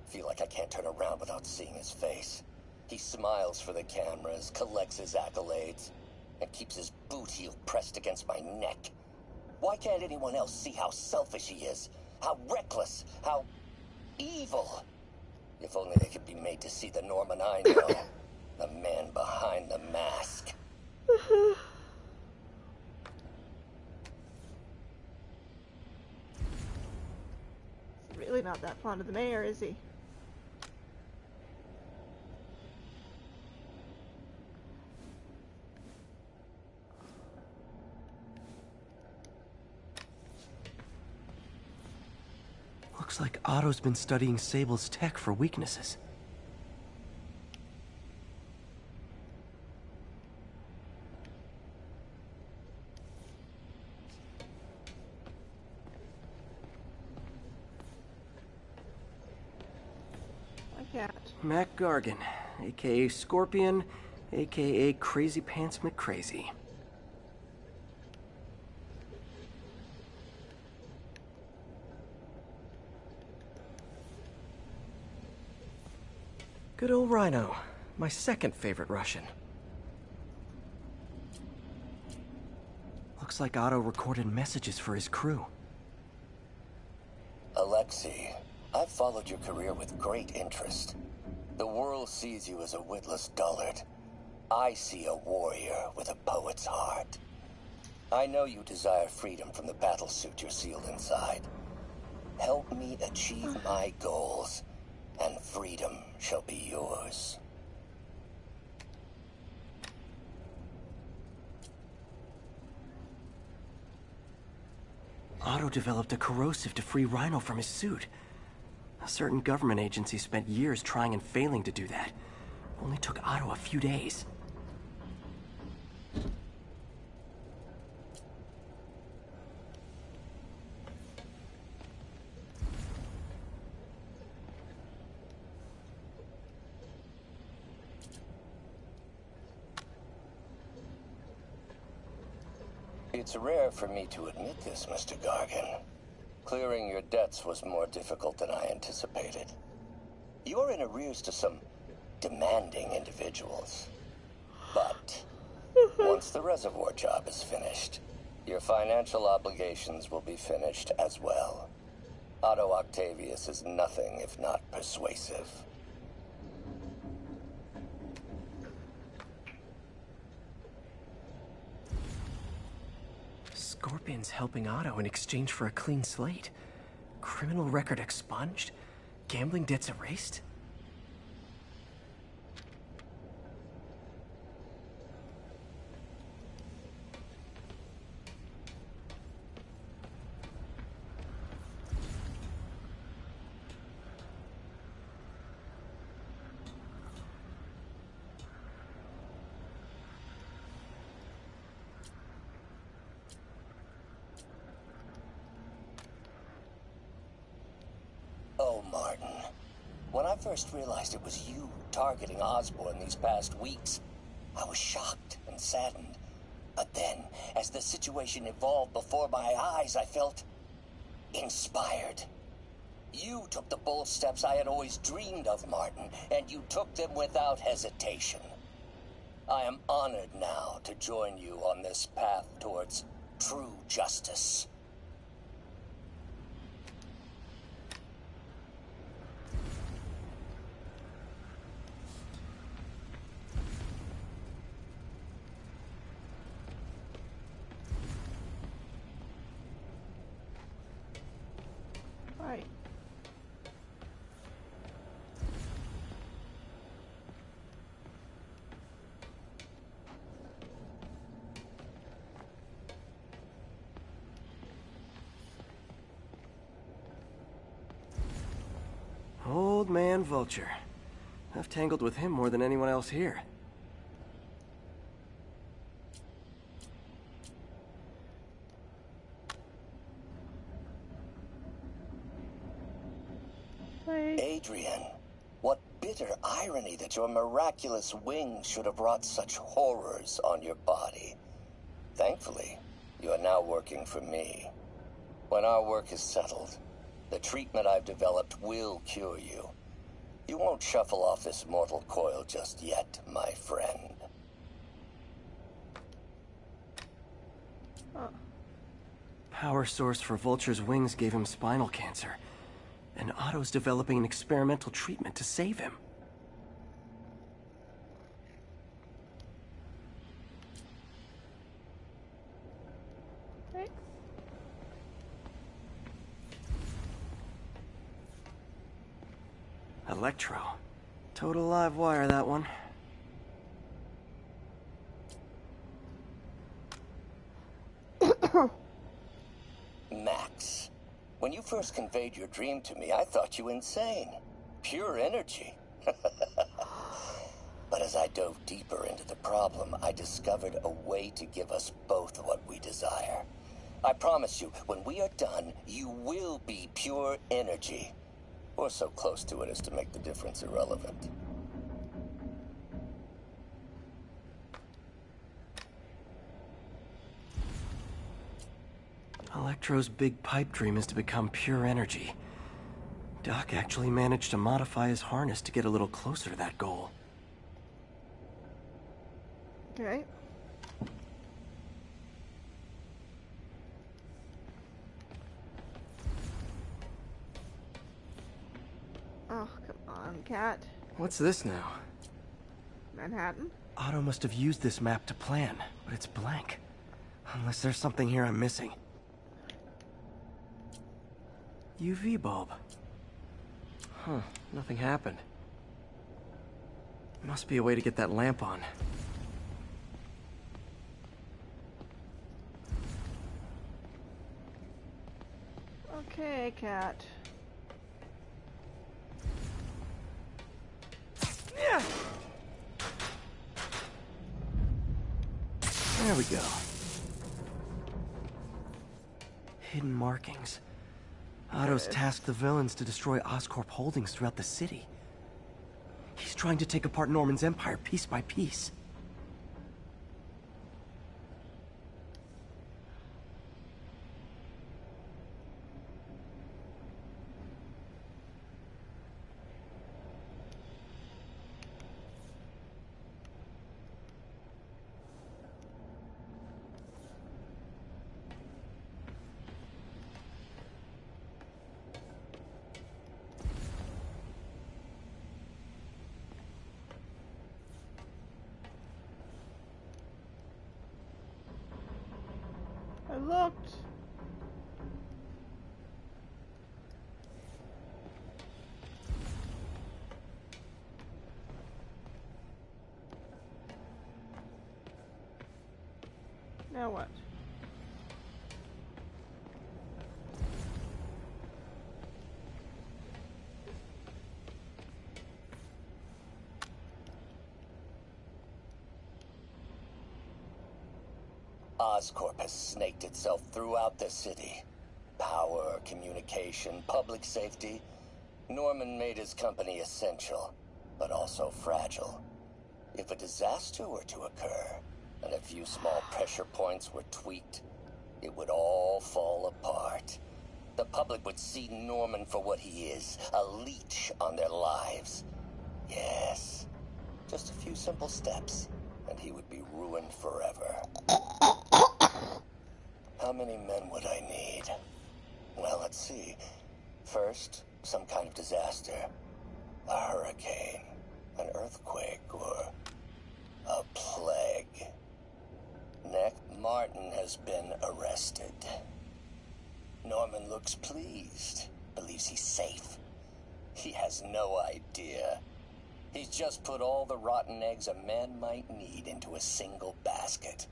Feel like I can't turn around without seeing his face. He smiles for the cameras, collects his accolades, and keeps his boot heel pressed against my neck. Why can't anyone else see how selfish he is? How reckless? How evil? If only they could be made to see the Norman I know. The man behind the mask. Really not that fond of the mayor, is he? Looks like Otto's been studying Sable's tech for weaknesses. Mac Gargan, aka Scorpion, aka Crazy Pants McCrazy. Good old Rhino, my second favorite Russian. Looks like Otto recorded messages for his crew. Alexei, I've followed your career with great interest. The world sees you as a witless dullard. I see a warrior with a poet's heart. I know you desire freedom from the battlesuit you're sealed inside. Help me achieve my goals, and freedom shall be yours. Otto developed a corrosive to free Rhino from his suit. A certain government agency spent years trying and failing to do that. Only took Otto a few days. It's rare for me to admit this, Mr. Gargan. Clearing your debts was more difficult than I anticipated. You're in arrears to some demanding individuals. But once the reservoir job is finished, your financial obligations will be finished as well. Otto Octavius is nothing if not persuasive. Scorpion's helping Otto in exchange for a clean slate. Criminal record expunged? Gambling debts erased? Oh, Martin. When I first realized it was you targeting Osborn these past weeks, I was shocked and saddened. But then, as the situation evolved before my eyes, I felt inspired. You took the bold steps I had always dreamed of, Martin, and you took them without hesitation. I am honored now to join you on this path towards true justice. Right. Old man Vulture. I've tangled with him more than anyone else here. Adrian, what bitter irony that your miraculous wings should have wrought such horrors on your body. Thankfully, you are now working for me. When our work is settled, the treatment I've developed will cure you. You won't shuffle off this mortal coil just yet, my friend. Power source for Vulture's wings gave him spinal cancer. And Otto's developing an experimental treatment to save him. Thanks. Electro. Total live wire, that one. Max, When you first conveyed your dream to me, I thought you insane. Pure energy. But as I dove deeper into the problem, I discovered a way to give us both what we desire. I promise you, when we are done, you will be pure energy. Or so close to it as to make the difference irrelevant. Electro's big pipe dream is to become pure energy. Doc actually managed to modify his harness to get a little closer to that goal. Okay. Oh, come on, Cat. What's this now? Manhattan? Otto must have used this map to plan, but it's blank. Unless there's something here I'm missing. UV bulb. Huh, nothing happened. Must be a way to get that lamp on. Okay, Cat. Yeah. There we go. Hidden markings. Otto's tasked the villains to destroy Oscorp holdings throughout the city. He's trying to take apart Norman's empire piece by piece. I looked. Now what? Oscorp has snaked itself throughout the city. Power, communication, public safety. Norman made his company essential, but also fragile. If a disaster were to occur, and a few small pressure points were tweaked, it would all fall apart. The public would see Norman for what he is, a leech on their lives. Yes, just a few simple steps, and he would be ruined forever. How many men would I need? Well, let's see. First, some kind of disaster. A hurricane, an earthquake, or a plague. Next, Martin has been arrested. Norman looks pleased, believes he's safe. He has no idea. He's just put all the rotten eggs a man might need into a single basket.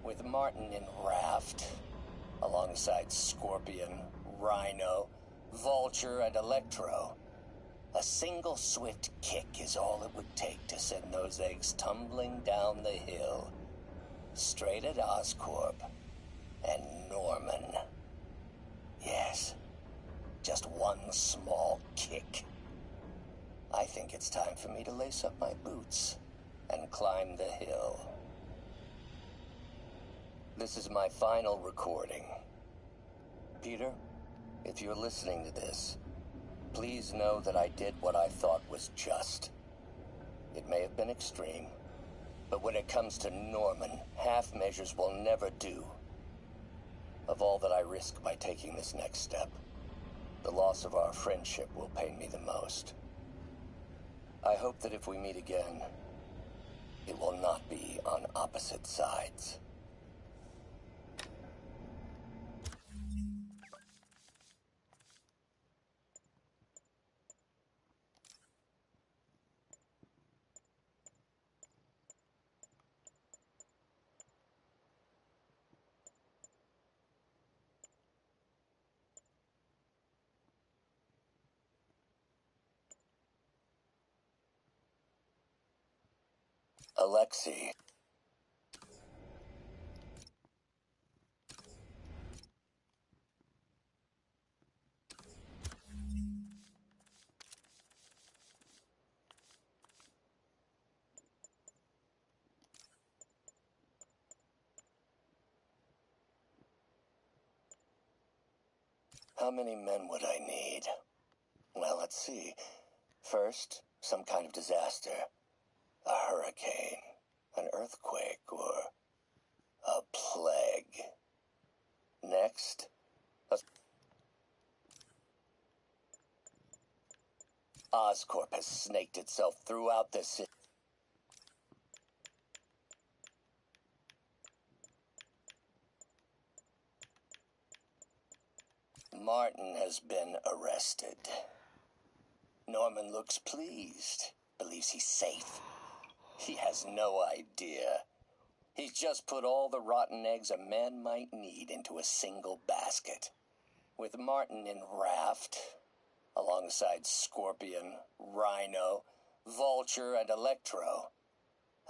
With Martin in raft, alongside Scorpion, Rhino, Vulture, and Electro. A single swift kick is all it would take to send those eggs tumbling down the hill. Straight at Oscorp and Norman. Yes, just one small kick. I think it's time for me to lace up my boots and climb the hill. This is my final recording. Peter, if you're listening to this, please know that I did what I thought was just. It may have been extreme, but when it comes to Norman, half measures will never do. Of all that I risk by taking this next step, the loss of our friendship will pain me the most. I hope that if we meet again, it will not be on opposite sides. Alexei. How many men would I need? Well, let's see. First, some kind of disaster. A hurricane, an earthquake, or a plague. Next, Oscorp has snaked itself throughout the city. Martin has been arrested. Norman looks pleased, believes he's safe. He has no idea. He's just put all the rotten eggs a man might need into a single basket. With Martin in raft, alongside Scorpion, Rhino, Vulture, and Electro,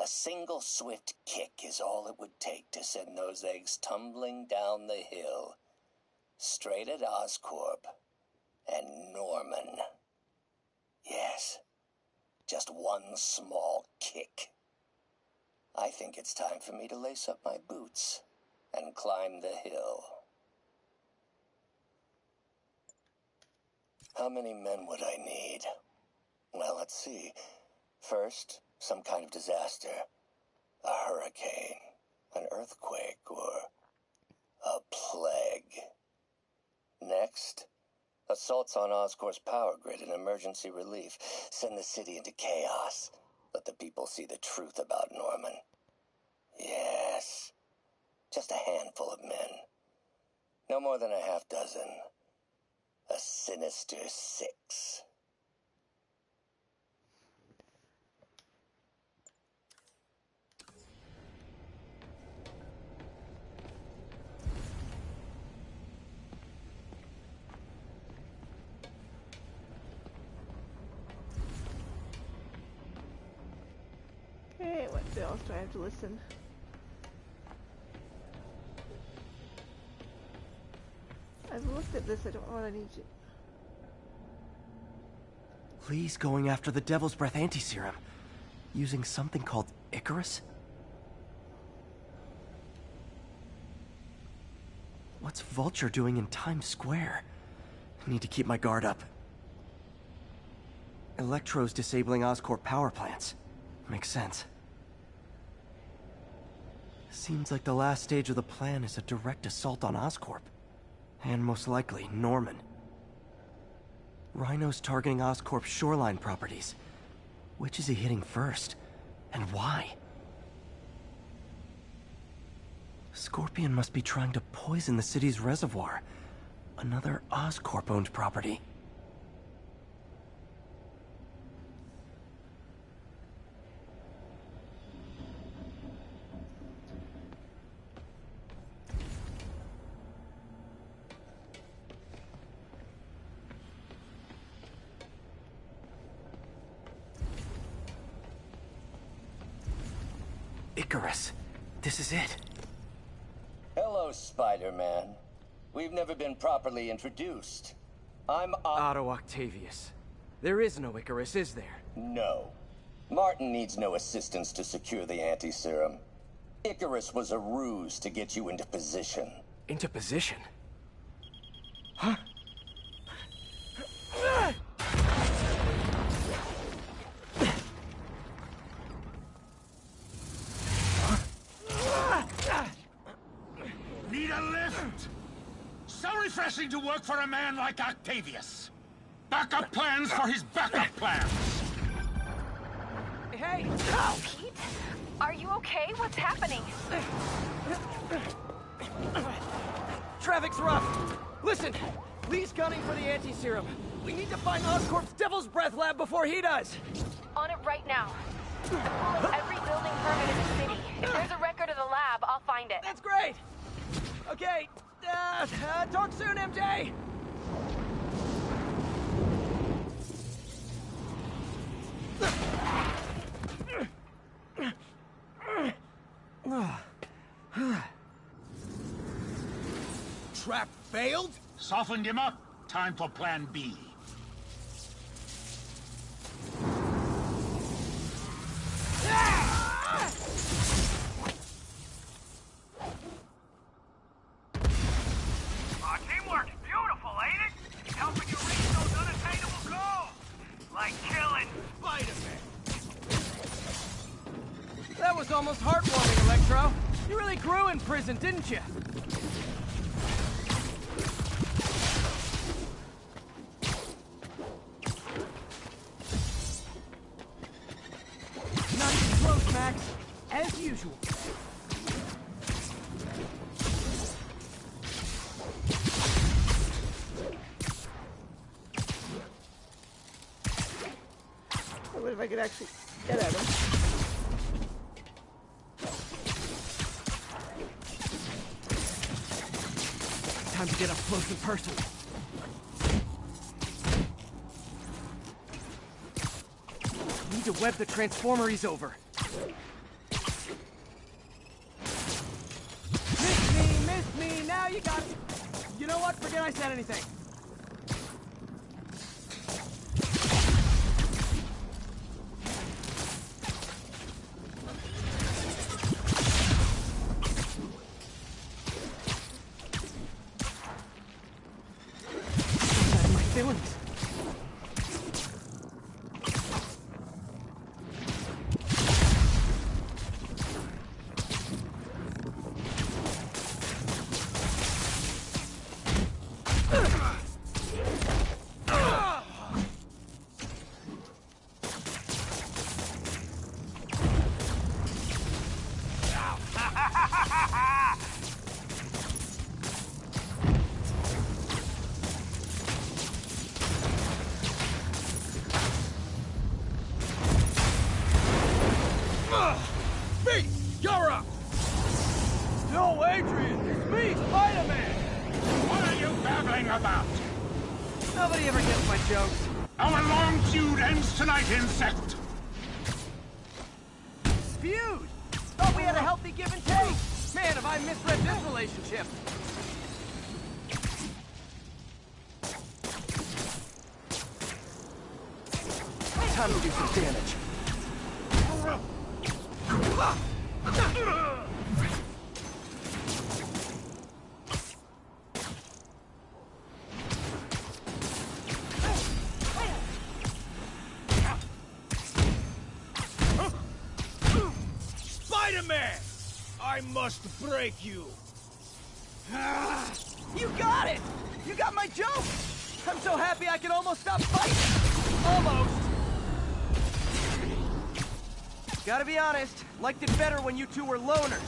a single swift kick is all it would take to send those eggs tumbling down the hill. Straight at Oscorp and Norman. Yes, just one small kick. I think it's time for me to lace up my boots and climb the hill. How many men would I need? Well, let's see. First, some kind of disaster. A hurricane, an earthquake, or a plague. Next, assaults on Oscorp's power grid and emergency relief send the city into chaos. Let the people see the truth about Norman. Yes, just a handful of men. No more than a half dozen. A sinister 6. Okay, what else do I have to listen? I've looked at this, I don't know what I need to... Lee's going after the Devil's Breath anti-serum, using something called Icarus? What's Vulture doing in Times Square? I need to keep my guard up. Electro's disabling Oscorp power plants. Makes sense. Seems like the last stage of the plan is a direct assault on Oscorp. And most likely, Norman. Rhino's targeting Oscorp's shoreline properties. Which is he hitting first? And why? Scorpion must be trying to poison the city's reservoir. Another Oscorp-owned property. Icarus. This is it. Hello, Spider-Man. We've never been properly introduced. I'm Otto Octavius. There is no Icarus, is there? No. Martin needs no assistance to secure the anti-serum. Icarus was a ruse to get you into position. Into position? Huh? Need a lift? So refreshing to work for a man like Octavius. Backup plans for his backup plans. Hey! Pete? Are you okay? What's happening? Traffic's rough. Listen, Lee's gunning for the anti-serum. We need to find Oscorp's Devil's Breath lab before he does. On it right now. I'm pulling every building permit in the city. If there's a record of the lab, I'll find it. That's great! Okay, talk soon, MJ! trap failed? Softened him up. Time for plan B. Teamwork's beautiful, ain't it? Helping you reach those unattainable goals. Like killing Spider-Man. That was almost heartwarming, Electro. You really grew in prison, didn't you? Not even close, Max. As usual. What if I could actually get at him? Time to get up close and personal. Need to web the transformer he's over. Miss me, now you got it. You know what? Forget I said anything. Feelings. You're up! No, Adrian! It's me, Spider-Man! What are you babbling about? Nobody ever gets my jokes. Our long feud ends tonight, insect! Feud? Thought we had a healthy give and take. Man, have I misread this relationship. Time to do some damage. Spider-Man! I must break you. You got it! You got my joke! I'm so happy I can almost stop fighting! Almost! Gotta be honest, liked it better when you two were loners.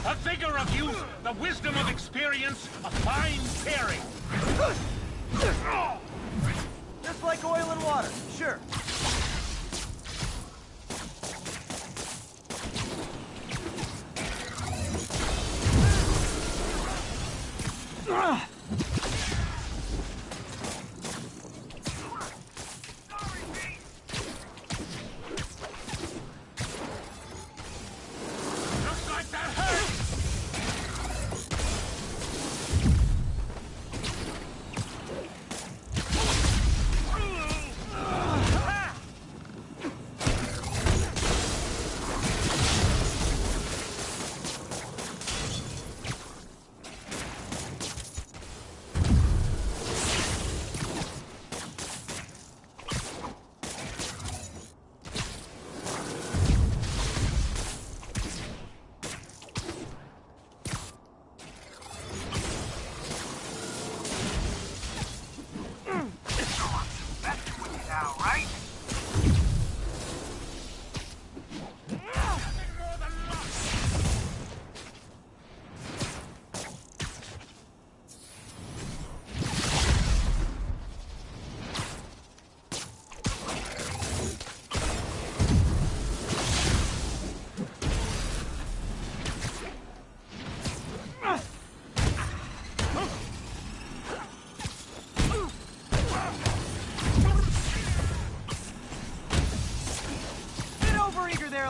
The vigor of youth, the wisdom of experience, a fine pairing. Just like oil and water, sure. Looks like that hurt!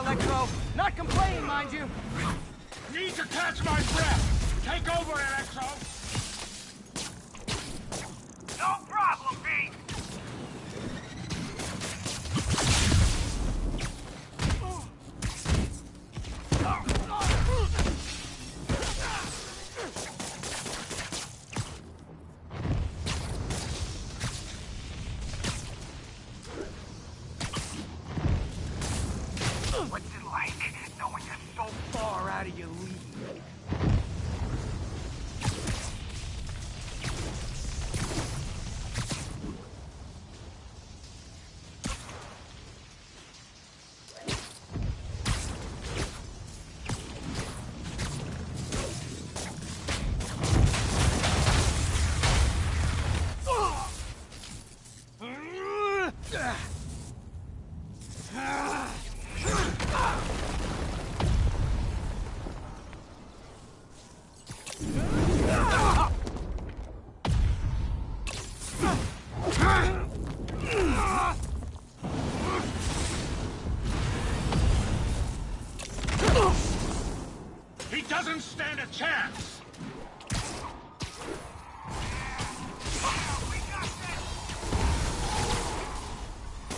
Electro. Not complaining, mind you. Need to catch my breath. Take over, Electro. No problem, Pete. What's it like knowing you're so far out of your league? He doesn't stand a chance.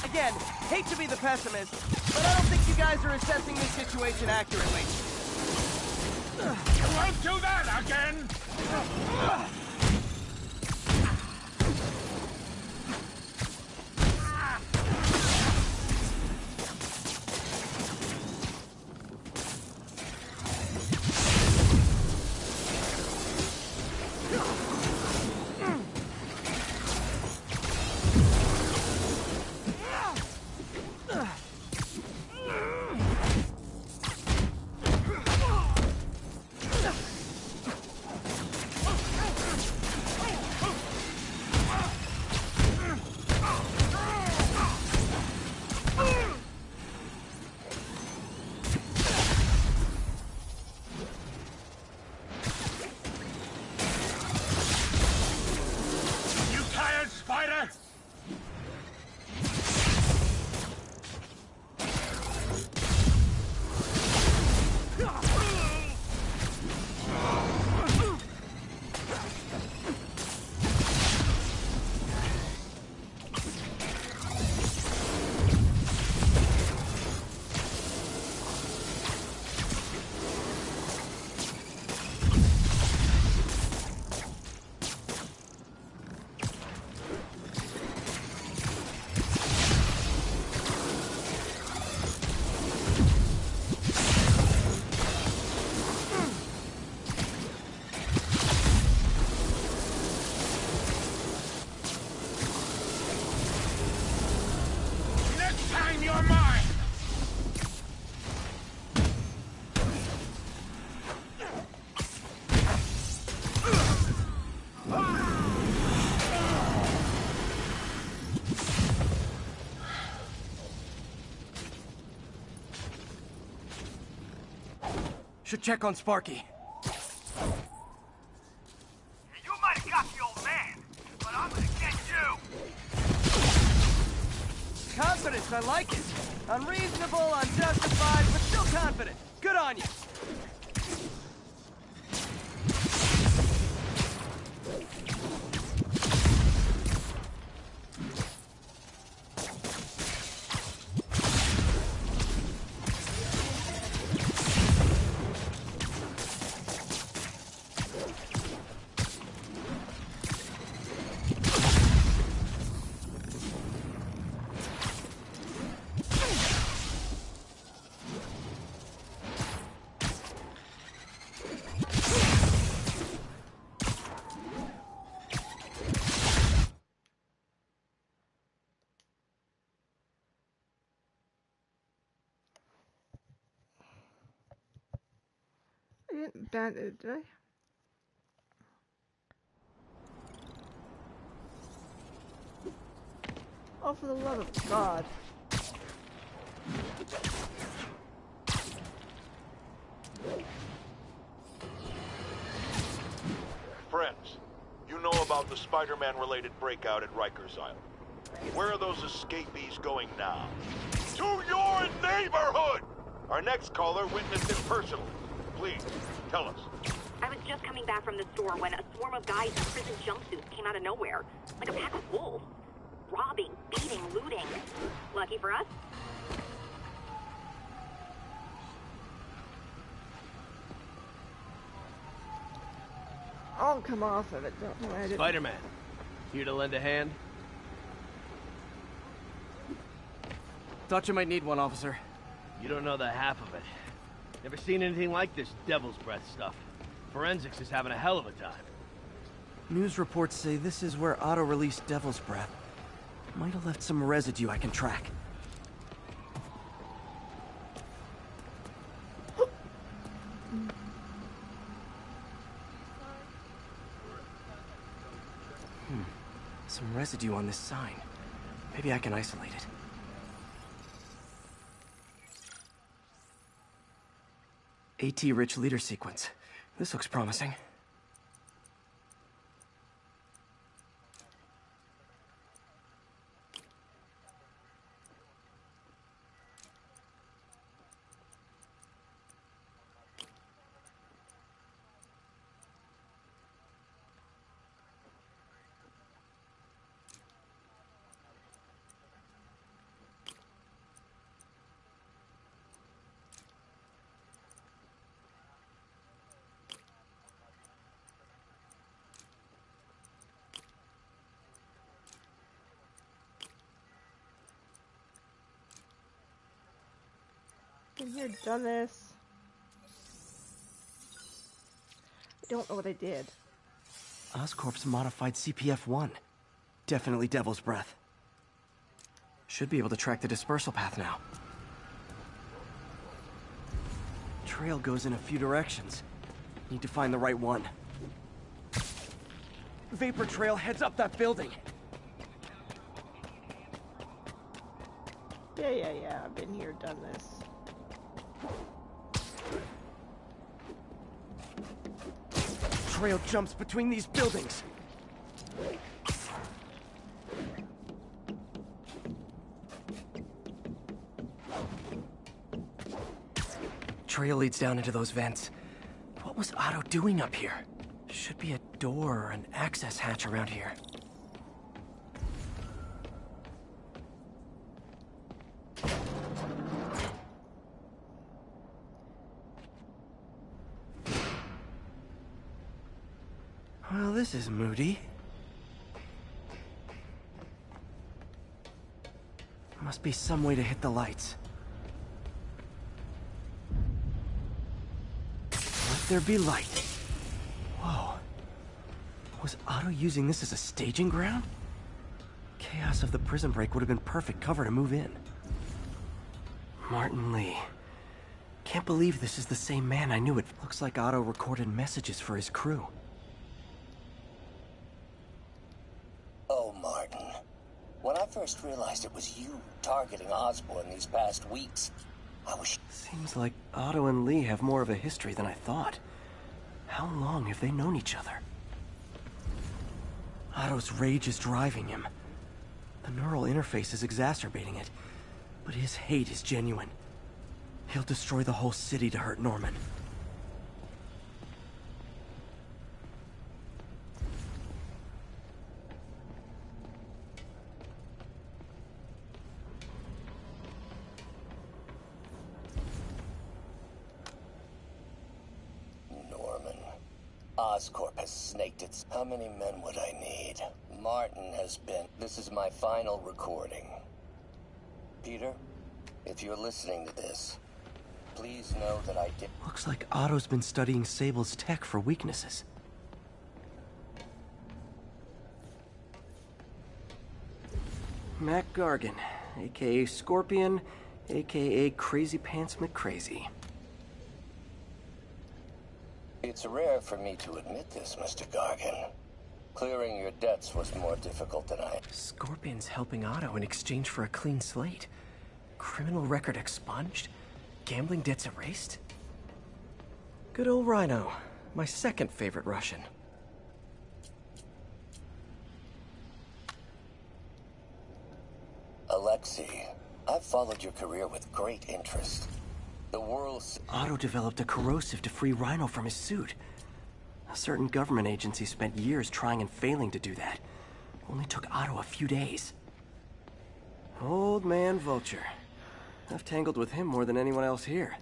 Again, hate to be the pessimist, but I don't think you guys are assessing this situation accurately. Won't do that again! Should check on Sparky. You might have got the old man, but I'm gonna get you! Confidence, I like it. Unreasonable, unjustified, but still confident. Good on you. Did I? Oh, for the love of God. Friends, you know about the Spider-Man-related breakout at Rikers Island. Where are those escapees going now? To your neighborhood! Our next caller witnessed it personally. Please, tell us. I was just coming back from the store when a swarm of guys in prison jumpsuits came out of nowhere. Like a pack of wolves. Robbing, beating, looting. Lucky for us. I'll come off of it, don't worry. Spider-Man, here to lend a hand? Thought you might need one, officer. You don't know the half of it. Never seen anything like this Devil's Breath stuff. Forensics is having a hell of a time. News reports say this is where Otto released Devil's Breath. Might have left some residue I can track. Some residue on this sign. Maybe I can isolate it. AT-rich leader sequence. This looks promising. Been here, done this. I don't know what I did. Oscorp's modified CPF-1. Definitely Devil's Breath. Should be able to track the dispersal path now. Trail goes in a few directions. Need to find the right one. Vapor trail heads up that building. Yeah, I've been here, done this. Trail jumps between these buildings. Trail leads down into those vents. What was Otto doing up here? Should be a door or an access hatch around here. Well, this is moody. Must be some way to hit the lights. Let there be light. Whoa. Was Otto using this as a staging ground? Chaos of the prison break would have been perfect cover to move in. Martin Lee. Can't believe this is the same man I knew. It looks like Otto recorded messages for his crew. Oh, Martin. When I first realized it was you targeting Osborn these past weeks, I was... Seems like Otto and Lee have more of a history than I thought. How long have they known each other? Otto's rage is driving him. The neural interface is exacerbating it, but his hate is genuine. He'll destroy the whole city to hurt Norman. Oscorp has snaked its... How many men would I need? Martin has been... This is my final recording. Peter, if you're listening to this, please know that I did... Looks like Otto's been studying Sable's tech for weaknesses. Mac Gargan, aka Scorpion, aka Crazy Pants McCrazy. It's rare for me to admit this, Mr. Gargan. Clearing your debts was more difficult than I... Scorpion's helping Otto in exchange for a clean slate. Criminal record expunged? Gambling debts erased? Good old Rhino. My second favorite Russian. Alexei, I've followed your career with great interest. The world's... Otto developed a corrosive to free Rhino from his suit. A certain government agency spent years trying and failing to do that. Only took Otto a few days. Old man Vulture. I've tangled with him more than anyone else here.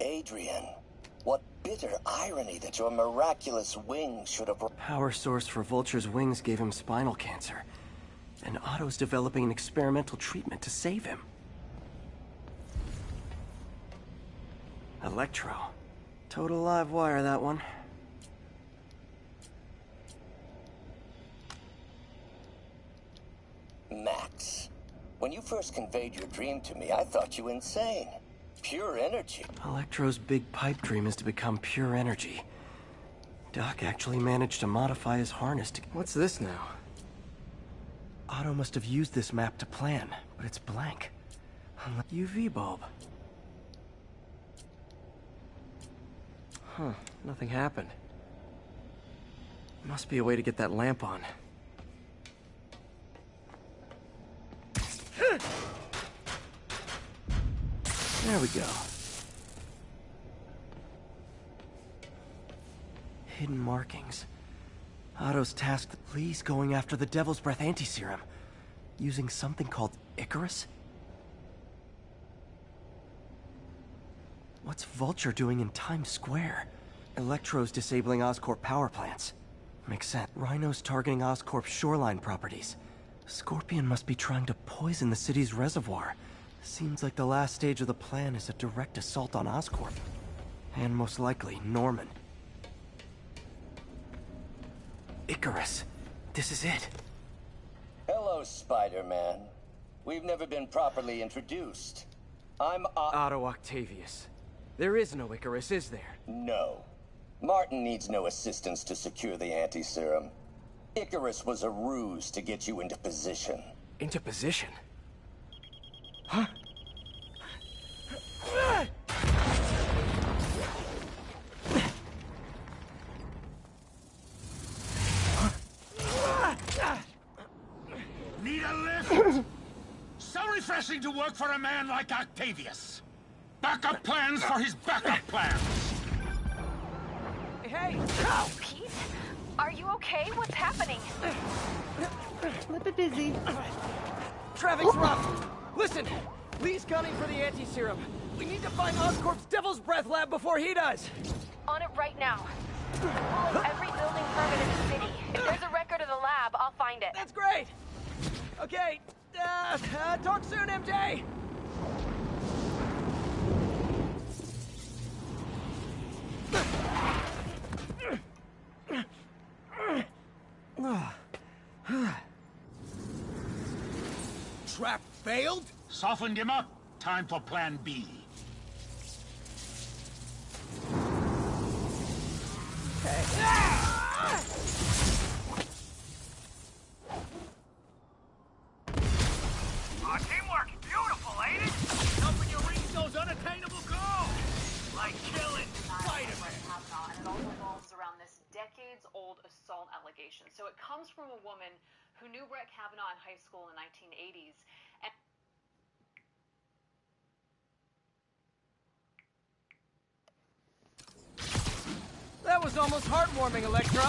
Adrian, what bitter irony that your miraculous wings should have... Power source for Vulture's wings gave him spinal cancer. And Otto's developing an experimental treatment to save him. Electro. Total live wire, that one. Max, when you first conveyed your dream to me, I thought you insane. Pure energy. Electro's big pipe dream is to become pure energy. Doc actually managed to modify his harness to... What's this now? Otto must have used this map to plan, but it's blank. UV bulb. Huh, nothing happened. Must be a way to get that lamp on. There we go. Hidden markings. Otto's tasked Lee's going after the Devil's Breath anti-serum, using something called Icarus? What's Vulture doing in Times Square? Electro's disabling Oscorp power plants. Makes sense. Rhino's targeting Oscorp's shoreline properties. Scorpion must be trying to poison the city's reservoir. Seems like the last stage of the plan is a direct assault on Oscorp. And most likely, Norman. Icarus. This is it. Hello, Spider-Man. We've never been properly introduced. I'm Otto Octavius. There is no Icarus, is there? No. Martin needs no assistance to secure the anti-serum. Icarus was a ruse to get you into position. Into position? Huh? Need a lift? So refreshing to work for a man like Octavius. Backup plans for his backup plans. Hey! Oh, Pete? Are you okay? What's happening? A little bit busy. Traffic's rough. Listen, Lee's gunning for the anti-serum. We need to find Oscorp's Devil's Breath lab before he does. On it right now. Pull up every building permit in the city. If there's a record of the lab, I'll find it. That's great. Okay, talk soon, MJ. Trap failed? Softened him up. Time for plan B. Teamwork, beautiful, ain't it? Helping you reach those unattainable goals. Like killing Spider-Man. And it all revolves around this decades-old assault allegation. So it comes from a woman who knew Brett Kavanaugh in high school in the 1980s. And That was almost heartwarming, Electro.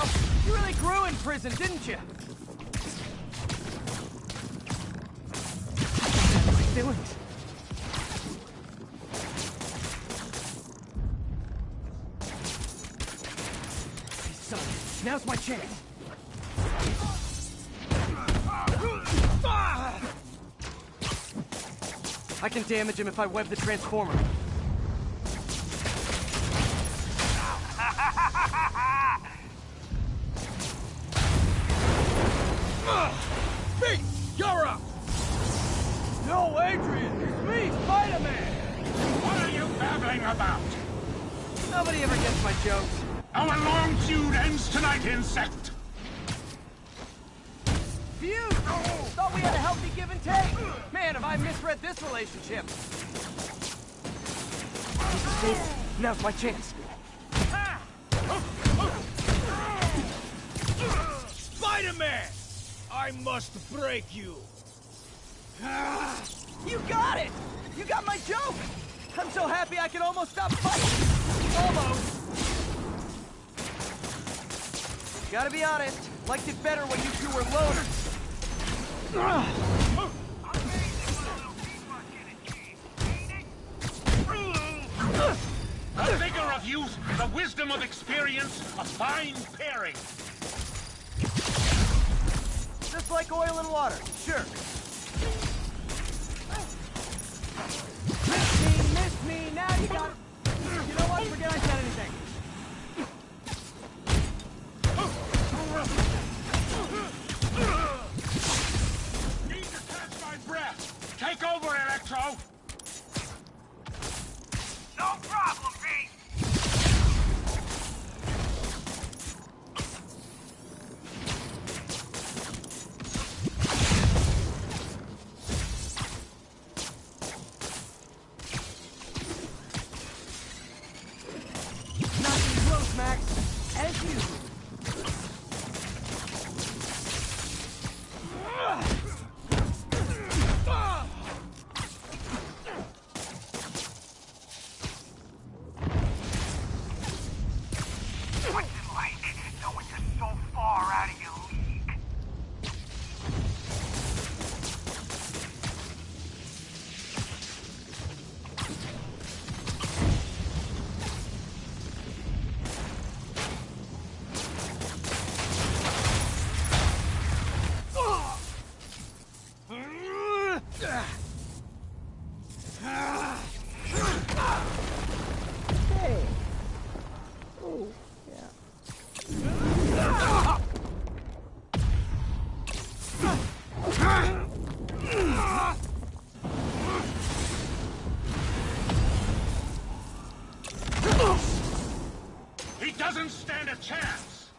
You really grew in prison, didn't you? My feelings. Hey, son, now's my chance. I can damage him if I web the transformer. Pete, you're up! No, Adrian, it's me, Spider-Man! What are you babbling about? Nobody ever gets my jokes. Our long feud ends tonight, insect! Feud? Thought we had a healthy give and take. Man, have I misread this relationship. This is Sable. Now's my chance. Spider-Man! I must break you. You got it! You got my joke! I'm so happy I can almost stop fighting! Almost! Gotta be honest, liked it better when you two were loners. The vigor of youth, the wisdom of experience, a fine pairing. Just like oil and water, sure. Miss me, now you got it. You know what, forget I said anything. Need to catch my breath. Take over, Electro. No problem, Pete! Nothing close, Max. As usual. What's it like, knowing you're so far out of your league? Hey. Oh, yeah. He doesn't stand a chance.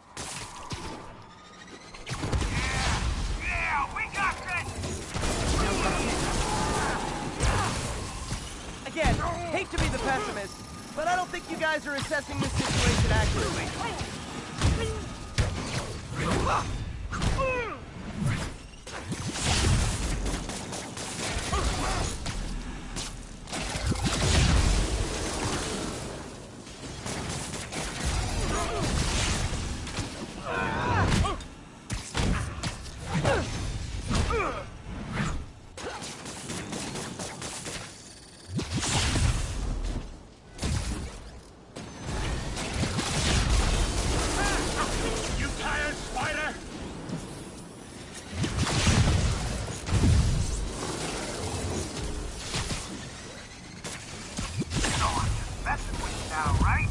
Yeah, we got this! Again, hate to be the pessimist, but I don't think you guys are assessing this situation accurately. You tired, Spider? So I'm just messing with you now, right?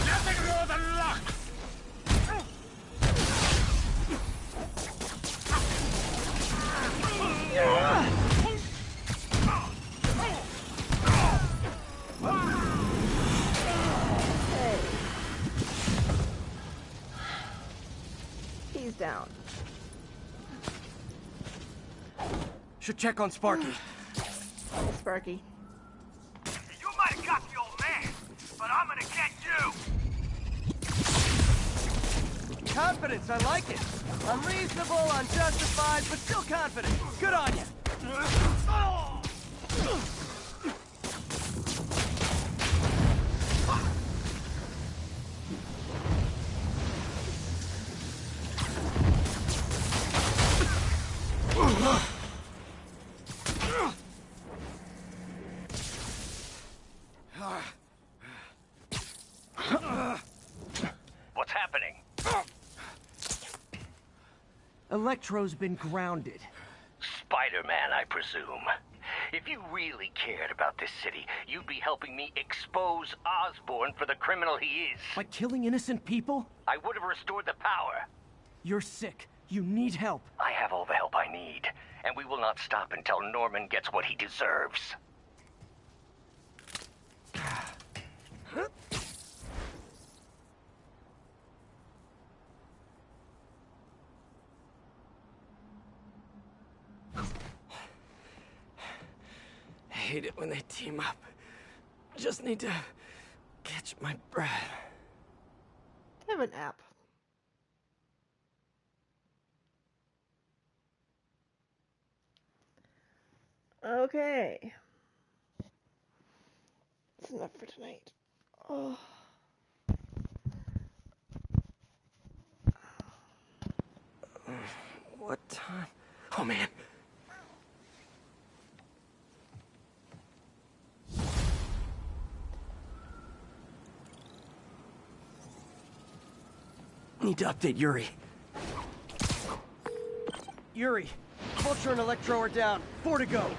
Nothing more than luck. Hey. He's down. Should check on Sparky. Hey, Sparky. You might have got the old man, but I'm gonna get you! Confidence, I like it. Unreasonable, unjustified, but still confident. Good on you. What's happening? Electro's been grounded. Spider-Man, I presume. If you really cared about this city, you'd be helping me expose Osborn for the criminal he is. By killing innocent people? I would have restored the power. You're sick. You need help. I have all the help I need, and we will not stop until Norman gets what he deserves. I hate it when they team up. Just need to catch my breath. I have an app. Okay. That's enough for tonight. Oh. What time? Oh, man. Need to update Yuri. Yuri, Vulture and Electro are down. 4 to go.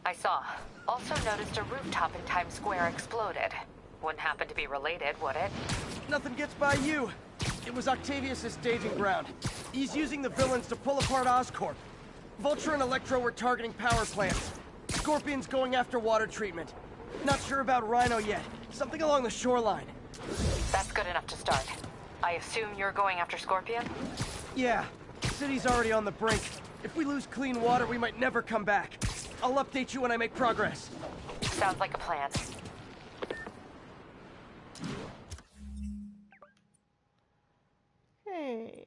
I saw. Also noticed a rooftop in Times Square exploded. Wouldn't happen to be related, would it? Nothing gets by you. It was Octavius' staging ground. He's using the villains to pull apart Oscorp. Vulture and Electro were targeting power plants. Scorpion's going after water treatment. Not sure about Rhino yet. Something along the shoreline. That's good enough to start. I assume you're going after Scorpion? Yeah. The city's already on the brink. If we lose clean water, we might never come back. I'll update you when I make progress. Sounds like a plan. Hey.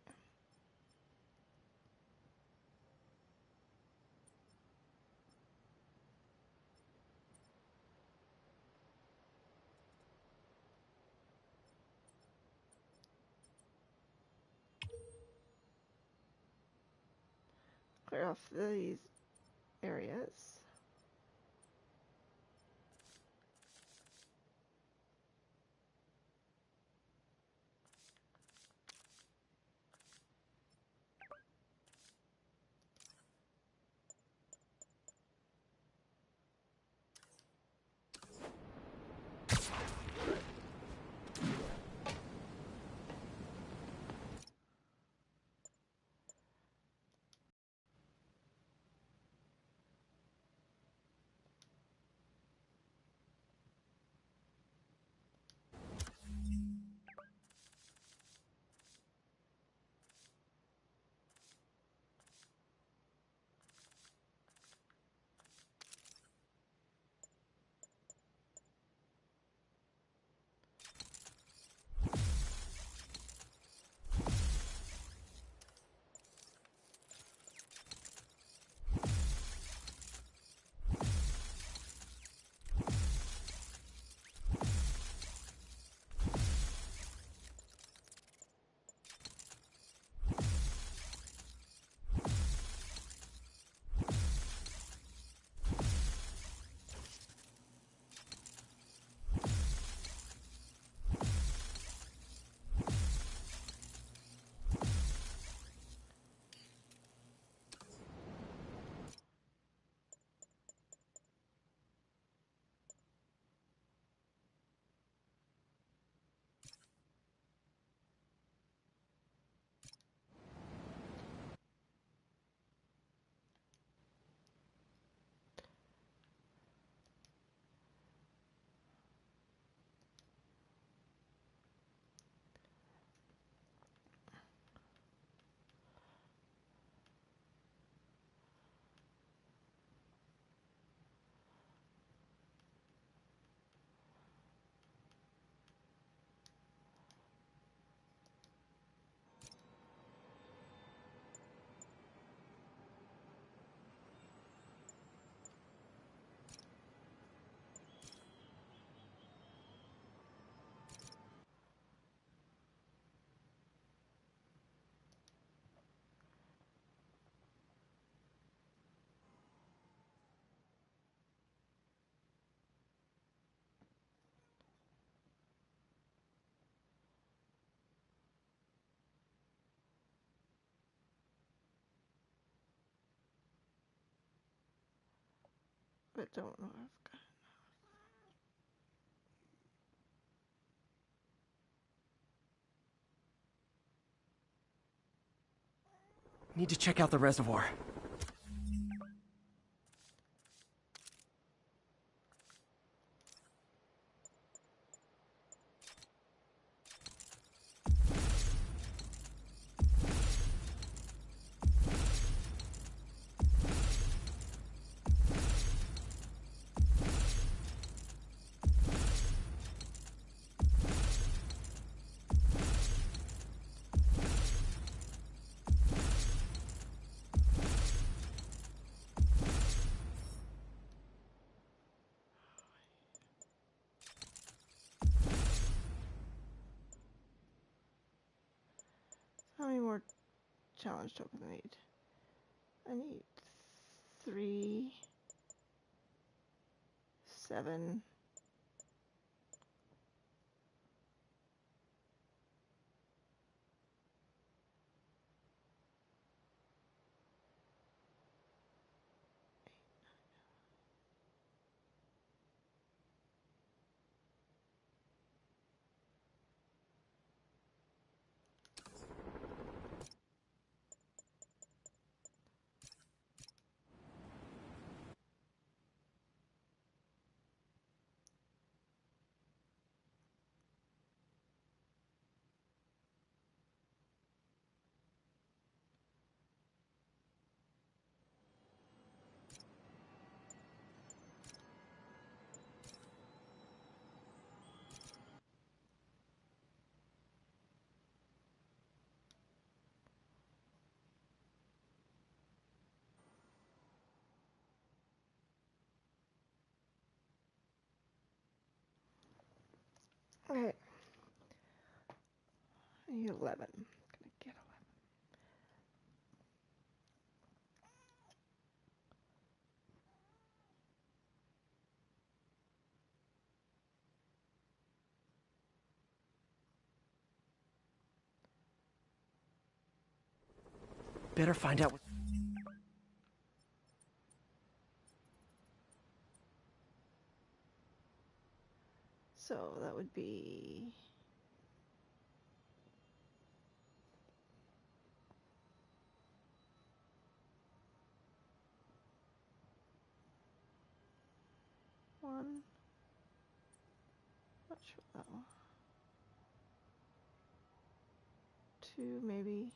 Clear off these areas. But don't know if I've got Need to check out the reservoir. challenge tokens I need. I need 3, 7. Okay. I need 11. I'm gonna get 11. Better find out what... So that would be... One. Not sure that one. 2 maybe.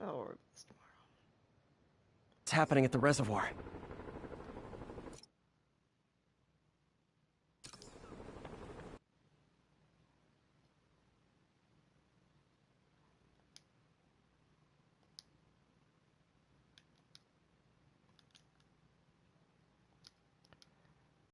Oh, It's happening at the reservoir.